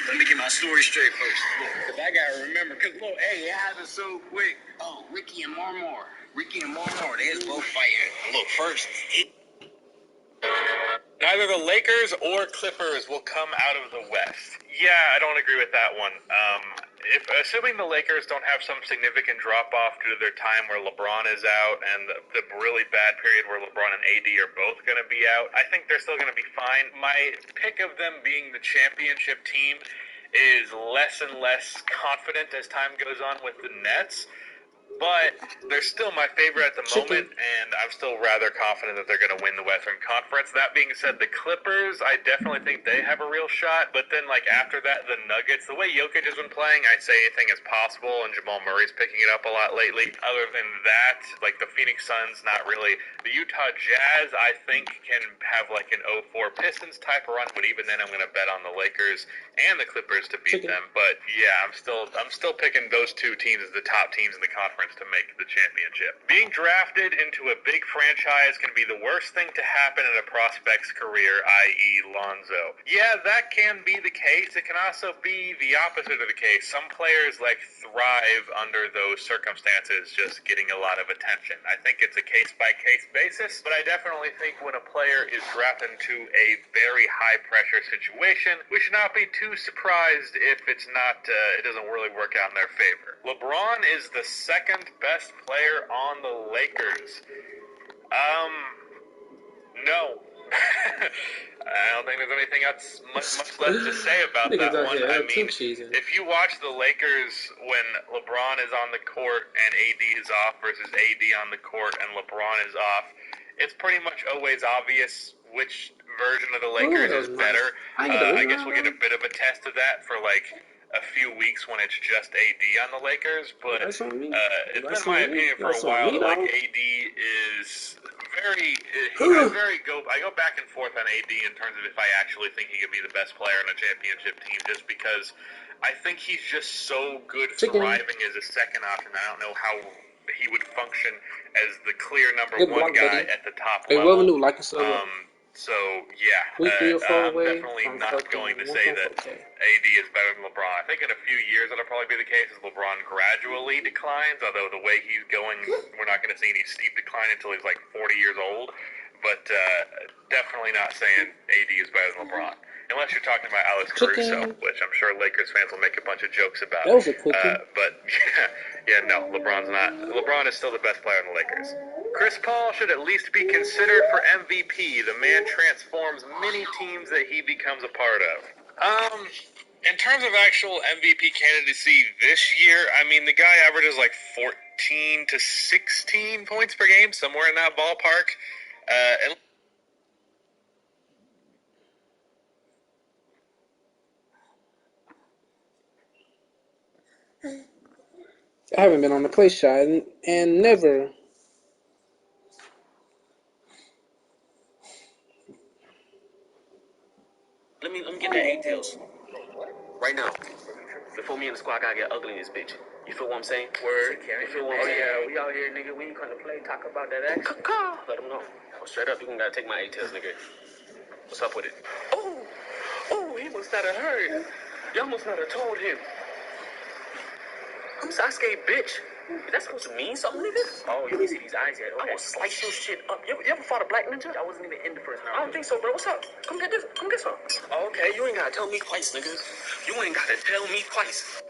Let me get my story straight first. Because I gotta remember, because look, it happened so quick. Oh, Ricky and Marmore, they was both fighting. Look, first, Neither the Lakers or Clippers will come out of the West. Yeah, I don't agree with that one. Assuming the Lakers don't have some significant drop-off due to their time where LeBron is out and the really bad period where LeBron and AD are both going to be out, I think they're still going to be fine. My pick of them being the championship team is less and less confident as time goes on with the Nets. But they're still my favorite at the moment, and I'm still rather confident that they're going to win the Western Conference. That being said, the Clippers, I definitely think they have a real shot. But then, after that, the Nuggets, the way Jokic has been playing, I'd say anything is possible, and Jamal Murray's picking it up a lot lately. Other than that, the Phoenix Suns, not really. The Utah Jazz, I think, can have an 04 Pistons type of run, but even then, I'm going to bet on the Lakers and the Clippers to beat them. But yeah, I'm still picking those two teams as the top teams in the conference. Horns to make the championship. Being drafted into a big franchise can be the worst thing to happen in a prospect's career, i.e. Lonzo. Yeah, that can be the case. It can also be the opposite of the case. Some players thrive under those circumstances, just getting a lot of attention. I think it's a case-by-case basis, but I definitely think when a player is drafted into a very high-pressure situation, we should not be too surprised if it's not, it doesn't really work out in their favor. LeBron is the second best player on the Lakers. No. I don't think there's anything else much left to say about that one. I mean, if you watch the Lakers when LeBron is on the court and AD is off versus AD on the court and LeBron is off, it's pretty much always obvious which version of the Lakers is better. I guess we'll get a bit of a test of that for a few weeks when it's just AD on the Lakers, but it's been my opinion for a while that AD is I go back and forth on AD in terms of if I actually think he could be the best player on a championship team, just because I think he's just so good thriving as a second option. I don't know how he would function as the clear number one guy at the top level. So, yeah, I'm definitely not going to say that AD is better than LeBron. I think in a few years that'll probably be the case as LeBron gradually declines, although the way he's going, we're not going to see any steep decline until he's 40 years old. But definitely not saying AD is better than LeBron. Unless you're talking about Alex Caruso, which I'm sure Lakers fans will make a bunch of jokes about. That was a quickie. But, no, LeBron's not. LeBron is still the best player on the Lakers. Chris Paul should at least be considered for MVP. The man transforms many teams that he becomes a part of. In terms of actual MVP candidacy this year, I mean, the guy averages 14 to 16 points per game, somewhere in that ballpark. I haven't been on the play shot and never. Let me get that 8 tails. Right now. Before me and the squad gotta get ugly in this bitch. You feel what I'm saying? Word. You feel what I'm saying? Yeah, we out here, nigga. We ain't gonna play, talk about that action. Let them know. Straight up, you gotta take my 8 tails, nigga. What's up with it? Oh, he must not have heard. Y'all must not have told him. I'm Sasuke, bitch. Is that supposed to mean something, nigga? Oh, you didn't see these eyes yet. Okay. I will slice your shit up. You ever fought a black ninja? I wasn't even in the first round. I don't think so, bro. What's up? Come get this. Come get some. Oh, okay, you ain't gotta tell me twice, nigga. You ain't gotta tell me twice.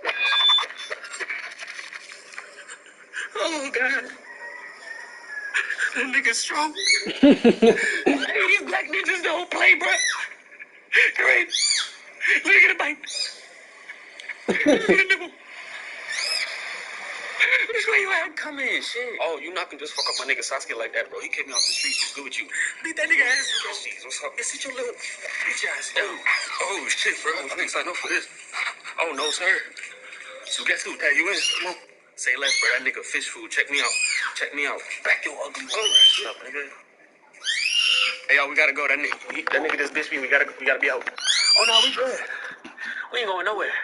Oh, God. That nigga's strong. Hey, these black ninjas don't play, bro. Great. Let me get a bite. Let me get a nibble. Which way you at? Come in, shit. Oh, you not gonna just fuck up my nigga Sasuke like that, bro. He came me off the street. What's good with you? Beat that nigga ass, bro. Jeez, what's up? Sit your little bitch ass. Oh, shit, bro. I didn't sign up for this. Oh, no, sir. So guess who tag you in? Come on. Say less, bro. That nigga fish food. Check me out. Check me out. Back your ugly ass up, nigga. Hey, yo, we gotta go. That nigga just bitch me. We gotta be out. Oh, no, we good. We ain't going nowhere.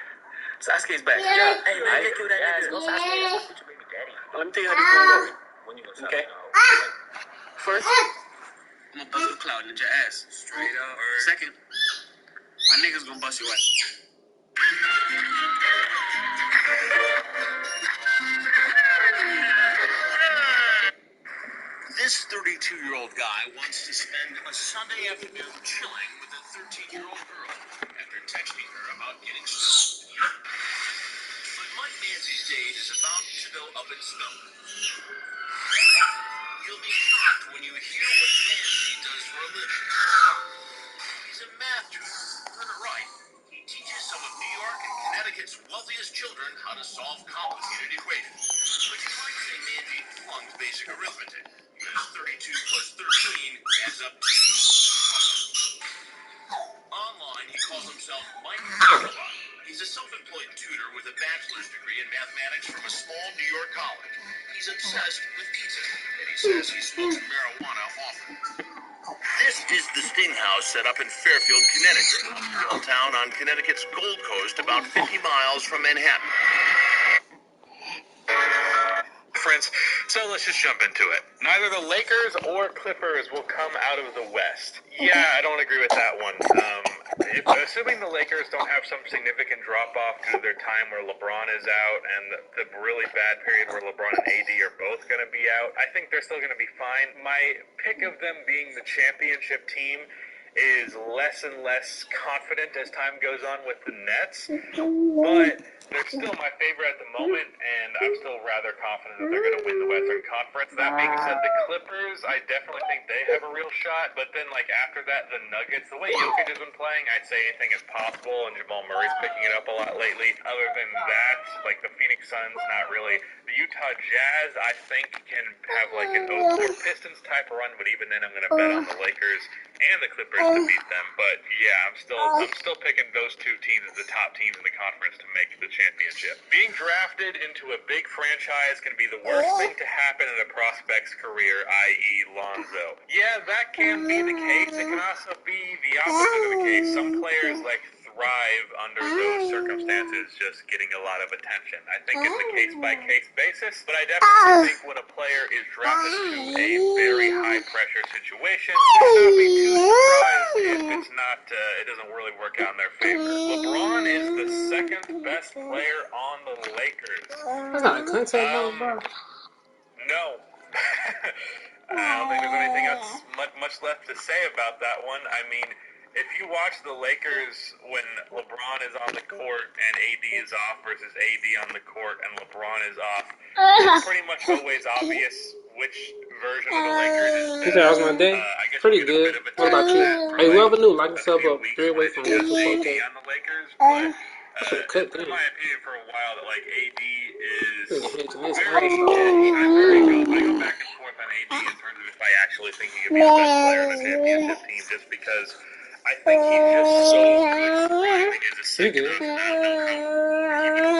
Sasuke's back. Yeah. Hey, man, get you that nigga. Go Sasuke. With your baby daddy. Well, let me tell you how this gonna go. When you gonna okay. First, I'm gonna bust a cloud in your ass. Straight up. Second, my niggas gonna bust your ass. This 32-year-old guy wants to spend a Sunday afternoon chilling with a 13-year-old girl after texting her about getting stoned. But Mike Nancy's date is about to go up in smoke. You'll be shocked when you hear what Nancy does for a living. He's a math tutor. Heard it right. He teaches some of New York and Connecticut's wealthiest children how to solve complicated equations. But you might say Nancy flunked basic arithmetic. 32 plus 13 adds up to... Online, he calls himself Mike Robot. He's a self-employed tutor with a bachelor's degree in mathematics from a small New York college. He's obsessed with pizza, and he says he smokes marijuana often. This is the Sting House set up in Fairfield, Connecticut, a small town on Connecticut's Gold Coast, about 50 miles from Manhattan. conference. So let's just jump into it. Neither the Lakers or Clippers will come out of the West. Yeah, I don't agree with that one. Assuming the Lakers don't have some significant drop-off due to their time where LeBron is out and the really bad period where LeBron and AD are both going to be out, I think they're still going to be fine. My pick of them being the championship team is less and less confident as time goes on with the Nets, but they're still my favorite at the moment, and I'm still rather confident that they're going to win the Western Conference. That being said, the Clippers, I definitely think they have a real shot, but then like after that, the Nuggets, the way Jokic has been playing, I'd say anything is possible, and Jamal Murray's picking it up a lot lately. Other than that, like the Phoenix Suns, not really. The Utah Jazz, I think, can have like an 04 Pistons type of run, but even then I'm going to bet on the Lakers and the Clippers to beat them. But yeah, I'm still picking those two teams as the top teams in the conference to make the championship. Being drafted into a big franchise can be the worst thing to happen in a prospect's career, i.e. Lonzo. Yeah, that can be the case. It can also be the opposite of the case. Some players like thrive under those circumstances, just getting a lot of attention. I think it's a case-by-case basis, but I definitely think when a player is drafted to a very high-pressure situation, we should not be too surprised if it doesn't really work out in their favor. LeBron is the second best player on the Lakers. That's not a contact number, bro. No. I don't think there's anything else much left to say about that one. I mean, if you watch the Lakers when LeBron is on the court and AD is off versus AD on the court and LeBron is off, it's pretty much always obvious which version of the Lakers is better. That was my day. Pretty good. What about you? Hey, whoever knew, like and sub up 3 away from you. AD on the Lakers, but it's been my opinion for a while that like AD is very good. I'm very good. I go back and forth on AD in terms of if I actually think he could be the best player on the championship team, just because I think he's just so good thriving as a second up, no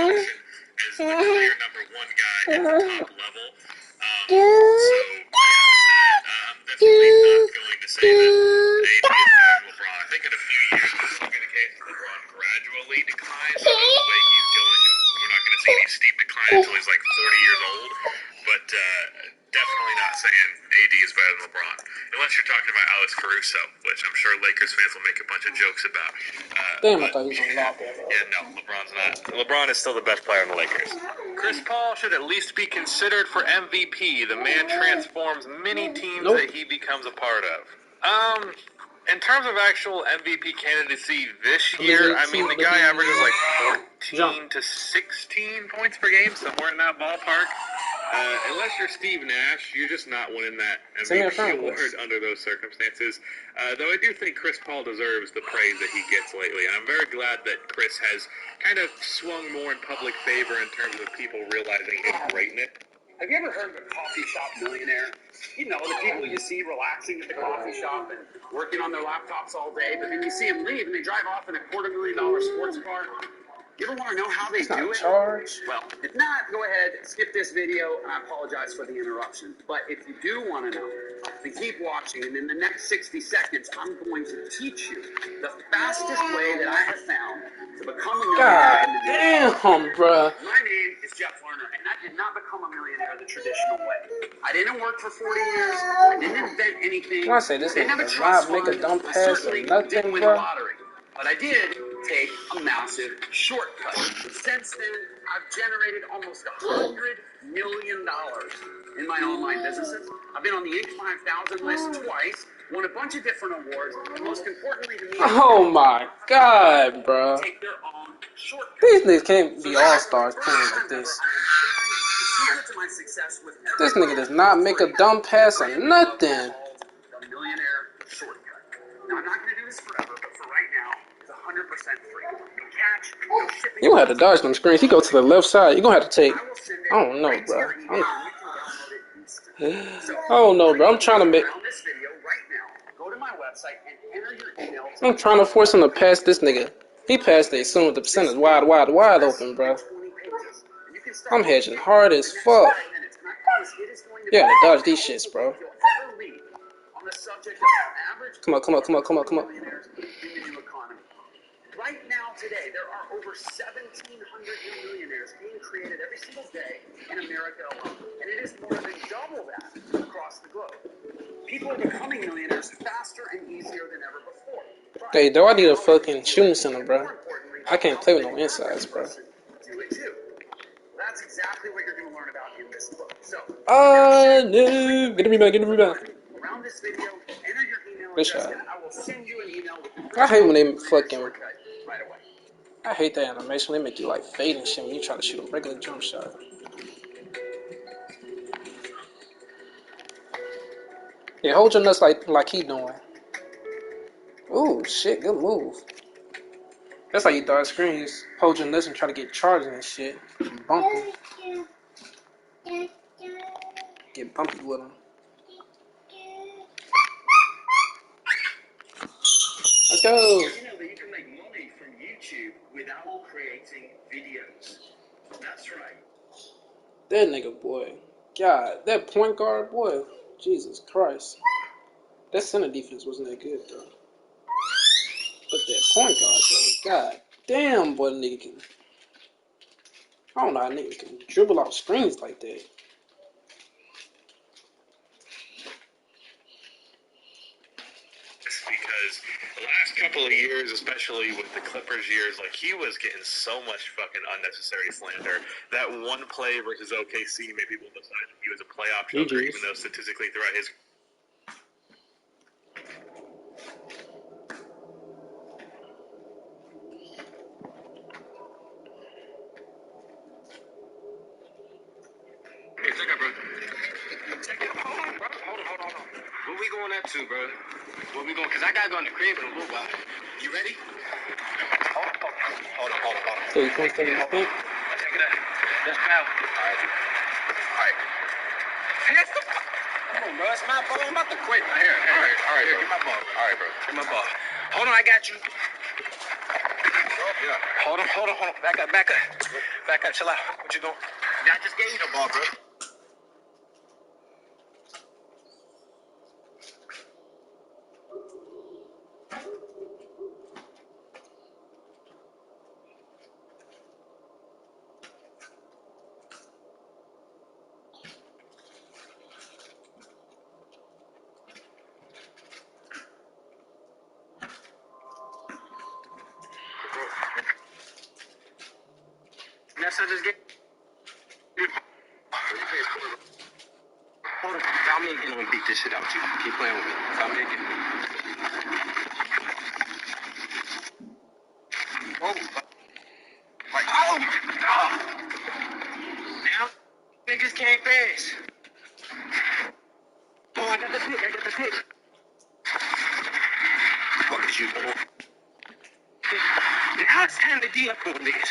function as the clear number one guy at the top level. So yeah, I'm definitely not going to say that AD is better than LeBron. I think in a few years this will be the case. LeBron gradually declines. So the way he's going, we're not going to see any steep decline until he's like 40 years old. But definitely not saying AD is better than LeBron. Unless you're talking about Alex Caruso, which I'm sure Lakers fans will make a bunch of jokes about. Damn, I thought he was on lock there. Yeah, no, LeBron's not. LeBron is still the best player on the Lakers. Chris Paul should at least be considered for MVP. The man transforms many teams that he becomes a part of. In terms of actual MVP candidacy this year, I mean, the guy averages like 14 to 16 points per game, somewhere in that ballpark. Unless you're Steve Nash, you're just not winning that MVP award under those circumstances. Though I do think Chris Paul deserves the praise that he gets lately. And I'm very glad that Chris has kind of swung more in public favor in terms of people realizing his greatness. Have you ever heard of a coffee shop millionaire? You know, the people you see relaxing at the coffee shop and working on their laptops all day, but then you see them leave and they drive off in a $250,000 sports car. You ever want to know how they do it? Well, if not, go ahead, skip this video, and I apologize for the interruption. But if you do want to know, then keep watching, and in the next 60 seconds, I'm going to teach you the fastest way that I have found to become a millionaire. God damn, bruh. My name is Jeff Lerner, and I did not become a millionaire the traditional way. I didn't work for 40 years. I didn't invent anything. I say this nigga does not make a dumb pass or nothing, win the lottery. But I did take a massive shortcut. Since then, I've generated almost $100 million in my online businesses. I've been on the Inc. 5000 list twice, won a bunch of different awards, and most importantly to me, oh my God, bro. take their own shortcut. These niggas can't be all-stars playing like this. This nigga does not make a dumb pass or nothing. The millionaire shortcut. Now, I'm not going to do this forever, but for right now, it's 100% free. No catch, no shipping. You gonna have to dodge them screens. He go to the left side. You gonna have to take. I don't know, bro. I don't know, bro. I'm trying to make. I'm trying to force him to pass this nigga. He passed it soon with the percentage wide open, bro. I'm hedging hard as fuck. You gotta dodge these shits, bro. Come on. right now, today, there are over 1,700 new millionaires being created every single day in America alone. And it is more than double that across the globe. People are becoming millionaires faster and easier than ever before. Hey, though, I need a fucking shooting center, bro. I can't play with no insides, bro. Do it too. That's exactly what you're going to learn about in this book. So, No. Get the rebound, get the rebound. around this video, enter your email Good address, shot. and I will send you an email with the I hate when they fucking... shortcut right away. I hate that animation. They make you like fade and shit when you try to shoot a regular jump shot. Yeah, hold your nuts like he doing. Ooh, shit, good move. That's how you dodge screens. Hold your nuts and try to get charged and shit. Bumpy. Get bumpy with them. Let's go. You know that you can make money from YouTube without creating videos. That's right. That nigga, boy. God, that point guard, boy. Jesus Christ. That center defense wasn't that good, though. But that point guard, though. God damn, boy, the nigga can... I don't know how niggas can dribble off screens like that. Because the last couple of years, especially with the Clippers years, like he was getting so much fucking unnecessary slander. That one play versus OKC made people decide that he was a playoff joker, even though statistically throughout his Hey, check out, bro. Check out. Hold on, bro. Hold on. Where we going at to, bro? Where we going? Because I got to go in the crib in a little while. You ready? Hold on. So you can't stay in the paint? Check it out. Let's power. All right. Pass the... Come on, bro. It's my ball. I'm about to quit. Here. All right, get my ball. All right, bro. Get my ball. Hold on, I got you. Yeah. Hold on. Back up. Chill out. What you doing? I just gave you the ball, bro. That's I just get. Hold on. Dominic gonna beat this shit out you. Keep playing with me. Dominic. Oh. Like, oh. Now niggas can't pass. Oh, I got the pick. Fuck is you doing? Now it's time to D-up on niggas.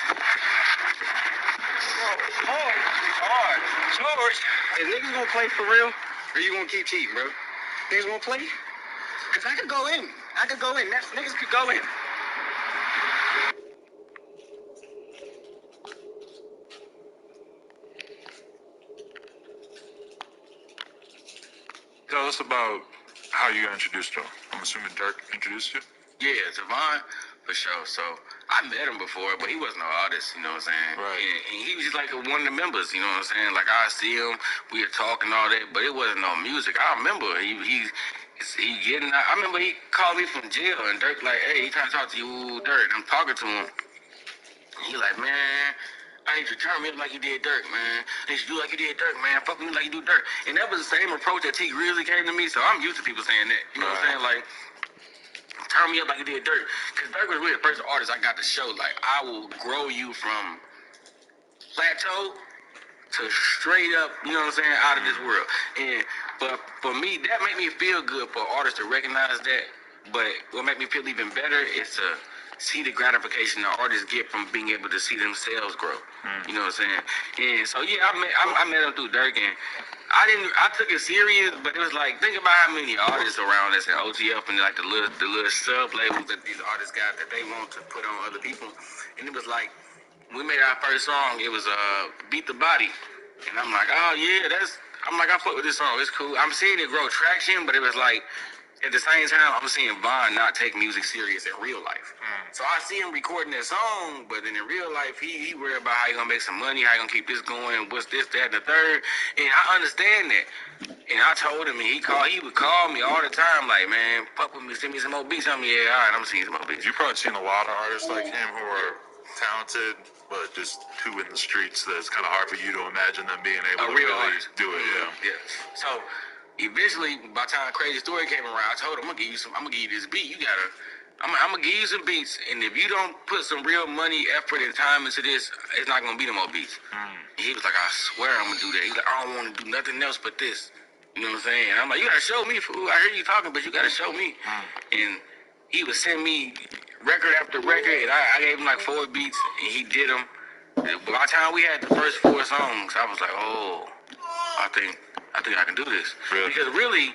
Hard. George, is niggas gonna play for real? Or you gonna keep cheating, bro? Niggas gonna play? Cause I could go in. Niggas could go in. Tell us about how you got introduced to him. I'm assuming Dirk introduced you? Yeah, Javon, for sure. So I met him before, but he wasn't no artist, you know what I'm saying? Right. And he was just like one of the members, you know what I'm saying? Like I see him, we were talking all that, but it wasn't no music. I remember he getting out. I remember he called me from jail and Dirk like, hey, he trying to talk to you, Dirk. I'm talking to him. He like, man, I need you to turn me up like you did Dirk, man. I need you to do like you did Dirk, man. Fuck me like you do Dirk. And that was the same approach that T really came to me, so I'm used to people saying that. You know what I'm saying? Like, turn me up like you did Dirk. Because Dirk was really the first artist I got to show, like, I will grow you from plateau to straight up, you know what I'm saying, out of this world. And but for me, that made me feel good for artists to recognize that. But what made me feel even better is to see the gratification the artists get from being able to see themselves grow. You know what I'm saying? And so yeah, I met him through Dirk, and I took it serious, but it was like, think about how many artists around us at OTF and like the little sub labels that these artists got that they want to put on other people. And it was like, we made our first song, it was Beat the Body. And I'm like, oh yeah, I fuck with this song, it's cool. I'm seeing it grow traction, but it was like, at the same time, I'm seeing Von not take music serious in real life. So I see him recording that song, but then in real life, he worried about how he gonna make some money, how he gonna keep this going, what's this, that, and the third. And I understand that. And I told him, and he would call me all the time, like, man, fuck with me, send me some more beats. I'm yeah, all right, I'm seeing some more beats. You've probably seen a lot of artists like him who are talented, but just too in the streets that it's kind of hard for you to imagine them being able to really artist. do it. Yeah. So eventually, by the time Crazy Story came around, I told him, I'm gonna give you this beat. I'm gonna give you some beats, and if you don't put some real money, effort, and time into this, it's not gonna be no more beats. And he was like, I swear I'm gonna do that. He's like, I don't want to do nothing else but this. You know what I'm saying? And I'm like, you gotta show me, fool. I hear you talking, but you gotta show me. And he would send me record after record, and I gave him like 4 beats, and he did them. But by the time we had the first 4 songs, I was like, oh, I think I can do this. Really? Because really,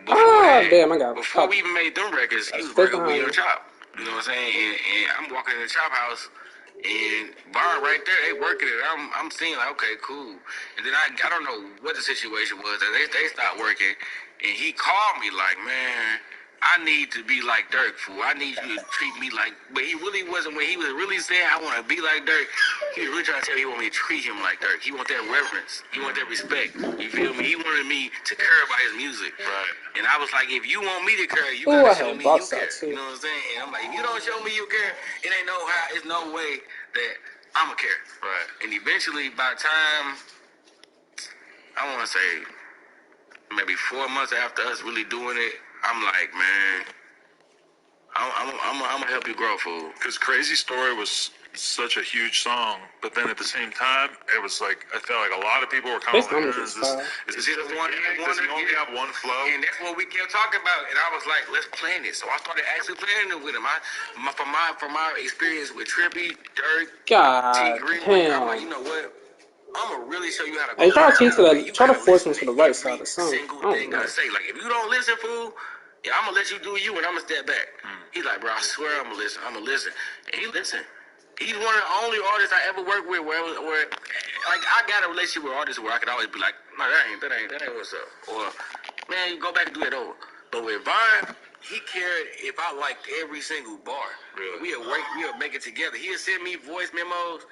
before we even made them records, he was working with Young Chop. You know what I'm saying? And I'm walking in the chop house, and Bar right there, they working it. I'm seeing like, okay, cool. And then I don't know what the situation was. They stopped working, and he called me like, man, I need to be like Dirk, fool. I need you to treat me like. But he really wasn't. When he was really saying I want to be like Dirk, he was really trying to tell me he want me to treat him like Dirk. He want that reverence. He want that respect. You feel me? He wanted me to care about his music. Right. And I was like, if you want me to care, you gotta show me you care. You know what I'm saying? And I'm like, if you don't show me you care, it ain't no how. It's no way that I'ma care. Right. And eventually, by the time I want to say maybe 4 months after us really doing it, I'm like, man, I'm gonna help you grow, fool. Because Crazy Story was such a huge song, but then at the same time, it was like, I felt like a lot of people were kind of like, is this Does he only have one flow? And that's what we kept talking about. And I was like, let's plan it. So I started actually planning it with him. From my experience with Trippy, Dirk, T Green, I'm like, you know what? I'm gonna really show you how to. Hey, try to force him to the right side of something. Single thing I say, like, if you don't listen, fool, yeah, I'm gonna let you do you, and I'm gonna step back. He's like, bro, I swear I'm gonna listen. I'm gonna listen. And he listened. He's one of the only artists I ever worked with where like, I got a relationship with artists where I could always be like, no, that ain't what's up. Or, man, you go back and do that over. But with Vine, he cared if I liked every single bar. Really? We'll make it together. He'll send me voice memos,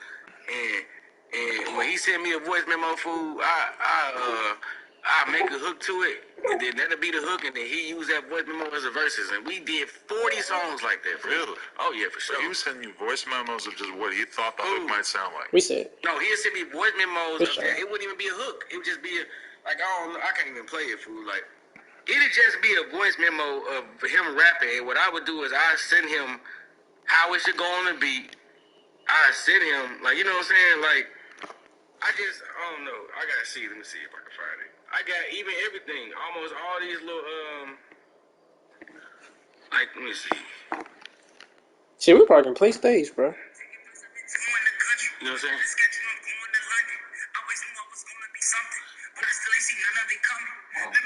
and when he sent me a voice memo, fool, I make a hook to it, and then that'll be the hook, and then he used that voice memo as a verses, and we did 40 songs like that. Really? Oh yeah, for sure. So he was sending you voice memos of just what he thought the hook might sound like. No, he'd send me voice memos of that. It wouldn't even be a hook. It would just be I can't even play it, fool. Like, it'd just be a voice memo of him rapping, and what I would do is I send him how it should go on the beat. I send him, like, you know what I'm saying, like. I don't know. I gotta see. Let me see if I can find it. I got even everything. Almost all these little, like, let me see. Shit, we probably can play stage, bro. You know what I'm saying?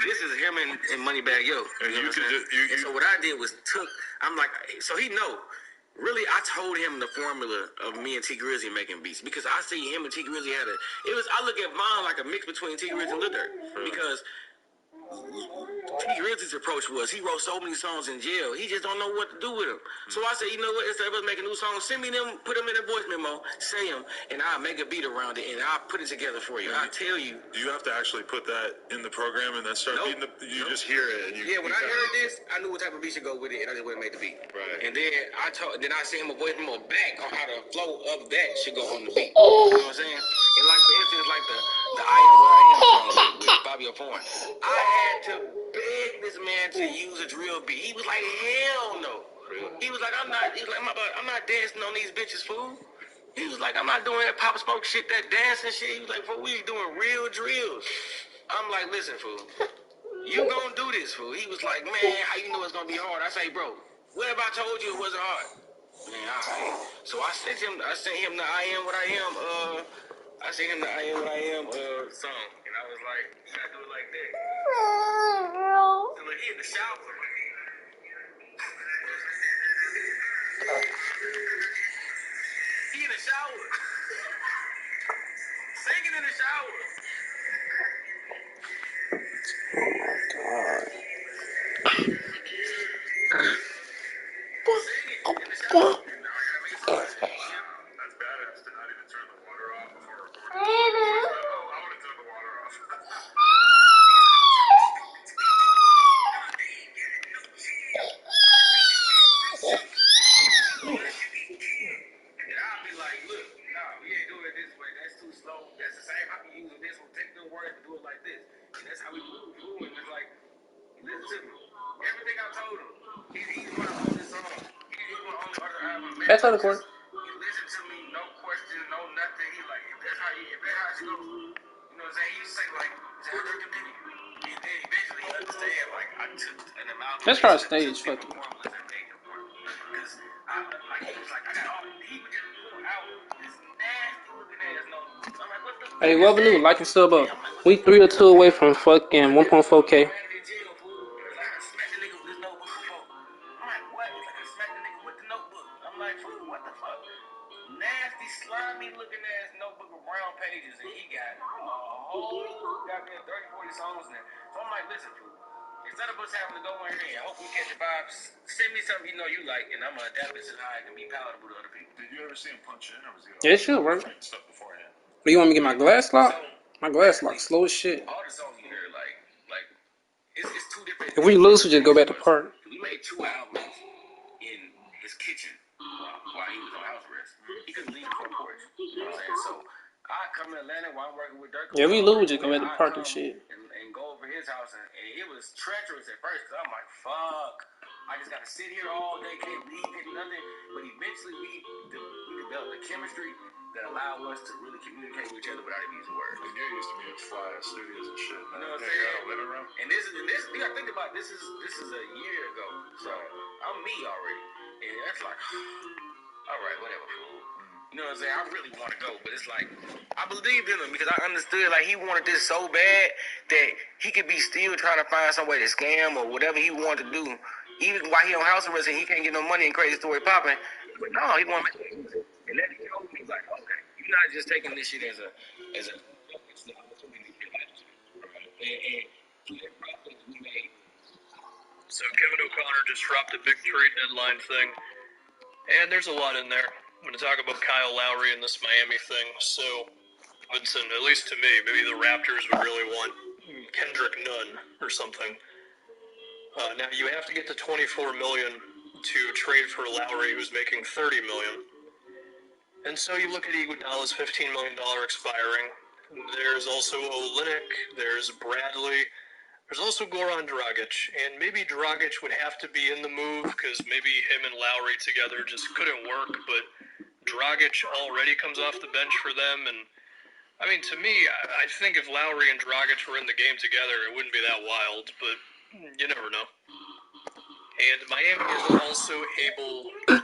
This is him and Moneybag Yo. And so what I did was I'm like, so he know. Really, I told him the formula of me and T Grizzly making beats because I see him and T Grizzly I look at Von like a mix between T Grizzly and Lil Durk because T Grizzly's approach was he wrote so many songs in jail, he just don't know what to do with them. So I said, you know what, instead of us making new songs, send me them, put them in a voice memo, say them, and I'll make a beat around it, and I'll put it together for you. I'll tell you. Do you have to actually put that in the program and then start beating you just hear it? And when I heard this, I knew what type of beat should go with it, and I just went and made the beat. Right. And then I sent him a voice memo back on how the flow of that should go on the beat. You know what I'm saying? And like, for instance, like the I Am What I Am song with Bobby Foreign, I had to beg this man to use a drill beat. He was like, hell no. He was like, I'm not dancing on these bitches, fool. He was like, I'm not doing that pop smoke shit, that dancing shit. He was like, fool, we doing real drills. I'm like, listen, fool, you gonna do this, fool. He was like, man, how you know it's gonna be hard? I say, bro, what if I told you it wasn't hard? Man, all right. So I sent him the I Am What I Am, I sent him the I Am What I Am song. And I was like, you gotta do it like that. So look, he in the shower. He in the shower. Singing in the shower. Oh my god. badass to not even turn the water off before recording. Oh, I want to turn the water off. And I'll be like, look, no, we ain't doing it this way. That's too slow. That's the same. I can use this one. Take the words and do it like this. And that's how we move forward. It's like, listen to me. Everything I told him. He's my oldest son. He's my only other album. That's how the court. He listened to me, no question, no nothing. He like, if that's how you go, you know what I'm saying? He used to say like, how Dirk did it. And then eventually he understand like I took an amount of Let's try to stage fucking. formulas and made them work. Because like he was like, I got all he would just pull out this nasty looking ass notebook. I'm like, what the fuck? Hey, whoever knew, like and sub up. We 3 or 2 away from fucking 1.4K. Nasty, slimy looking ass notebook with brown pages, and he got a whole goddamn 30, 40 songs in there. So I'm like, listen, fool, instead of us having to go in here and hope we catch the vibes, send me something you know you like, and I'm gonna adapt it so how it can be palatable to other people. Did you ever see him punch in, or was he Yeah, it should work. stuff beforehand? Do you want me to get my glass lock? My glass lock slow as shit. All the songs you hear, like it's two different. If we lose, we just go back to part. We made 2 albums in his kitchen while he was on house arrest. He couldn't leave the front porch. You know what I'm saying? So I come to Atlanta while I'm working with Dirk. Yeah, we lose, just go back to part and shit. And go over his house, and it was treacherous at first, because I'm like, fuck. I just got to sit here all day, can't leave, can't do nothing. But eventually we developed a chemistry that allowed us to really communicate with each other without even using words. And you used to be in fly studios and shit. You know what I'm saying? Living room. And this you gotta think about this is a year ago. So I'm me already. And that's like, all right, whatever, fool. You know what I'm saying? I really want to go, but it's like, I believed in him because I understood like he wanted this so bad that he could be still trying to find some way to scam or whatever he wanted to do, even while he on house arrest and he can't get no money and crazy story popping. But no, he wanted to make music. And that he told me like, okay, you're not just taking this shit as an opportunity to get and the profits we made. So Kevin O'Connor just dropped a big trade deadline thing, and there's a lot in there. I'm going to talk about Kyle Lowry and this Miami thing. So, Hudson, at least to me, maybe the Raptors would really want Kendrick Nunn or something. Now you have to get to $24 million to trade for Lowry, who's making $30 million. And so you look at Iguodala's $15 million expiring. There's also Olynyk. There's Bradley. There's also Goran Dragic, and maybe Dragic would have to be in the move because maybe him and Lowry together just couldn't work, but Dragic already comes off the bench for them, and I mean, to me, I think if Lowry and Dragic were in the game together, it wouldn't be that wild, but you never know. And Miami is also able to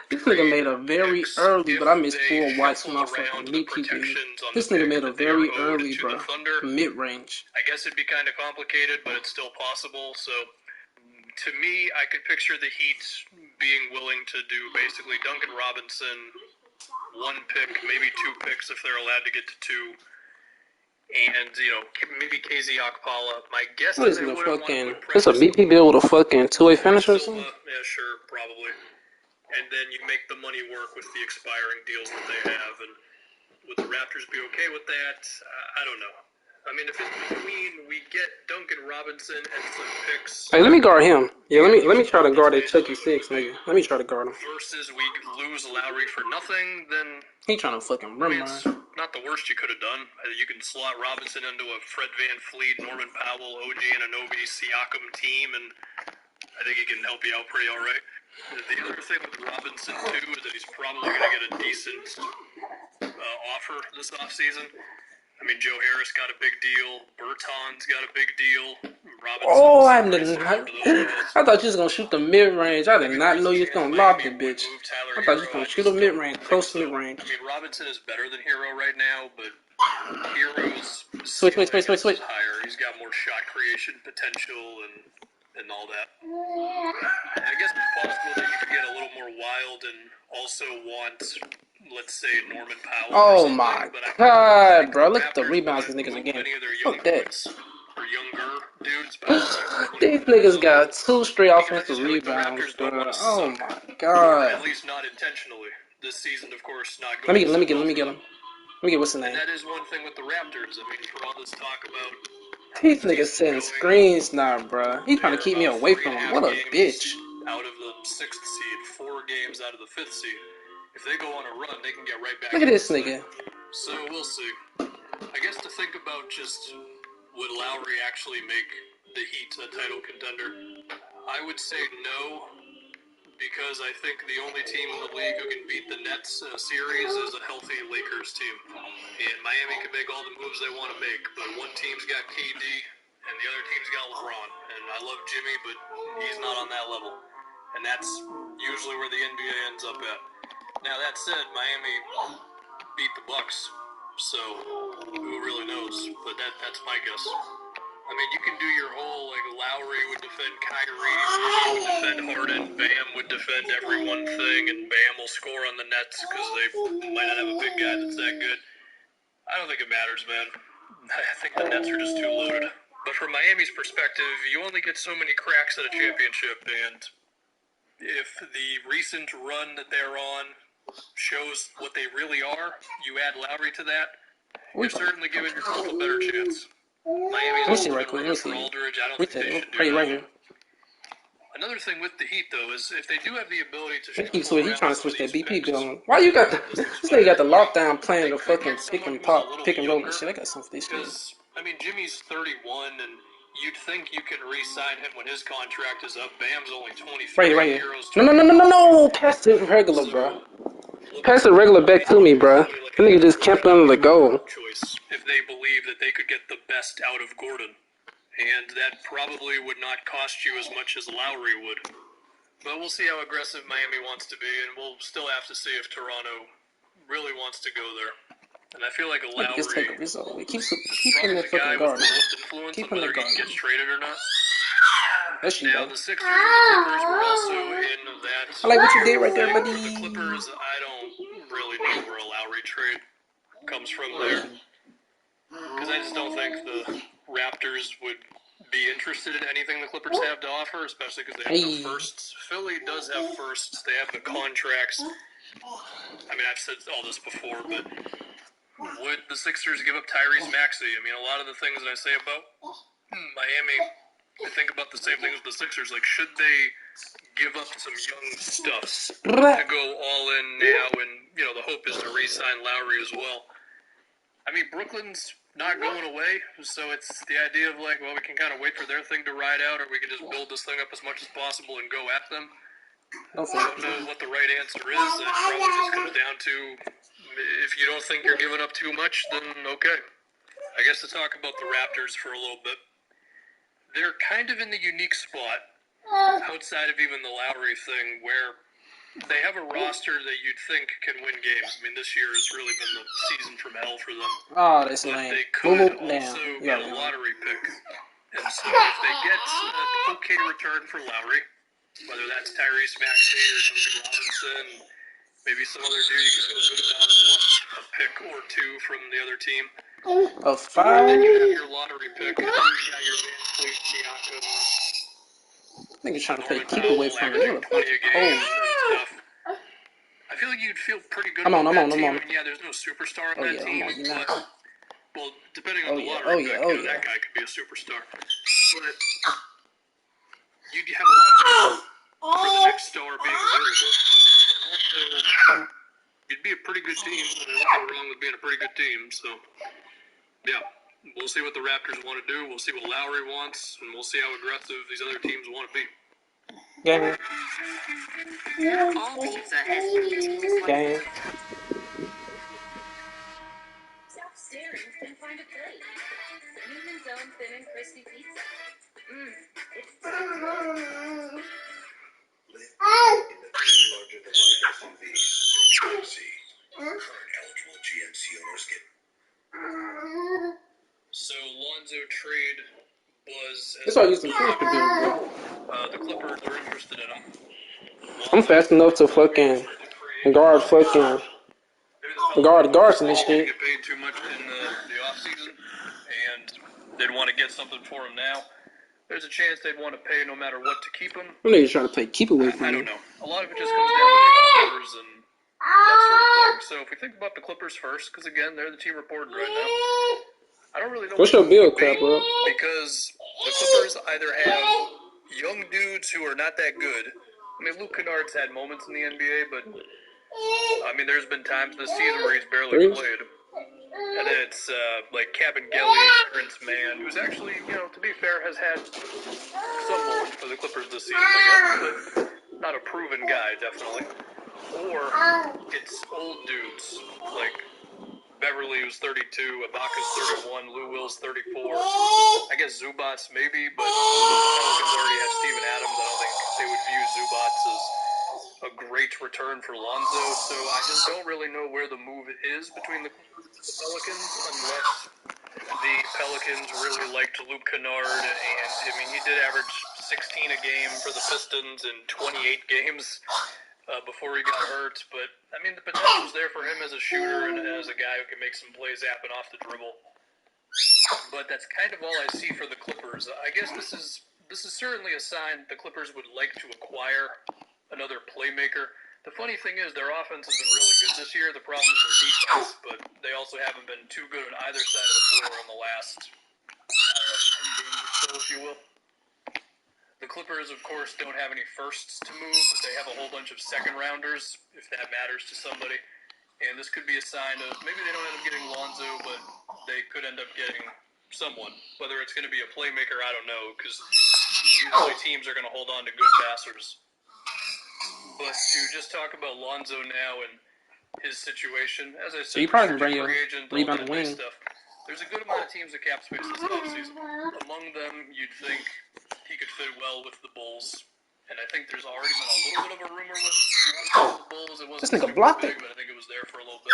This nigga made a very early, but I missed 4 whites from my fucking meat people. This nigga made a very early, bro, mid-range. I guess it'd be kind of complicated, but it's still possible. So, to me, I could picture the Heat being willing to do basically Duncan Robinson, 1 pick, maybe 2 picks if they're allowed to get to 2. And, you know, maybe KZ Okpala. My guess What is is they it, wouldn't fucking... want to It's a BP bill with a fucking 2-way finisher or something? Yeah, sure, probably. And then you make the money work with the expiring deals that they have. And would the Raptors be okay with that? I don't know. I mean, if it's between we get Duncan Robinson and some picks... Hey, let me guard him. Yeah, let me try to guard that Chucky 6, nigga. Let me try to guard him. Versus we lose Lowry for nothing, then... He trying to fucking rim it's not the worst you could have done. You can slot Robinson into a Fred VanVleet, Norman Powell, OG Anunoby, Siakam team, and I think he can help you out pretty all right. The other thing with Robinson, too, is that he's probably going to get a decent offer this offseason. I mean, Joe Harris got a big deal. Berton's got a big deal. Oh, I thought you was going to shoot the mid-range. I did not know you was going to lob the bitch. I thought you was going to shoot a mid-range, close mid-range. I mean, Robinson is better than Hero right now, but Hero's switch. higher. He's got more shot creation potential and all that. I guess it's possible that you could get a little more wild and also want, let's say, Norman Powell. Oh my god, bro. Look at the rebounds these niggas are getting. Fuck that. For younger dudes. But These niggas got 2 straight offensive rebounds, bro. Oh my god. at least not intentionally. This season, of course, not Let me going. get him. Let me get what's the And name. that is one thing with the Raptors. I mean, for all this talk about These niggas setting screens now, bro. He trying to keep me away from him. What a bitch. out of the 6th seed, 4 games out of the 5th seed. If they go on a run, they can get right back. Look at this nigga. So we'll see. I guess to think about just would Lowry actually make the Heat a title contender, I would say no, because I think the only team in the league who can beat the Nets in a series is a healthy Lakers team. And Miami can make all the moves they want to make, but one team's got KD and the other team's got LeBron. And I love Jimmy, but he's not on that level. And that's usually where the NBA ends up at. Now that said, Miami beat the Bucks, so who really knows? But that's my guess. I mean, you can do your whole, like, Lowry would defend Kyrie, he would defend Harden, Bam would defend every one thing, and Bam will score on the Nets because they might not have a big guy that's that good. I don't think it matters, man. I think the Nets are just too loaded. But from Miami's perspective, you only get so many cracks at a championship, and if the recent run that they're on shows what they really are, you add Lowry to that, you're certainly giving yourself a better chance. Miami's Let me see right quick. Let me see. Aldridge. I don't think they should do Right here. Another thing with the Heat, though, is if they do have the ability to He's trying to switch that BP going. Why you got the this nigga got the lockdown playing the fucking pick and roll and shit. I got some for this shit. Because, I mean, Jimmy's 31, and you'd think you can re-sign him when his contract is up. Bam's only 23. Right here. No. Pass the regular, bro. Pass the regular back to me, bro. That nigga just camped under the goal. Choice if they believe that they could get the best out of Gordon. And that probably would not cost you as much as Lowry would. But we'll see how aggressive Miami wants to be, and we'll still have to see if Toronto really wants to go there. And I feel like a Lowry Keep him in the fucking guard. Keep him in the guard. Gets traded or not. That's you, Now, the Sixers and the Clippers were also in that. I like what you did right there, buddy. The Clippers, I don't really know where a Lowry trade comes from there. Because I just don't think the Raptors would be interested in anything the Clippers have to offer, especially because they have no firsts. Philly does have firsts. They have the contracts. I mean, I've said all this before, but would the Sixers give up Tyrese Maxey? I mean, a lot of the things that I say about Miami, I think about the same things with the Sixers. Like, should they give up some young stuff to go all in now? And, you know, the hope is to re-sign Lowry as well. I mean, Brooklyn's not going away, so it's the idea of like, well, we can kind of wait for their thing to ride out, or we can just build this thing up as much as possible and go at them. I don't know what the right answer is. It probably just comes down to if you don't think you're giving up too much, then okay. I guess to talk about the Raptors for a little bit, they're kind of in the unique spot outside of even the Lowry thing where they have a roster that you'd think can win games. I mean, this year has really been the season from hell for them. Oh, that's lame. They could also get a lottery pick. And so if they get an okay return for Lowry, whether that's Tyrese Maxey or Duncan Robinson, maybe some other dude you can feel good about, plus a pick or two from the other team. A 5? Then you have your lottery pick, and then you got your Van Fleet, Siakam. Nigga trying to play keep away from me. I feel like you'd feel pretty good I'm on. team. And yeah, there's no superstar on that team. But, well, depending on the lottery pick, that guy could be a superstar. But you'd have a lot of for the next star being a variable. Also, you'd be a pretty good team. There's nothing wrong with being a pretty good team. So, yeah. We'll see what the Raptors want to do. We'll see what Lowry wants, and we'll see how aggressive these other teams want to be. Game. All pizza has meat. Game. Stop staring and find a plate. Newman's Own Thin and Crispy Pizza. It's so good. Larger than life SUV. GMC. Current eligible GMC owners get. So Lonzo trade was. That's why I used to push the dude, the Clippers are interested in him. I'm fast enough to fucking guard guards and this shit. Get paid too much in the off season, and they'd want to get something for him now. There's a chance they'd want to pay no matter what to keep him. I'm niggas trying to play keep away from I me. don't know. A lot of it just comes down to the offers and that sort of thing. So if we think about the Clippers first, because again, they're the team reporting right now, I don't really know What's what your bill, it would be, crap, bro? because the Clippers either have young dudes who are not that good. I mean, Luke Kennard's had moments in the NBA, but I mean, there's been times this season where he's barely played. And then it's like Kabengele, Prince Man, who's actually, to be fair, has had some moments for the Clippers this season, I guess, but not a proven guy, definitely. Or it's old dudes, like Beverly, who's 32, Ibaka's 31, Lou Will's 34. I guess Zubats maybe, but the Pelicans already have Steven Adams. I don't think they would view Zubats as a great return for Lonzo, so I just don't really know where the move is between the Clippers and the Pelicans, unless the Pelicans really liked Luke Kennard, and I mean, he did average 16 a game for the Pistons in 28 games before he got hurt, but I mean, the potential's there for him as a shooter and as a guy who can make some plays happen off the dribble. But that's kind of all I see for the Clippers. I guess this is certainly a sign the Clippers would like to acquire another playmaker. The funny thing is their offense has been really good this year. The problem is their defense, but they also haven't been too good on either side of the floor in the last 10 games or so, if you will. The Clippers, of course, don't have any firsts to move, but they have a whole bunch of second-rounders, if that matters to somebody. And this could be a sign of maybe they don't end up getting Lonzo, but they could end up getting someone. Whether it's going to be a playmaker, I don't know, because usually teams are going to hold on to good passers. But to just talk about Lonzo now and his situation, as I said, So you probably can bring free your agent, all rebound that and nice wing. stuff. There's a good amount of teams at cap space this offseason. Among them, you'd think he could fit well with the Bulls. And I think there's already been a little bit of a rumor with the Bulls. It This wasn't nigga super blocked big, it. but I think it was there for a little bit.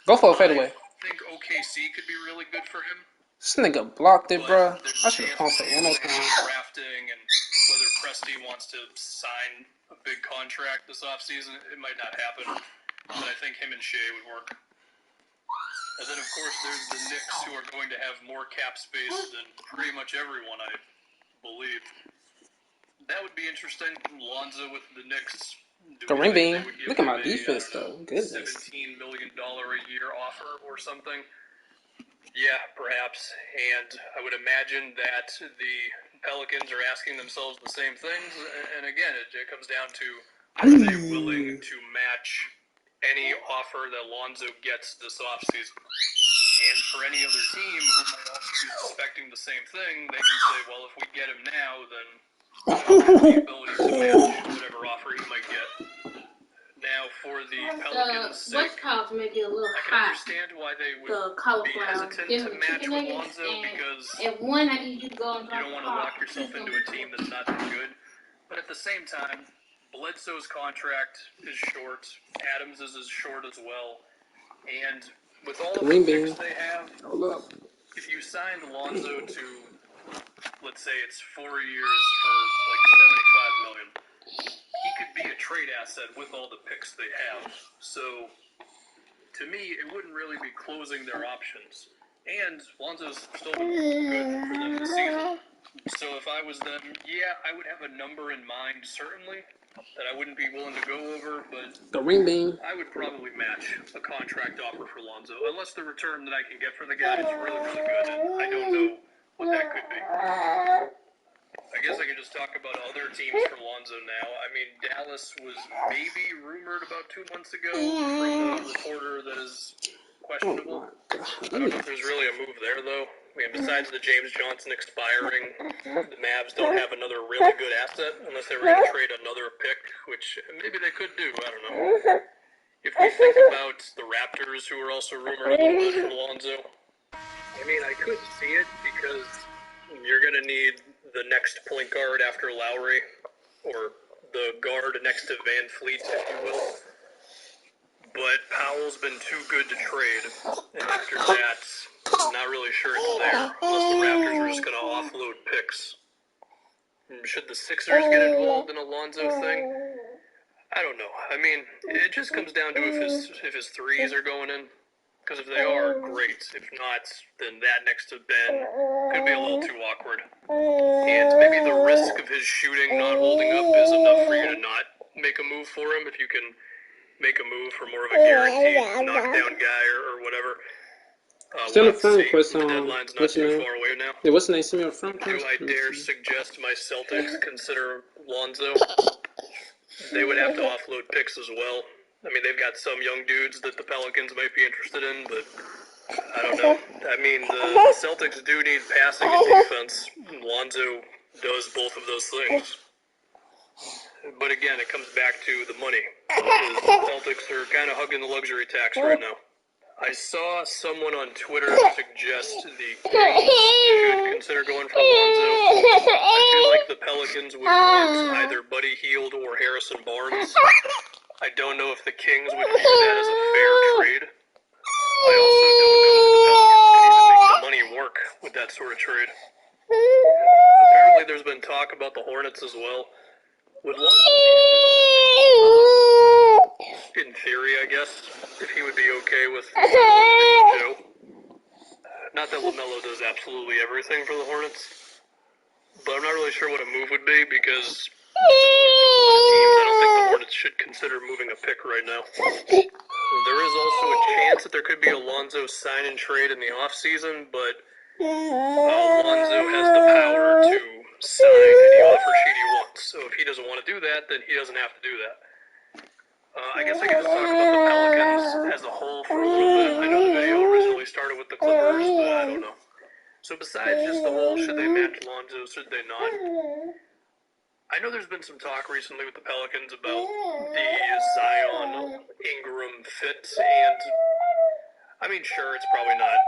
Go for a fadeaway. I think OKC could be really good for him. This nigga blocked it, bro. There's I a should have chance pumped with it one more the time. drafting and whether Presti wants to sign a big contract this offseason, it might not happen. But I think him and Shea would work. And then, of course, there's the Knicks, who are going to have more cap space than pretty much everyone, I believe. That would be interesting. Lonzo with the Knicks. Kareem Bean. Look at my defense, though. Goodness. $17 million a year offer or something. Yeah, perhaps. And I would imagine that the Pelicans are asking themselves the same things. And again, it comes down to, are they willing to match any offer that Lonzo gets this offseason? And for any other team who might also be suspecting the same thing, they can say, well, if we get him now, then we don't have the ability to match whatever offer he might get. Now, for the Pelicans' sake, what's called to make it a little I can hot. understand why they would The be cauliflower. hesitant to match with Lonzo, because At one, I need you to go and you don't want to lock yourself into a team that's not that good. But at the same time, Bledsoe's contract is short. Adams is short as well. And with all of the picks they have, if you signed Lonzo to, let's say it's 4 years for like $75 million, he could be a trade asset with all the picks they have. So, to me, it wouldn't really be closing their options. And Lonzo's still been good for them this season. So if I was them, yeah, I would have a number in mind, certainly, that I wouldn't be willing to go over, but I would probably match a contract offer for Lonzo, unless the return that I can get for the guy is really, really good, and I don't know what that could be. I guess I could just talk about other teams for Lonzo now. I mean, Dallas was maybe rumored about 2 months ago from a reporter that is questionable. I don't know if there's really a move there, though. I mean, besides the James Johnson expiring, the Mavs don't have another really good asset unless they were going to trade another pick, which maybe they could do. I don't know. If we think about the Raptors, who are also rumored a little bit for Lonzo, I mean, I could see it because you're going to need the next point guard after Lowry, or the guard next to Van Fleet, if you will. But Powell's been too good to trade, and after that, I'm not really sure it's there, unless the Raptors are just going to offload picks. Should the Sixers get involved in a Lonzo thing? I don't know. I mean, it just comes down to if his threes are going in. Because if they are, great. If not, then that next to Ben could be a little too awkward. And maybe the risk of his shooting not holding up is enough for you to not make a move for him if you can make a move for more of a guaranteed knockdown guy or whatever. Send a We'll friend see. request The on deadline's not what's too your name? far away now. Yeah, what's the name? Send me a friend Do request. I dare suggest my Celtics consider Lonzo? They would have to offload picks as well. I mean, they've got some young dudes that the Pelicans might be interested in, but I don't know. I mean, the Celtics do need passing and defense. Lonzo does both of those things. But again, it comes back to the money. The Celtics are kind of hugging the luxury tax right now. I saw someone on Twitter suggest the Kings should consider going for Lonzo. I feel like the Pelicans would want either Buddy Hield or Harrison Barnes. I don't know if the Kings would view that as a fair trade. I also don't know if the Pelicans could even make the money work with that sort of trade. Apparently there's been talk about the Hornets as well. Would Lonzo be in theory, I guess, if he would be okay with Joe? Not that LaMelo does absolutely everything for the Hornets, but I'm not really sure what a move would be because I don't think the Hornets should consider moving a pick right now. There is also a chance that there could be a Lonzo sign and trade in the offseason, but Lonzo has the power to sign any offer sheet he wants. So if he doesn't want to do that, then he doesn't have to do that. I guess I could just talk about the Pelicans as a whole for a little bit. I know the video originally started with the Clippers, but I don't know. So besides just the whole, should they match Lonzo, should they not? I know there's been some talk recently with the Pelicans about the Zion Ingram fit, and I mean, sure, it's probably not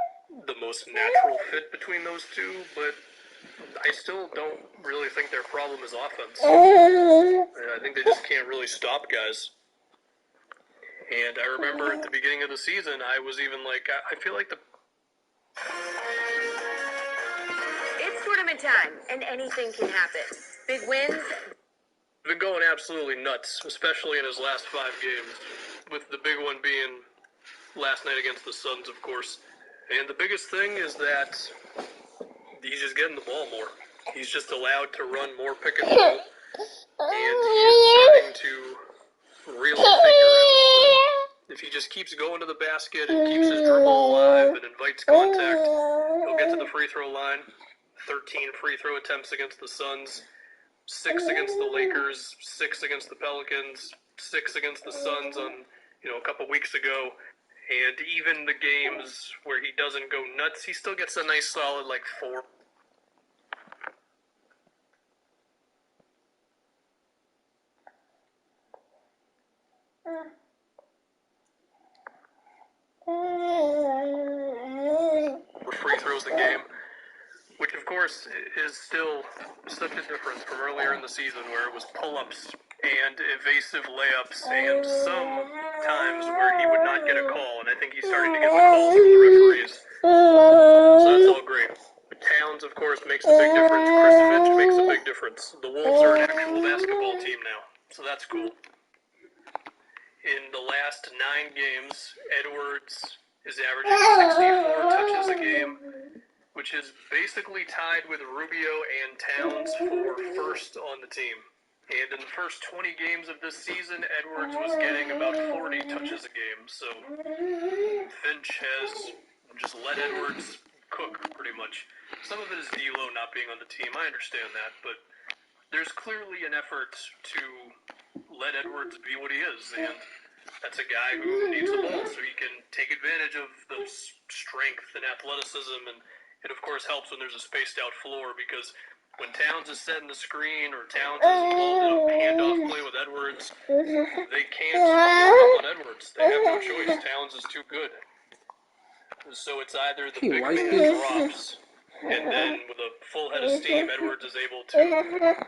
the most natural fit between those two, but I still don't really think their problem is offense. I think they just can't really stop guys. And I remember at the beginning of the season, I was even like, I feel like the... It's tournament time, and anything can happen. Big wins. Been going absolutely nuts, especially in his last 5 games, with the big one being last night against the Suns, of course. And the biggest thing is that he's just getting the ball more. He's just allowed to run more pick and roll, and he is starting to really figure out if he just keeps going to the basket and keeps his dribble alive and invites contact, he'll get to the free throw line. 13 free throw attempts against the Suns, 6 against the Lakers, 6 against the Pelicans, 6 against the Suns on, a couple weeks ago. And even the games where he doesn't go nuts, he still gets a nice solid, 4. Free throws a game, which of course is still such a difference from earlier in the season where it was pull-ups and evasive layups and some times where he would not get a call, and I think he's starting to get the calls from the referees. So that's all great. Towns, of course, makes a big difference. Kristovic makes a big difference. The Wolves are an actual basketball team now, so that's cool. In the last 9 games, Edwards is averaging 64 touches a game, which is basically tied with Rubio and Towns for first on the team. And in the first 20 games of this season, Edwards was getting about 40 touches a game. So Finch has just let Edwards cook pretty much. Some of it is D'Lo not being on the team. I understand that, but there's clearly an effort to let Edwards be what he is, and that's a guy who needs the ball so he can take advantage of the strength and athleticism, and it of course helps when there's a spaced out floor, because when Towns is setting the screen or Towns is involved in a handoff play with Edwards, they can't on Edwards. They have no choice. Towns is too good. So it's either the big man drops, and then with a full head of steam, Edwards is able to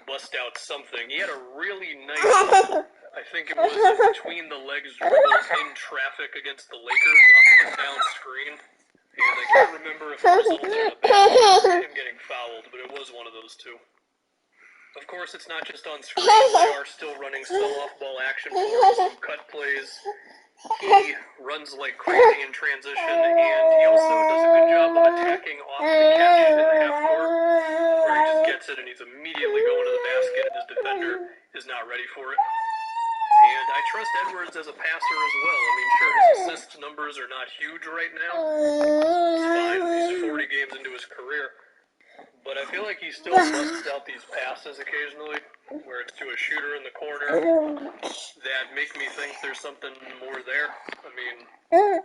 bust out something. He had a really nice, I think it was between the legs dribble in traffic against the Lakers off of a down screen. And I can't remember if it resulted in a bad him getting fouled, but it was one of those two. Of course, it's not just on screen. They are still running some off-ball action for him, some cut plays. He runs like crazy in transition, and he also does a good job of attacking off the catch in the half court, where he just gets it and he's immediately going to the basket and his defender is not ready for it. And I trust Edwards as a passer as well. I mean, sure, his assist numbers are not huge right now. It's fine. He's 40 games into his career. But I feel like he still busts out these passes occasionally, where it's to a shooter in the corner, that make me think there's something more there. I mean,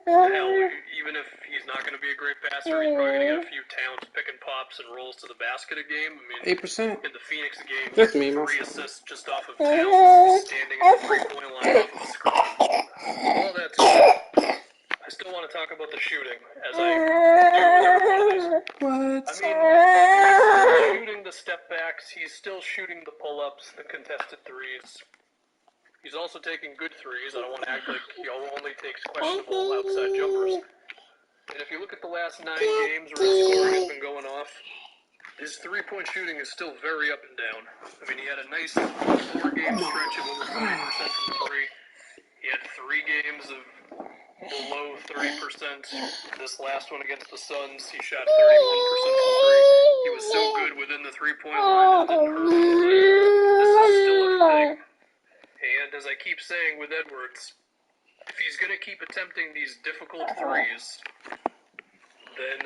hell, even if he's not going to be a great passer, he's probably going to get a few Towns picking pops and rolls to the basket a game. I mean, 8%. in the Phoenix game, That's me, 3 most. assists just off of Towns standing at the three-point line off of a screen. All that to say, I still want to talk about the shooting, as I do with every one of these. What? I mean, he's still shooting the step backs, he's still shooting the pull-ups, the contested threes. He's also taking good threes. I don't want to act like he only takes questionable outside jumpers. And if you look at the last 9 games where his scoring has been going off, his three-point shooting is still very up and down. I mean, he had a nice 4-game stretch of over 40% from 3. He had 3 games of below 30%. This last one against the Suns, he shot 31% from 3. He was so good within the three-point line that it didn't hurt him, but this is still a thing. And as I keep saying with Edwards, if he's going to keep attempting these difficult threes, then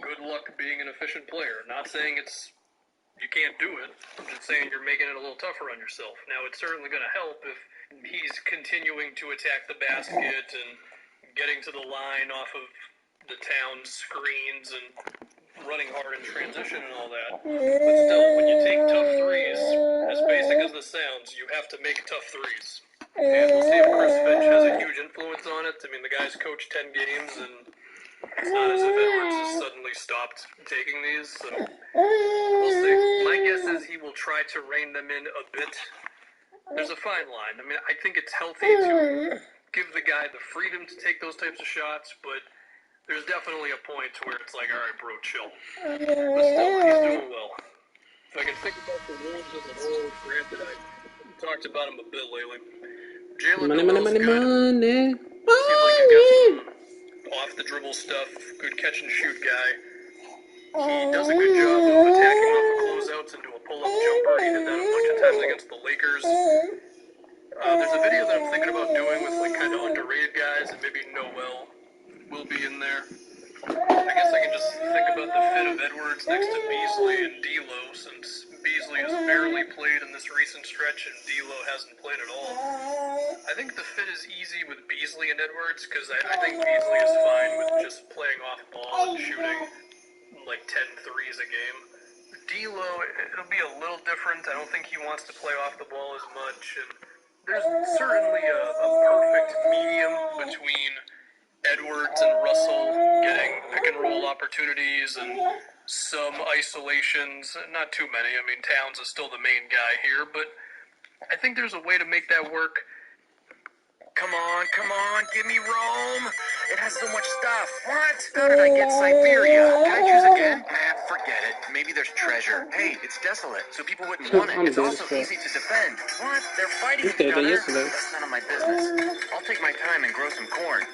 good luck being an efficient player. Not saying you can't do it. I'm just saying you're making it a little tougher on yourself. Now, it's certainly going to help if he's continuing to attack the basket and getting to the line off of the Towns screens and running hard in transition and all that. But still, when you take tough threes, as basic as this sounds, you have to make tough threes. And we'll see if Chris Finch has a huge influence on it. I mean, the guy's coached 10 games, and it's not as if Edwards has suddenly stopped taking these, so we'll see. My guess is he will try to rein them in a bit. There's a fine line. I mean, I think it's healthy to give the guy the freedom to take those types of shots, but there's definitely a point where it's like, all right, bro, chill. But still, he's doing well. If I can think about the Wolves as a whole, granted, I talked about him a bit lately. Jalen Noel's good. Seems like he's got some off-the-dribble stuff, good catch-and-shoot guy. He does a good job of attacking off of closeouts into a pull-up jumper. He did that a bunch of times against the Lakers. There's a video that I'm thinking about doing with like kind of underrated guys, and maybe Noel will be in there. I guess I can just think about the fit of Edwards next to Beasley and D'Lo, since Beasley has barely played in this recent stretch and D'Lo hasn't played at all. I think the fit is easy with Beasley and Edwards, because I think Beasley is fine with just playing off ball and shooting like 10 threes a game. D'Lo, it'll be a little different. I don't think he wants to play off the ball as much, and there's certainly a perfect medium between Edwards and Russell getting pick-and-roll opportunities and some isolations. Not too many. I mean, Towns is still the main guy here, but I think there's a way to make that work. Come on, give me Rome. It has so much stuff. What? How did I get Siberia? Can I choose again? Forget it. Maybe there's treasure. Hey, it's desolate, so people wouldn't want it. It's also easy to defend. What? They're fighting each other? That's none of my business. I'll take my time and grow some corn.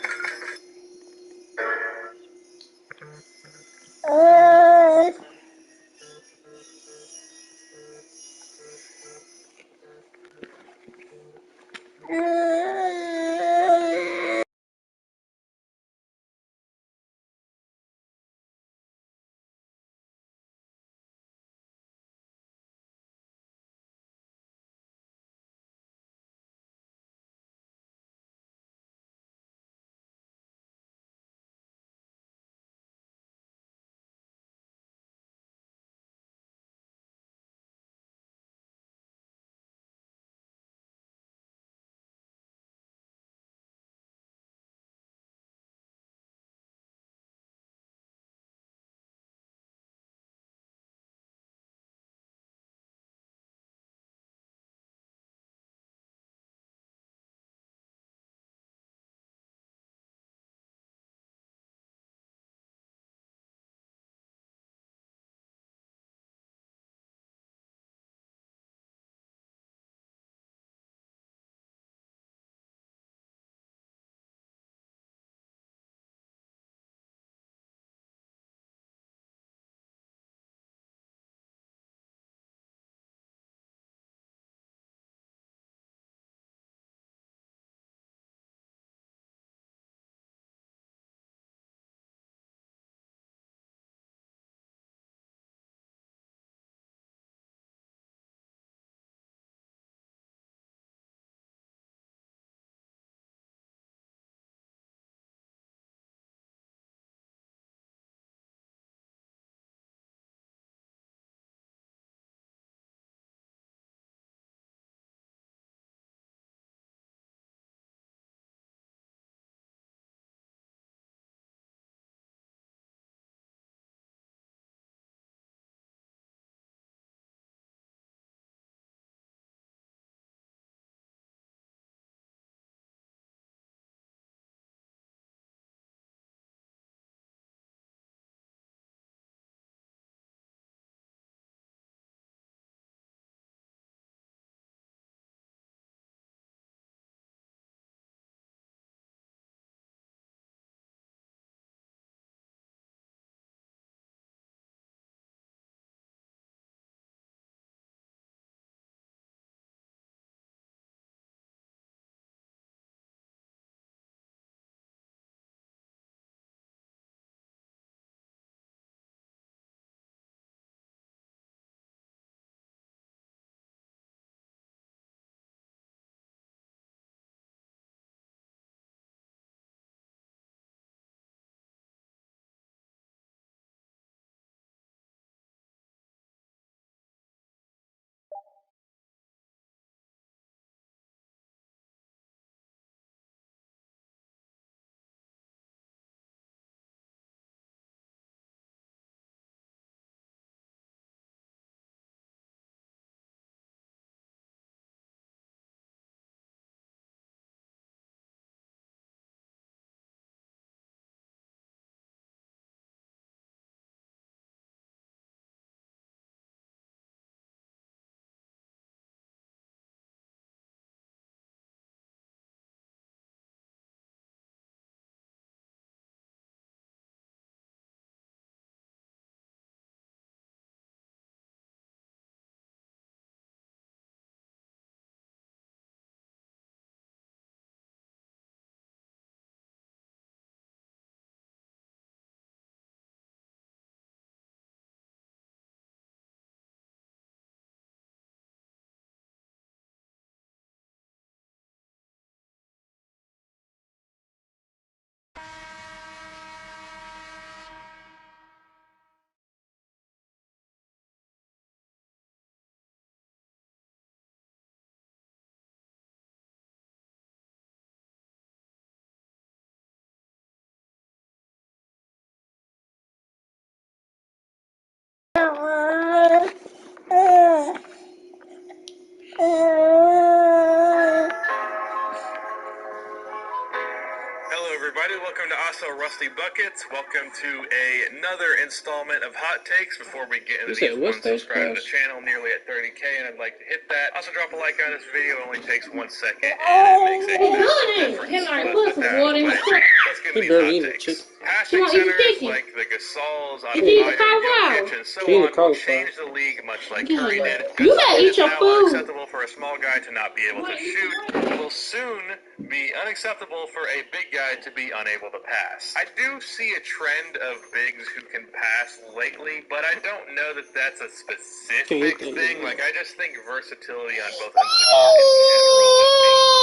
Hello, everybody. Welcome to Also Rusty Buckets. Welcome to another installment of Hot Takes. Before we get into these ones, subscribe to the channel, nearly at 30K, and I'd like to hit that. Also, drop a like on this video. It only takes 1 second, and it makes a huge difference. But with that out of the way, let's get into these hot takes. Passing centers like the Gasols, Jokic, and so on will change the league much like Curry did. You gotta eat your food. Unacceptable for a small guy to not be able to shoot. Will soon be unacceptable for a big guy to be unable to pass. I do see a trend of bigs who can pass lately, but I don't know that that's a specific thing. Like, I just think versatility on both ends of the court in general is being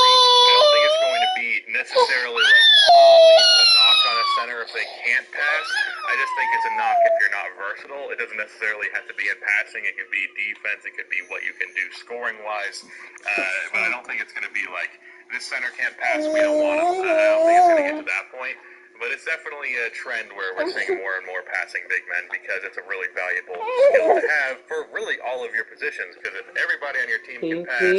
reached. I don't think it's going to be necessarily like a knock on a center if they can't pass. I just think it's a knock if you're not versatile. It doesn't necessarily have to be in passing. It could be defense. It could be what you can do scoring-wise. But I don't think it's going to be like, this center can't pass, we don't want him. I don't think it's going to get to that point. But it's definitely a trend where we're seeing more and more passing big men because it's a really valuable skill to have for really all of your positions. Because if everybody on your team can pass,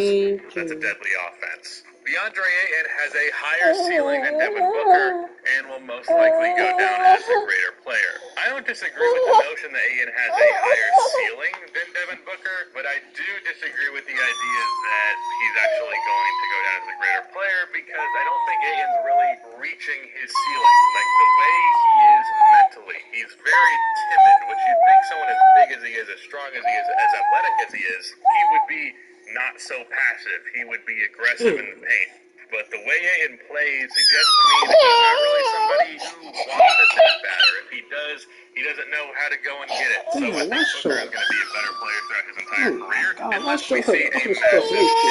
that's a deadly offense. DeAndre Ayton has a higher ceiling than Devin Booker and will most likely go down as a greater player. I don't disagree with the notion that Ayton has a higher ceiling than Devin Booker, but I do disagree with the idea that he's actually going to go down as a greater player because I don't think Ayton's really reaching his ceiling. Like, the way he is mentally, he's very timid, which you'd think someone as big as he is, as strong as he is, as athletic as he is, he would be not so passive. He would be aggressive in the paint. But the way Ayton plays suggests to me that he's not really somebody who wants to take that, or if he does, he doesn't know how to go and get it. So I think Booker is going to be a better player throughout his entire career, unless we see a massive shift in his mentality.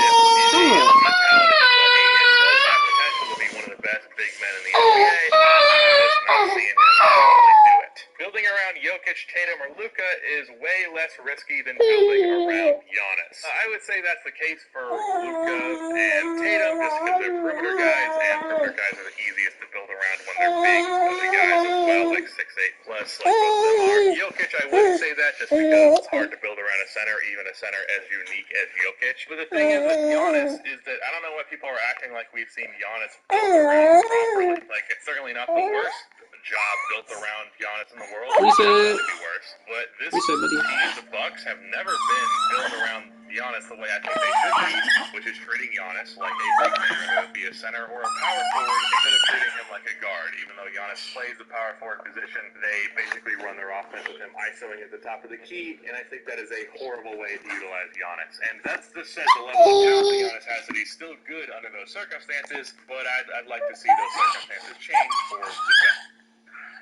But Ayton does have potential to be one of the best big men in the NBA. I'm just not seeing him actually do it. Building around Jokic, Tatum, or Luka is way less risky than building around Giannis. I would say that's the case for Luka and Tatum just because they're perimeter guys, and perimeter guys are the easiest to build around when they're big, ugly guys as well, like 6'8 plus, like both of them are. Jokic, I wouldn't say that just because it's hard to build around a center, even a center as unique as Jokic. But the thing is with Giannis is that I don't know why people are acting like we've seen Giannis built around properly. Like, it's certainly not the worst job built around Giannis in the world. It could be worse. But this team, the Bucks, have never been built around Giannis the way I think they should be, which is treating Giannis like a big man, whether it be a center or a power forward, instead of treating him like a guard. Even though Giannis plays the power forward position, they basically run their offense with him isoing at the top of the key, and I think that is a horrible way to utilize Giannis. And that's just says the level of talent that Giannis has, that he's still good under those circumstances, but I'd like to see those circumstances change for the best.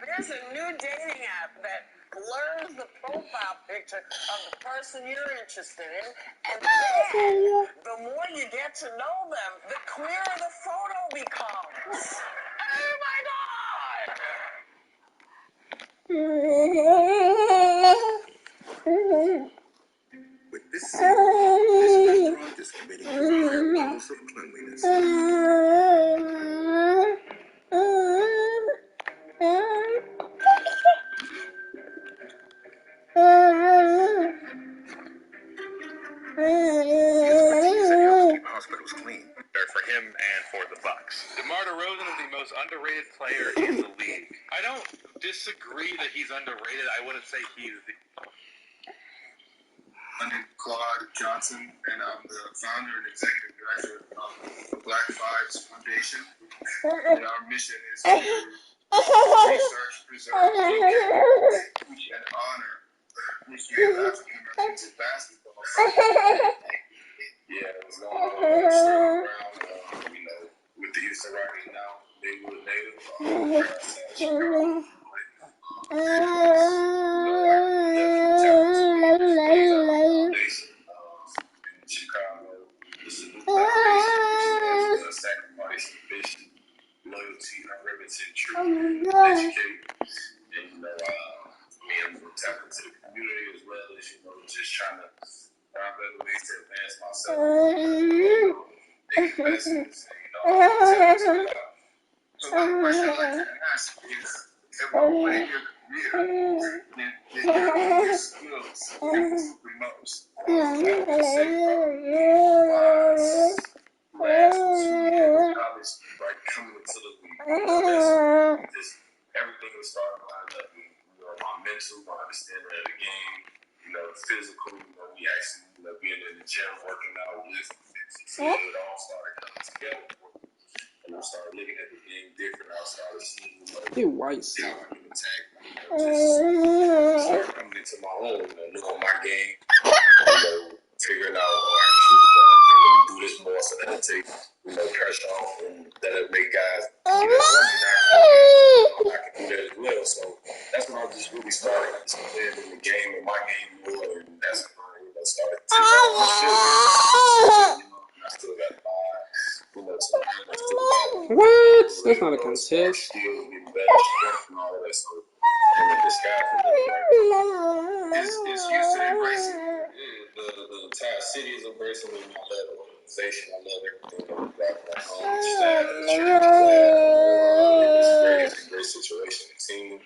There's a new dating app that blurs the profile picture of the person you're interested in, and then the more you get to know them, the clearer the photo becomes. Oh my God! With this seal, this restaurant is committing to higher levels of cleanliness. Hospitals clean. For him and for the Bucks. DeMar DeRozan is the most underrated player in the league. I don't disagree that he's underrated. I wouldn't say he's the... My name is Claude Johnson, and I'm the founder and executive director of the Black Fives Foundation. And our mission is to research, preserve, teach, and honor the history of African Americans in basketball. Yeah, what's going on? Sterling Brown, with the Houston Rockets now, Maywood native. In Chicago, the Salute Foundation, which is a sacrifice, vision, loyalty, unremitting truth, educate, and me, I'm tapping into the community as well as just trying to find better ways to advance myself, make investments, and so one question I'd like to ask is, if one way in your career, then your skills improve the most. I would say was last 2 years of college, right, coming into the league. That's just everything was starting to line up. My mental, my understanding of the game, physical, we actually, being in the gym, working out, lifting, it all started coming together. And I started looking at the game different. I started seeing, white. How I can attack. Just started coming into my own, knowing my game, figuring out, I can shoot the ball. Okay, let me do this more so that'll take, pressure off and that'll make guys get it for me. Now I can do that as well. So that's when I just really started playing in the game and my game more, and that's when I started to take off my shit. I still got what? That's not a contest. It's used to embracing. The entire city is embracing me. I love the organization. I love everything that we got going on. The staff, the training staff. It's great. It's a great situation. The team,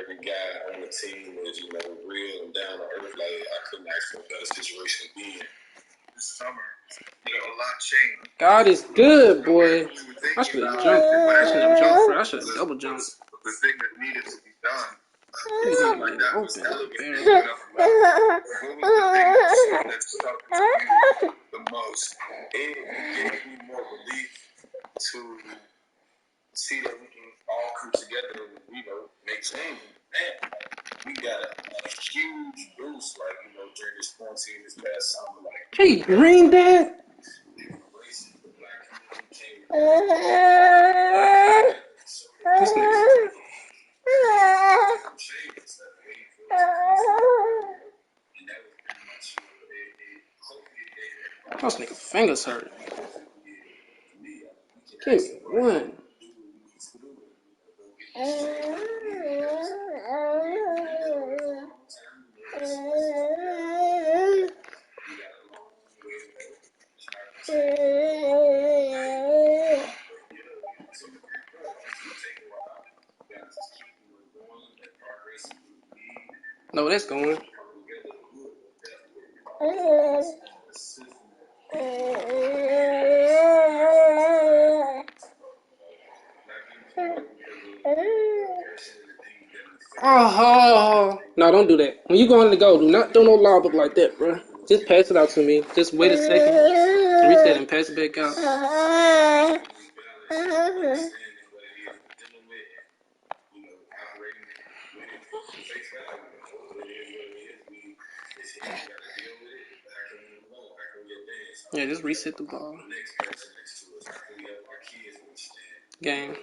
every guy on the team is, real and down to earth. Like, I couldn't ask for a better situation to be in. This summer, a lot changed. God is good, boy. I should have jumped. I shouldn't have jumped for. I should have double jumped. The thing that needed to be done. Like that was elevated up a level. What was the thing that stuck with you the most? It gave me more relief to see that we can all come together and, make change. Man, we got a huge boost, during this quarantine this past summer. Hey, green dad. This nigga. This nigga fingers hurt. Give me one. No, that's going. Oh, no, don't do that. When you go on the go, do not throw no lob up like that, bro. Just pass it out to me. Just wait a second. Reset and pass it back out. Yeah, just reset the ball. Game.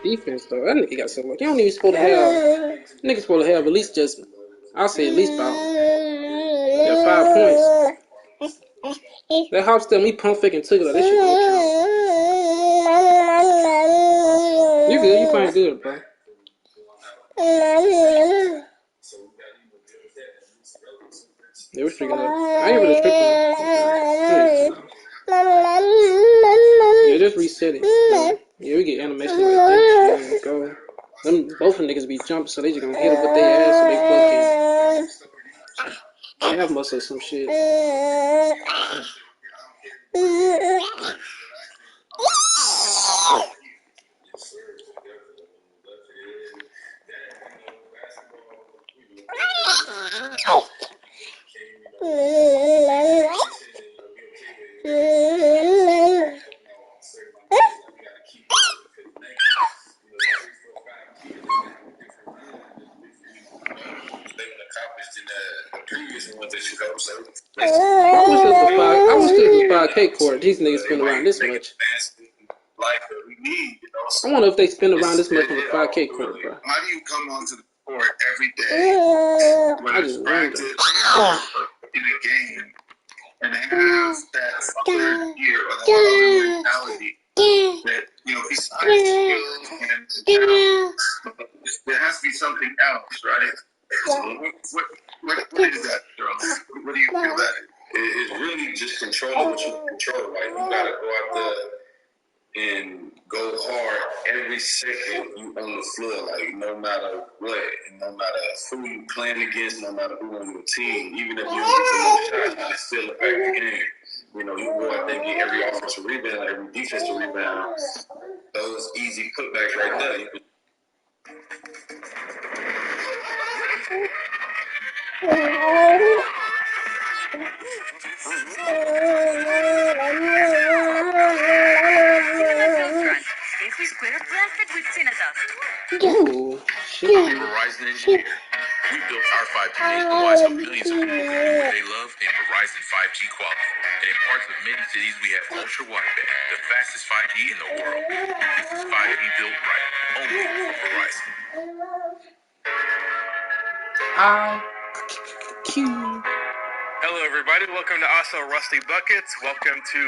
Defense though, that nigga got so lucky. You don't even supposed to have. Nigga supposed to have at least just. I'll say at least about 5 points. That hop step, me pump fake and took it out. That shit don't count. You good? You playing good, bro. Yeah, we're streaking up. I ain't really tripping. Yeah, just reset it. Yeah, we get animation like that. Go. Them both of niggas be jumping, so they just gonna hit it with their ass so they fucking have muscle or some shit. I wish this was 5K court. These niggas spin around this much. I wonder if they spin around this much on the 5K court, bro. How do you come onto the court every day, whether it's practice in a game, and have that other gear or that other mentality that, besides skill and talent, there has to be something else, right? What is that, Charles? What do you feel that it's really just controlling what you can control, right? You gotta go out there and go hard every second you on the floor, like no matter what, and no matter who you playing against, no matter who on your team, even if you don't get the most shots, you can still affect the game. You know, you can go out there and get every offensive rebound, every defensive rebound. Those easy putbacks right there. You could Ooh, shit. Verizon engineer. We built our 5G nationwide so millions of people can do what they love in Verizon 5G quality. And in parts of many cities, we have ultra wideband, the fastest 5G in the world. This is 5G built right, only from Verizon. Hello, everybody. Welcome to Also Rusty Buckets. Welcome to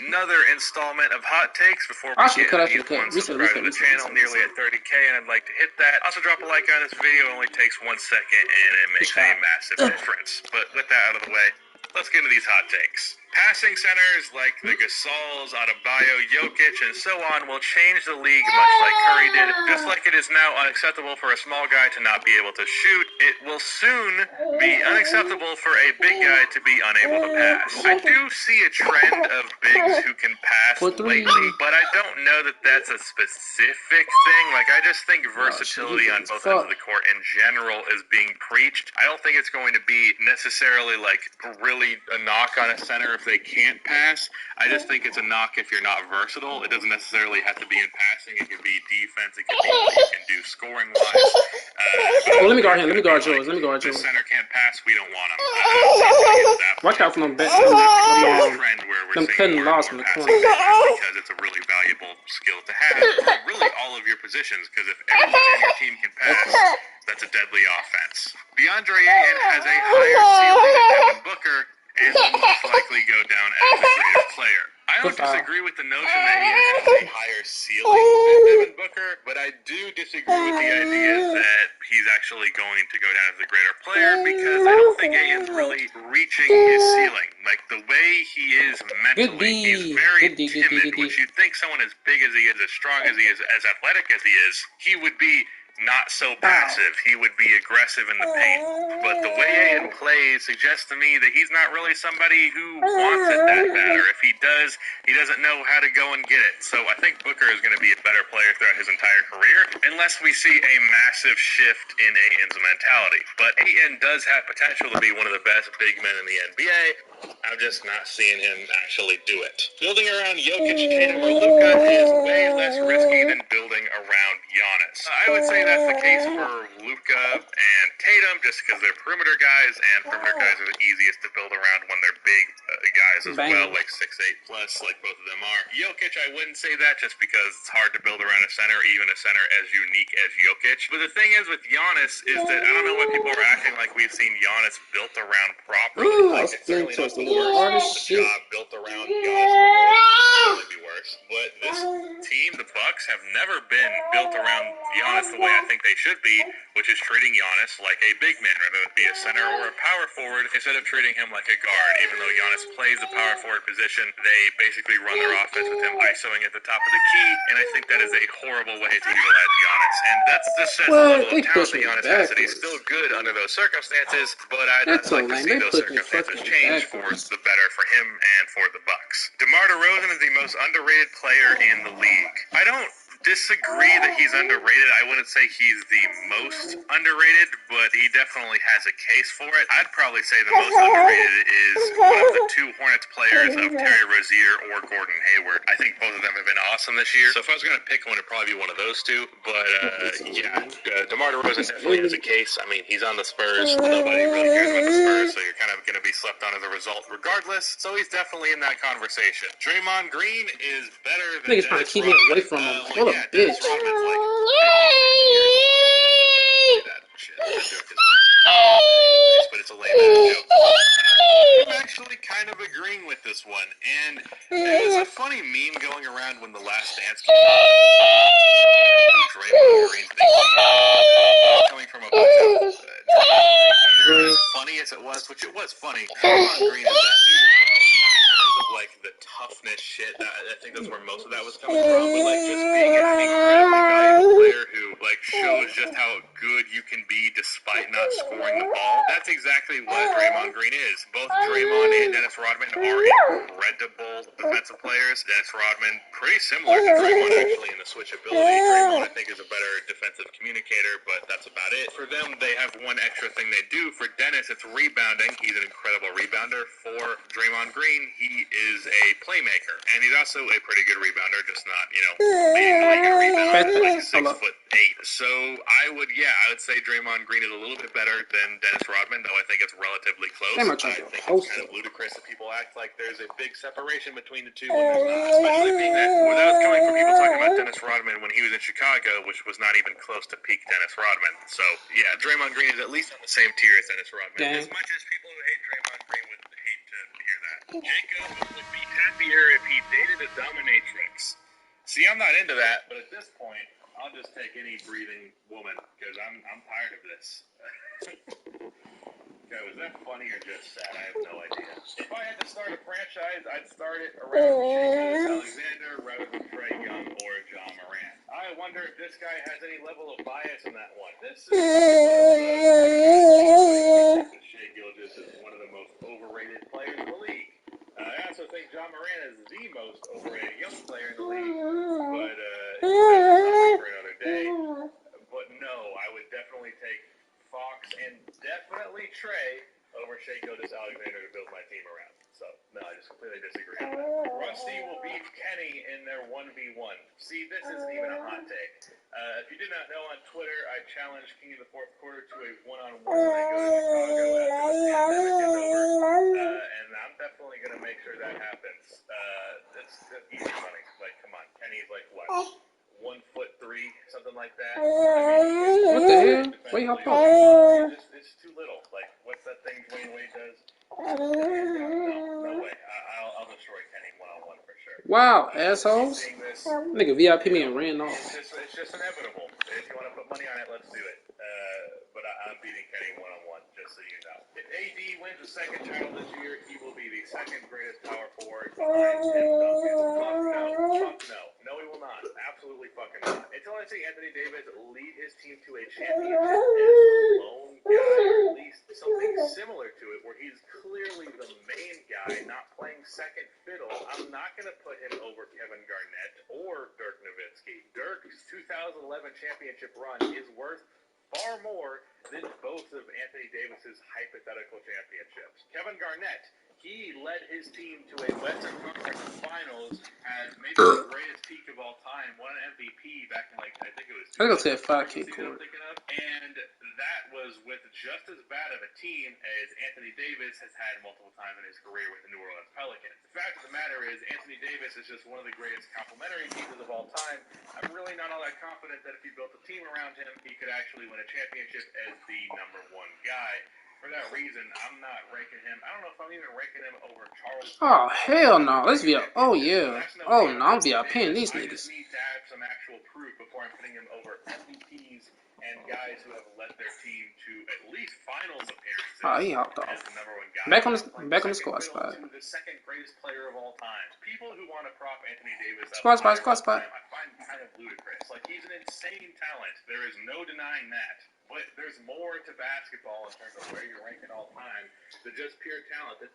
another installment of Hot Takes. Before we get into these ones, subscribe to the channel, nearly at 30K, and I'd like to hit that. Also, drop a like on this video. It only takes 1 second, and it makes a massive difference. But with that out of the way, let's get into these hot takes. Passing centers like the Gasols, Adebayo, Jokic, and so on will change the league much like Curry did. Just like it is now unacceptable for a small guy to not be able to shoot, it will soon be unacceptable for a big guy to be unable to pass. I do see a trend of bigs who can pass lately, but I don't know that that's a specific thing. Like, I just think versatility on both ends of the court in general is being preached. I don't think it's going to be necessarily like really a knock on a center if they can't pass. I just think it's a knock if you're not versatile. It doesn't necessarily have to be in passing. It could be defense. It could be what you can do scoring wise. Let me guard him. Let me guard yours. Let me guard yours. The center can't pass. We don't want him. Watch out for them bets. Trend where we're them cutting loss from the corner. Because it's a really valuable skill to have for really all of your positions. Because if everybody on your team can pass, that's a deadly offense. DeAndre Ayton has a higher ceiling than Devin Booker and will most likely go down as a greater player. I don't disagree with the notion that he has a higher ceiling than Devin Booker, but I do disagree with the idea that he's actually going to go down as a greater player because I don't think Ayton's really reaching his ceiling. Like, the way he is mentally, he's very timid, which you'd think someone as big as he is, as strong as he is, as athletic as he is, he would be not so passive. He would be aggressive in the paint. But the way Ayton plays suggests to me that he's not really somebody who wants it that bad. Or if he does, he doesn't know how to go and get it. So I think Booker is going to be a better player throughout his entire career, unless we see a massive shift in Ayton's mentality. But Ayton does have potential to be one of the best big men in the NBA. I'm just not seeing him actually do it. Building around Jokic, Tatum, or Luka is way less risky than building around Giannis. I would say that's the case for Luka and Tatum, just because they're perimeter guys, and perimeter guys are the easiest to build around when they're big guys as well, like 6'8 plus, like both of them are. Jokic, I wouldn't say that just because it's hard to build around a center, even a center as unique as Jokic. But the thing is with Giannis is that I don't know why people are acting like we've seen Giannis built around properly. Like, it's certainly not the worst job built around Giannis in the world. It'll only be worse. But this team, the Bucks, have never been built around Giannis the way I think they should be, which is treating Giannis like a big man, whether it be a center or a power forward, instead of treating him like a guard. Even though Giannis plays the power forward position, they basically run their offense with him ISOing at the top of the key, and I think that is a horrible way to utilize Giannis. And that's just the level of talent that Giannis has, that he's still good under those circumstances, but I'd like to see those circumstances change for the better for him and for the Bucks. DeMar DeRozan is the most underrated player in the league. I don't disagree that he's underrated. I wouldn't say he's the most underrated, but he definitely has a case for it. I'd probably say the most underrated is one of the two Hornets players of Terry Rozier or Gordon Hayward. I think both of them have been awesome this year. So if I was going to pick one, it'd probably be one of those two. But DeMar DeRozan definitely has a case. I mean, he's on the Spurs. Nobody really cares about the Spurs, so you're kind of going to be slept on as a result regardless. So he's definitely in that conversation. Draymond Green is better than Niggas trying to keep me away from him. What a bitch. But it's a lame joke. I'm actually kind of agreeing with this one, and there's a funny meme going around when The Last Dance came out. Draymond Green thinks coming from a bunch of haters, as funny as it was, which it was funny. Draymond Green is that dude as well. Not in terms of like the toughness shit. I think that's where most of that was coming from. But like just being an incredibly valuable player who like shows just how good you can be despite not scoring the ball. That's exactly what Draymond Green is. Both Draymond and Dennis Rodman are incredible defensive players. Dennis Rodman, pretty similar to Draymond actually in the switchability. Draymond, I think, is a better defensive communicator, but that's about it. For them, they have one extra thing they do. For Dennis, it's rebounding. He's an incredible rebounder. For Draymond Green, he is a playmaker, and he's also a pretty good rebounder, just not, leading the league in rebounds, like 6'8". So I would say Draymond Green is a little bit better than Dennis Rodman, though I think it's relatively close. I think it's kind of ludicrous that people act like there's a big separation between the two when there's not, especially being that without coming from people talking about Dennis Rodman when he was in Chicago, which was not even close to peak Dennis Rodman. So yeah, Draymond Green is at least on the same tier as Dennis Rodman. As much as people who hate Draymond Green would hate to hear that. Jacob would be happier if he dated a dominatrix. See, I'm not into that, but at this point, I'll just take any breathing woman because I'm tired of this. Okay, was that funny or just sad? I have no idea. If I had to start a franchise, I'd start it around Shea Alexander rather than Trae Young or John Morant. I wonder if this guy has any level of bias in that one. This is Shea Gilgeous is one of the most overrated players in the league. I also think John Morant is the most overrated young player in the league, but that's something for another day. But no, I would definitely take Fox and definitely Trae over Shea Gilgeous-Alexander to build my team around. So, no, I just completely disagree on that. Rusty will beat Kenny in their 1v1. See, this isn't even a hot take. If you did not know, on Twitter, I challenged King of the Fourth Quarter to a one-on-one when I go to Chicago after the pandemic is over. And I'm definitely going to make sure that happens. It's easy money. Like, come on. Kenny's like, what? 1'3", something like that. What the hell? Wait, how far? It's too little. Like, what's that thing Dwayne Wade does? No way. I'll destroy Kenny one-on-one for sure. Wow, assholes. Nigga VIP me and ran off. It's just inevitable. If you want to put money on it, let's do it. But I'm beating Kenny one-on-one, just so you know. If AD wins the second title this year, he will be the second greatest power forward behind Tim Duncan. Fuck no. No, he will not. Absolutely fucking not. Until I see Anthony Davis lead his team to a championship as the lone guy, or at least something similar to it, where he's clearly the main guy, not playing second fiddle, I'm not going to put him over Kevin Garnett or Dirk Nowitzki. Dirk's 2011 championship run is worth far more than both of Anthony Davis's hypothetical championships. Kevin Garnett, he led his team to a Western Conference Finals as maybe the greatest peak of all time. Won an MVP back in, I think it was 2000. I gotta say a 5K court. And that was with just as bad of a team as Anthony Davis has had multiple times in his career with the New Orleans Pelicans. The fact of the matter is, Anthony Davis is just one of the greatest complementary pieces of all time. I'm really not all that confident that if he built a team around him, he could actually win a championship as the number one guy. For that reason, I'm not ranking him. I don't know if I'm even ranking him over Charles. Oh, hell no. Let's VIP. Oh, yeah. Oh, no. I'm VIPing these I niggas. just need to have some actual proof before I'm putting him over MVPs and guys who have led their team to at least finals appearances. Oh, he hopped off. As the number one guy. Back on the squad spot. To the second greatest player of all time. People who want to prop Anthony Davis up Squad spot. I find kind of ludicrous. Like, he's an insane talent. There is no denying that. But there's more to basketball in terms of where you're ranking all time than just pure talent.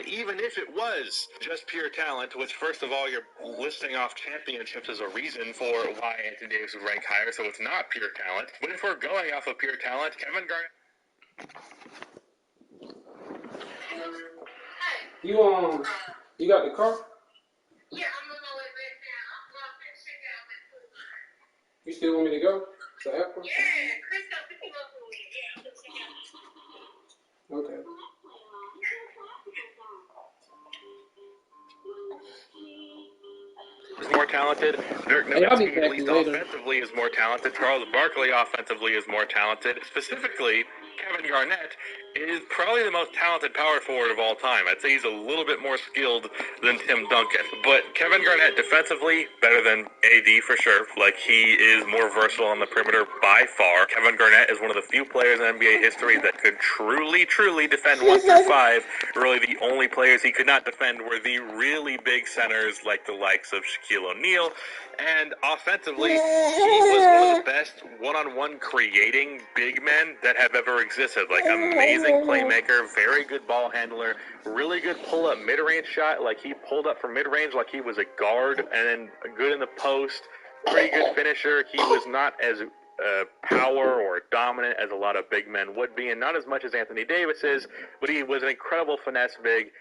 Even if it was just pure talent, which first of all, you're listing off championships as a reason for why Anthony Davis would rank higher, so it's not pure talent. But if we're going off of pure talent, Kevin Garnett. You got the car? Yeah, I'm on my way back now. I'm going to check out that food. You still want me to go? To the airport? Yeah, Chris got to pick him up for me. Yeah, I'm going to check out. Okay. talented. Dirk Hey, I'll be Nowitzki, back at least later. offensively, is more talented. Charles Barkley, offensively, is more talented. Specifically, Kevin Garnett is probably the most talented power forward of all time. I'd say he's a little bit more skilled than Tim Duncan. But Kevin Garnett, defensively, better than AD for sure. Like, he is more versatile on the perimeter by far. Kevin Garnett is one of the few players in NBA history that could truly defend 1 through 5. Really, the only players he could not defend were the really big centers like the likes of Shaquille O'Neal. And offensively, he was one of the best one-on-one creating big men that have ever existed. Like, amazing playmaker, very good ball handler, really good pull-up mid-range shot. Like, he pulled up from mid-range like he was a guard, and then good in the post, pretty good finisher. He was not as power or dominant as a lot of big men would be, and not as much as Anthony Davis is, but he was an incredible finesse big.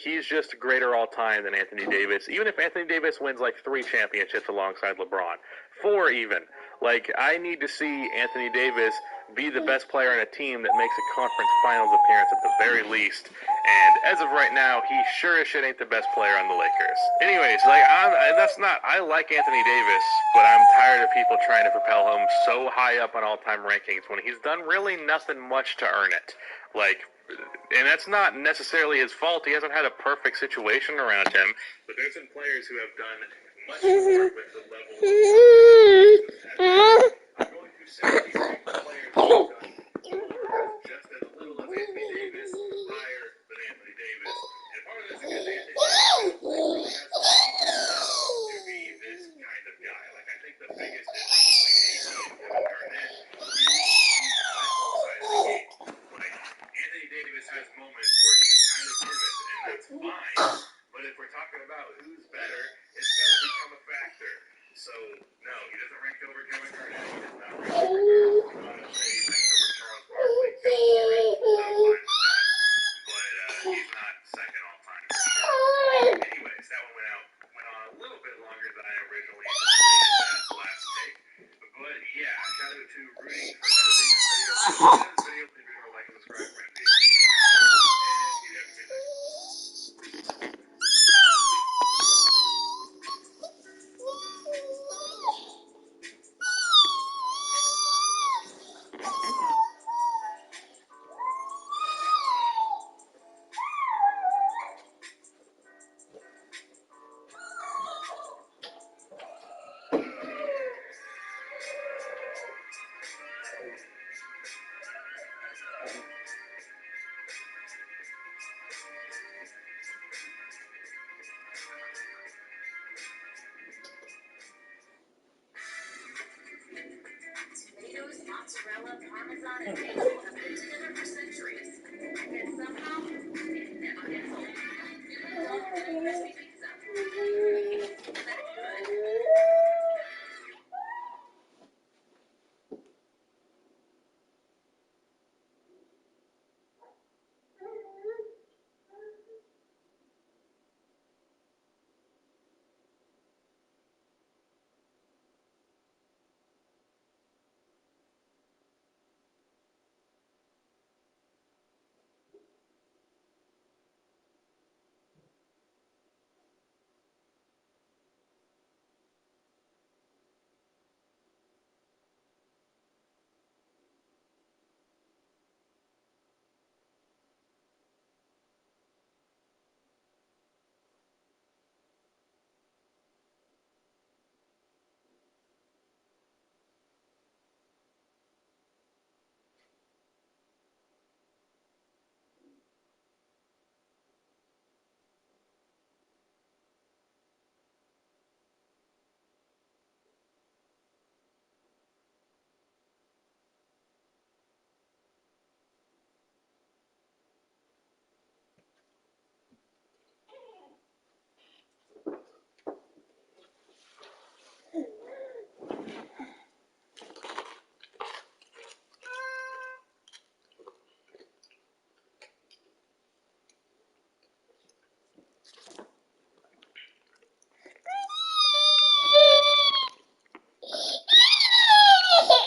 He's just greater all time than Anthony Davis. Even if Anthony Davis wins like 3 championships alongside LeBron, 4 even. Like, I need to see Anthony Davis be the best player on a team that makes a conference finals appearance at the very least. And as of right now, he sure as shit ain't the best player on the Lakers. Anyways, like, I like Anthony Davis, but I'm tired of people trying to propel him so high up on all-time rankings when he's done really nothing much to earn it. Like, and that's not necessarily his fault. He hasn't had a perfect situation around him, but there's some players who have done much more with the level of I'm going to say these players who have done just as little as Anthony Davis higher than Anthony Davis. And part of this is because Anthony Davis really has to be this kind of guy. Like, I think the biggest difference between AD and Kevin Garnett is the mental side of the game. Like, Anthony Davis has moments where he's kind of timid, and that's fine. But if we're talking about who's better, it's going to become a factor. So, no, he doesn't rank over Kevin Garnett. He does not rank over Dirk. I'm not going to say he ranks over Charles Barkley. But he's not second all time for sure. Anyways, that one went on a little bit longer than I originally anticipated that last take. But yeah, shout out to Rudy for editing this video. Leave a like and subscribe for NBA. And you have a good night. Tomatoes, mozzarella, parmesan, and